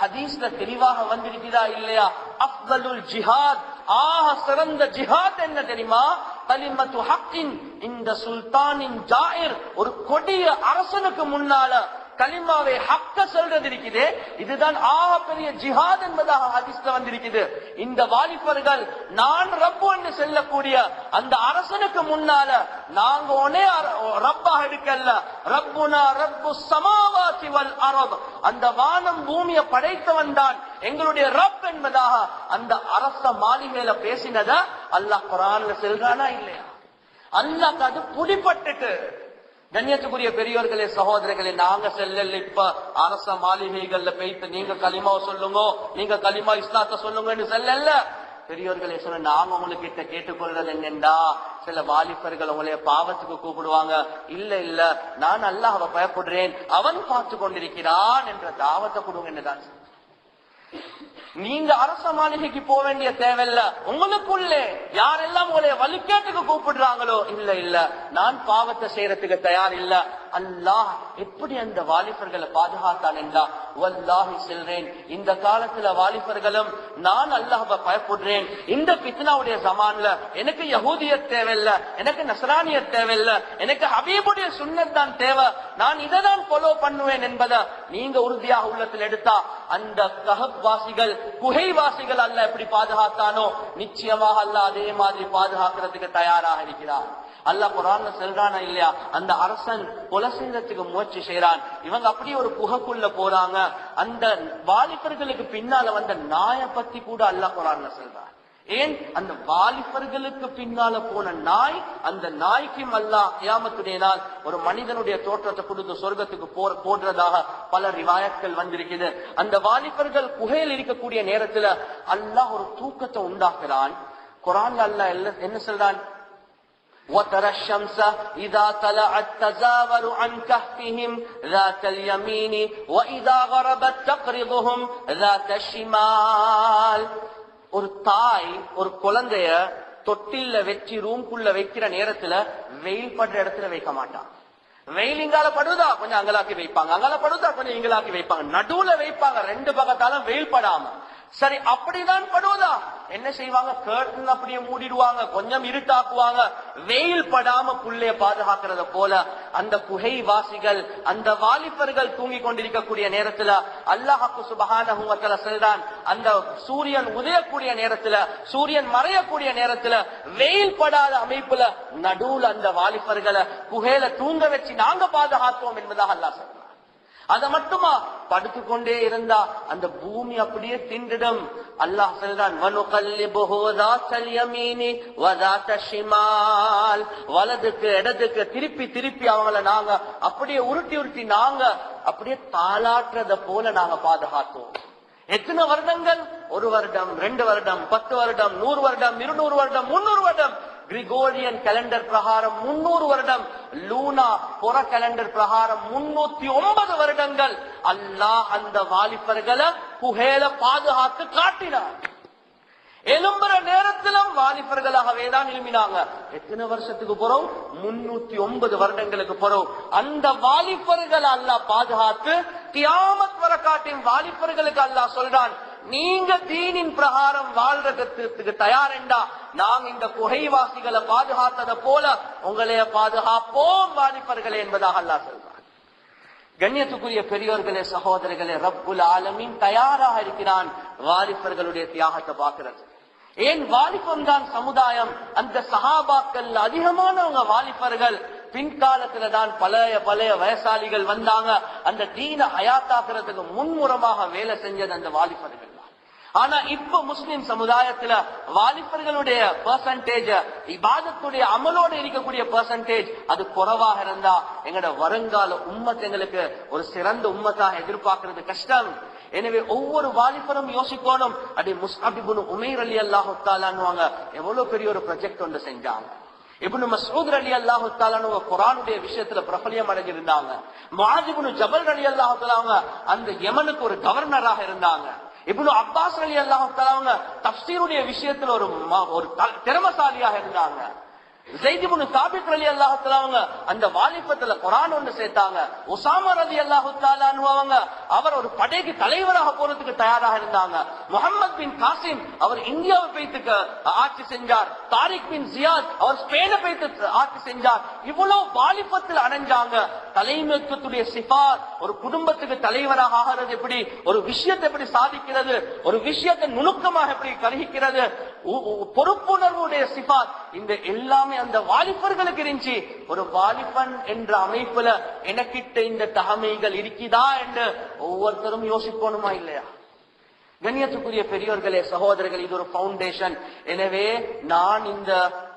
ஹதீஸ்ல தெளிவாக வந்திருக்கிறதா இல்லையா? அஃதலுல் ஜிஹாத், ஆக சிறந்த ஜிஹாத் என்ன தெரியுமா? கலிமத்து ஹக்கின் இந்த சுல்தானின் ஜாயிர், ஒரு கொடிய அரசனுக்கு முன்னால கலிமாவை ஹக்க சொல்றது இருக்குது. இதுதான் ஆக பெரிய ஜிஹாத் என்பதாக ஹதீஸ்ல வந்திருக்குது. இந்த வாலிபர்கள் நான் ரப்பு என்று சொல்லக்கூடிய அந்த அரசனுக்கு முன்னால நாங்க ஒனே ரப்பாக இருக்கல்ல, ரப்புனா ரப்புஸ் ஸமாவாதி வல் அர்த, அந்த வானம் பூமியை படைத்தவன் தான் எங்களுடைய ரப் என்பதாக அந்த அரச மாளிகையில பேசினத அல்லாஹ் குர்ஆன்ல சொல்றானா இல்லையா? அல்லாஹ் அது புடிபட்டுட்டு. கண்ணியத்துக்குரிய பெரியோர்களே சகோதரர்களே, நாங்க செல்லல இப்ப அரச மாளிகைகள்ல போயிட்டு நீங்க கலிமா சொல்லுங்க, நீங்க கலிமா இஸ்லாத்தை சொல்லுங்கன்னு செல்லல. பெரியோர்களே சொல்ல, நாங்க உங்களுக்கு கேட்டுக்கொள்றது என்னண்டா, சில வாலிபர்கள் உங்களைய பாவத்துக்கு கூப்பிடுவாங்க. இல்ல இல்ல, நான் அல்லாஹ்வை பயப்படுறேன், அவன் பார்த்து கொண்டிருக்கிறான் என்ற தாவத்தை கொடுங்க என்னதான். நீங்க அரச மாளிகைக்கு போக வேண்டிய தேவையில்ல. உங்களுக்குள்ளே யாரெல்லாம் உங்களை வழிகேட்டுக்கு கூப்பிடுறாங்களோ, இல்ல இல்ல நான் பாவத்தை செய்யறதுக்கு தயார் இல்ல, அல்லாஹ் எப்படி அந்த வாலிபர்களை பாதுகாத்தான் என்றா, வல்லாஹி சொல்றேன், இந்த காலத்துல வாலிபர்களும் நான் அல்லாஹ்வை பயப்படுறேன். இந்த ஃபித்னாவுடைய ஜமான்ல எனக்கு யஹூதியத் தேவையில்ல, எனக்கு நஸ்ரானியத் தேவையில்ல, எனக்கு ஹபீபுடைய சுன்னத் தான் தேவை, நான் இதை தான் ஃபாலோ பண்ணுவேன் என்பதை நீங்க உறுதியாக உள்ளத்தில் எடுத்தா, அந்த கஹப் வாசிகள் குகைவாசிகள் அல்ல எப்படி பாதுகாத்தானோ நிச்சயமாக அல்லாஹ் அதே மாதிரி பாதுகாக்கிறதுக்கு தயாராக இருக்கிறார். அல்லாஹ் குர்ஆன்ல சொல்றானா இல்லையா? அந்த அரசன் கொலை செய்யறதுக்கு முயற்சி செய்யறான். இவங்க அப்படியே ஒரு குகைக்குள்ள போறாங்க. அந்த வாலிபர்களுக்கு பின்னால வந்த நாய பத்தி கூட அல்லாஹ் குர்ஆன்ல சொல்றான். ஏன்? அந்த வாலிபர்களுக்கு பின்னால போன நாய், அந்த நாய்க்கும் அல்லாஹ் கியாமத்துடைய நாள் ஒரு மனிதனுடைய தோற்றத்தை கொடுத்து சொர்க்கத்துக்கு போடுறதாக பல ரிவாயத்கள் வந்திருக்குது. அந்த வாலிபர்கள் குகையில் இருக்கக்கூடிய நேரத்துல அல்லாஹ் ஒரு தூக்கத்தை உண்டாக்குறான். குர்ஆன்ல அல்லாஹ் என்ன சொல்றான்? وَتَرَى الشَّمْسَ إِذَا طَلَعَتْ تَزَاوَرُ عَنْ كَهْفِهِمْ ذَاتَ الْيَمِينِ وَإِذَا غَرَبَتْ تَقْرِضُهُمْ ذَاتَ الشِّمَالِ. ஒரு தாய் ஒரு குழந்தைய தொட்டில்ல வச்சு ரூம்குள்ள வைக்கிற நேரத்துல வெயில் படுற இடத்துல வைக்க மாட்டான். வெயில் இங்கால படுதா கொஞ்சம் அங்கலாக்கி வைப்பாங்க, அங்கால படுதா கொஞ்சம் இங்கலாக்கி வைப்பாங்க, நடுவுல வைப்பாங்க, ரெண்டு பக்கத்தாலும் வெயில் படாம. சரி அப்படிதான் படுவதா என்ன செய்வாங்க, கர்டன் அப்படியே மூடிடுவாங்க, கொஞ்சம் இருட்டாக்குவாங்க, வெயில் படாம புள்ளைய பாதுகாக்கிறத போல அந்த குகை வாசிகள் அந்த வாலிபர்கள் தூங்கி கொண்டிருக்கக்கூடிய நேரத்துல அல்லாஹ் சுப்ஹானஹு வ தஆலா சொல்றான், அந்த சூரியன் உதயக்கூடிய நேரத்துல சூரியன் மறையக்கூடிய நேரத்துல வெயில் படாத அமைப்புல நடுவுல அந்த வாலிபர்களை குகையில தூங்க வச்சு நாங்க பாதுகாத்தோம் என்பதாக அல்லாஹ் சொல்றான். அதை மட்டுமா, படுத்துக்கொண்டே இருந்தா அந்த பூமி அப்படியே தின்றிடும். அல்லாஹ் சொல்றான், வலதுக்கு இடத்துக்கு திருப்பி திருப்பி அவங்கள நாங்க அப்படியே உருட்டி உருட்டி நாங்க அப்படியே தாளாற்றத போல நாங்க பாதுகாத்தோம். எத்தனை வருடங்கள்? 1 வருடம், 2 வருடம், 10 வருடம், 100 வருடம், 200 வருடம், 300 வருடம். கிரிகோரியன் கேலண்டர் பிரகாரம் 300 வருடம், லூனா புற கேலண்டர் பிரகாரம் 309 வருடங்கள் அல்லாஹ் அந்த வாலிபர்களை குகையில பாதுகாத்து காட்டினார். எலும்புற நேரத்திலும் வாலிபர்களாகவே தான் எழுப்பினாங்க. எத்தனை வருஷத்துக்கு போறோம்? 309 வருடங்களுக்கு போறோம். அந்த வாலிபர்கள் அல்லாஹ் பாதுகாத்து கியாமத் வர காட்டும் வாலிபர்களுக்கு அல்லாஹ் சொல்றான், நீங்க தீனின் பிரகாரம் வாழ்றதுக்கு தயாரெண்டா நாங்க இந்த குகைவாசிகளை பாதுகாத்ததை போல உங்களைய பாதுகாப்போம் வாலிபர்களே என்பதாக அல்லாஹ் சொல்றான். கண்ணியத்துக்குரிய பெரியோர்களே, சகோதரர்களே, ரப்புல் ஆலமீன் தயாராக இருக்கிறான் வாலிபர்களுடைய தியாகத்தை பார்க்கிறது. ஏன் வாலிபம் தான் சமுதாயம். அந்த சஹாபாக்கள் அதிகமானவங்க வாலிபர்கள். பின்காலத்துல தான் பழைய பழைய வயசாளிகள் வந்தாங்க. அந்த தீன ஹயாத்தாக்குறதுக்கு முன்முறமாக வேலை செஞ்சது அந்த வாலிபர்கள். ஆனா இப்ப முஸ்லிம் சமுதாயத்துல வாலிபர்களுடைய பெர்சன்டேஜ், இபாதத்துடைய அமலோடு இருக்கக்கூடிய பெர்சன்டேஜ் அது குறைவாக இருந்தா எங்களோட வருங்கால உம்மத் எங்களுக்கு ஒரு சிறந்த உம்மத்தாக எதிர்பார்க்கிறது கஷ்டம். எனவே ஒவ்வொரு வாலிபரும் யோசிக்கணும். அப்படி முஸ்அப் இப்னு உமைர் ரலியல்லாஹு தஆலா அன்ஹு எவ்வளவு பெரிய ஒரு ப்ராஜெக்ட் ஒன்று செஞ்சாங்க. இப்னு மஸ்ஊத் ரலியல்லாஹு தஆலா அன்ஹு குர்ஆனுடைய விஷயத்துல பிரபல்யம் அடைஞ்சிருந்தாங்க. முஆத் இப்னு ஜபல் ரலியல்லாஹு தஆலா அந்த யமனுக்கு ஒரு கவர்னராக இருந்தாங்க. இப்னு அப்பாஸ் ரலியல்லாஹு தஆலா தஃப்சீருடைய விஷயத்துல ஒரு திறமசாலியாக இருந்தாங்க. ஸைத் இப்னு சாபித் ரலியல்லாஹு தஆலா அந்த வாலிபத்துல குர்ஆன் ஒன்று சேர்த்தாங்க. உஸாமா ரலியல்லாஹு தஆலா அன்ஹு அவர் ஒரு படைக்கு தலைவராக போறதுக்கு தயாராக இருந்தாங்க. முஹம்மத் பின் காசிம் அவர் இந்தியாவை போய்த்துக்கு ஆட்சி செஞ்சார். தாரிக் பின் ஜியாத் அவர் ஸ்பெயினை போய்த்து ஆட்சி செஞ்சார். இவ்வளவு வாலிபத்தில் அடைஞ்சாங்க. தலைமைத்துவத்துடைய சிஃபாத், ஒரு குடும்பத்துக்கு தலைவராக ஆகிறது எப்படி, ஒரு விஷயத்தை எப்படி சாதிக்கிறது, ஒரு விஷயத்தை நுணுக்கமாக எப்படி கருகிக்கிறது, பொறுப்புணர்வுடைய சிஃபாத், இந்த எல்லாமே அந்த வாலிபர்களுக்கு இருந்துச்சு. ஒரு வாலிபன் என்ற அமைப்புல எனக்கிட்ட இந்த தகமைகள் இருக்குதா என்று ஒவ்வொருத்தரும் யோசிக்கணுமா இல்லையா? கண்ணியத்துக்குரிய பெரியோர்களே, சகோதரர்கள், இது ஒரு பவுண்டேஷன். எனவே நான்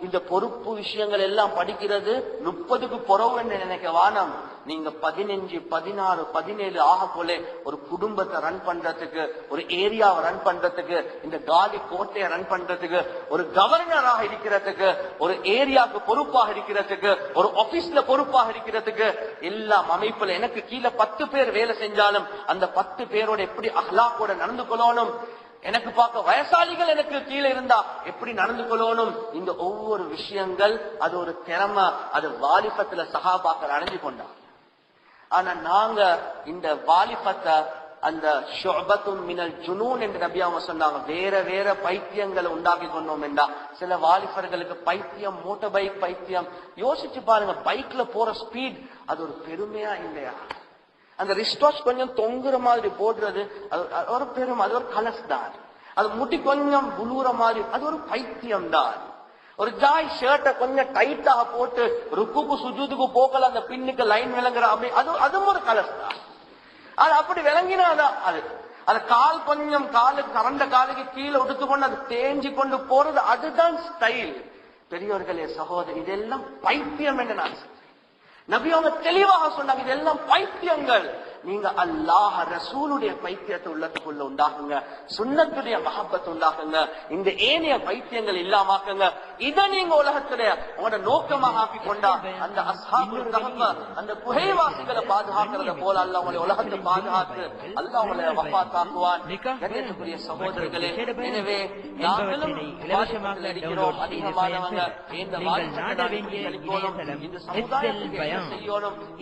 இந்த பொறுப்பு விஷயங்கள் எல்லாம் படிக்கிறது 30க்கு புறவு என்று நினைக்க வானம். நீங்க 15, 16, 17 ஆக போல ஒரு குடும்பத்தை ரன் பண்றதுக்கு, ஒரு ஏரியாவை ரன் பண்றதுக்கு, இந்த காலி கோட்டையை ரன் பண்றதுக்கு, ஒரு கவர்னராக இருக்கிறதுக்கு, ஒரு ஏரியாவுக்கு பொறுப்பாக இருக்கிறதுக்கு, ஒரு ஆபீஸ்ல பொறுப்பாக இருக்கிறதுக்கு, எல்லாம் அமைப்புல எனக்கு கீழே 10 பேர் வேலை செஞ்சாலும் அந்த 10 பேரோட எப்படி அஹ்லாக்கோட நடந்து கொள்ளணும், எனக்கு பார்க்க வயசாளிகள் எனக்கு கீழே இருந்தா எப்படி நடந்து கொள்ளணும், இந்த ஒவ்வொரு விஷயங்கள் அது ஒரு திறமை. அது வாலிபத்துல சஹாபாக்கள் அடைஞ்சு கொண்டாங்க. ஆனா நாங்க இந்த வாலிபத்தை அந்த ஷுஅபத்துன் மினல் ஜுனூன் என்று நபி அவங்க சொன்னாங்க. வேற வேற பைத்தியங்களை உண்டாக்கி கொண்டோம் என்றா சில வாலிபர்களுக்கு பைத்தியம், மோட்டார் பைக் பைத்தியம். யோசிச்சு பாருங்க, பைக்ல போற ஸ்பீட் அது ஒரு பெருமையா இல்லையா? அந்த ரிஸ்டாச் கொஞ்சம் தொங்குற மாதிரி போடுறது அது ஒரு பெருமை, அது ஒரு கலஸ் தான். அது முடி கொஞ்சம் புழுற மாதிரி அது ஒரு பைத்தியம் தான். ஒரு ஜாய் ஷர்ட்டை கொஞ்சம் டைட்டாக போட்டு ருக்குக்கு சுஜூதுக்கு போக்கல அந்த பின்னுக்கு லைன் விளங்குற அப்படி அதுவும் ஒரு கலஸ் தான். அது அப்படி விளங்கினாதான் அது கால் கொஞ்சம் காலுக்கு கரண்ட காலுக்கு கீழே உடுத்துக்கொண்டு அது தேஞ்சி கொண்டு போறது, அதுதான் ஸ்டைல். பெரியவர்களே, சகோதரி, இதெல்லாம் பைத்தியம் என்று நான் நபி அவங்க தெளிவாக சொன்னாங்க. இதெல்லாம் பைத்தியங்கள். நீங்க அல்லாஹ் ரசூலுடைய பைத்தியத்தை உள்ளத்துக்குள்ள உண்டாக்குங்க, சுன்னத்துடைய மஹப்பத்தை உண்டாக்குங்க, இந்த ஏனைய பைத்தியங்கள் இல்லாமாக்குங்க. இதை நீங்க உலகத்துல உங்களோட நோக்கமாக ஆக்கி கொண்டா அந்த அஸ்ஹாபுல் கஹஃப் அந்த குகைவாசிகளை பாதுகாக்கிறத போல அல்லாஹ் உங்களை உலகத்தை பாதுகாத்து அல்லாஹ் உங்களை வஃபாத்தாக்குவான். கண்ணியத்துக்குரிய சகோதரர்களே, எனவே நாங்களும் இலவசமாக இருக்கிறோம். அதிகமானவங்க இந்த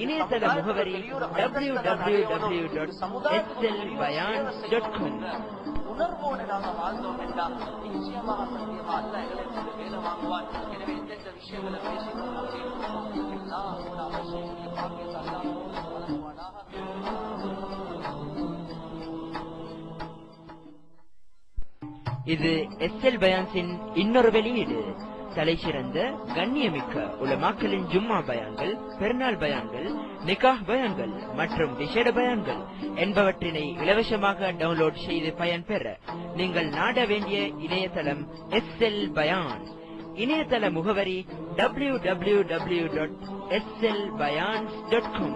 இணையதள முகவரி www.slbayan.com. உணர்வோடு நாங்க வாழ்ந்தோம் என்றால் நிச்சயமாக சத்தியமா அல்லாஹ் எங்களுக்கு வேலை வாங்குவான். எனவே எந்தெந்த விஷயங்களை பேசினோம் இது எஸ்எல் பயான்ஸின் இன்னொரு வெளியீடு. தலைசிறந்த கண்ணியமிக்க உலமாக்களின் ஜும்மா பயான்கள், பெருநாள் பயான்கள், நிகாஹ் பயான்கள் மற்றும் விசேட பயான்கள் என்பவற்றினை இலவசமாக டவுன்லோட் செய்து பயன்பெற நீங்கள் நாட வேண்டிய இணையதளம் எஸ்எல் பயான். இணையதள முகவரி www.slbayans.com.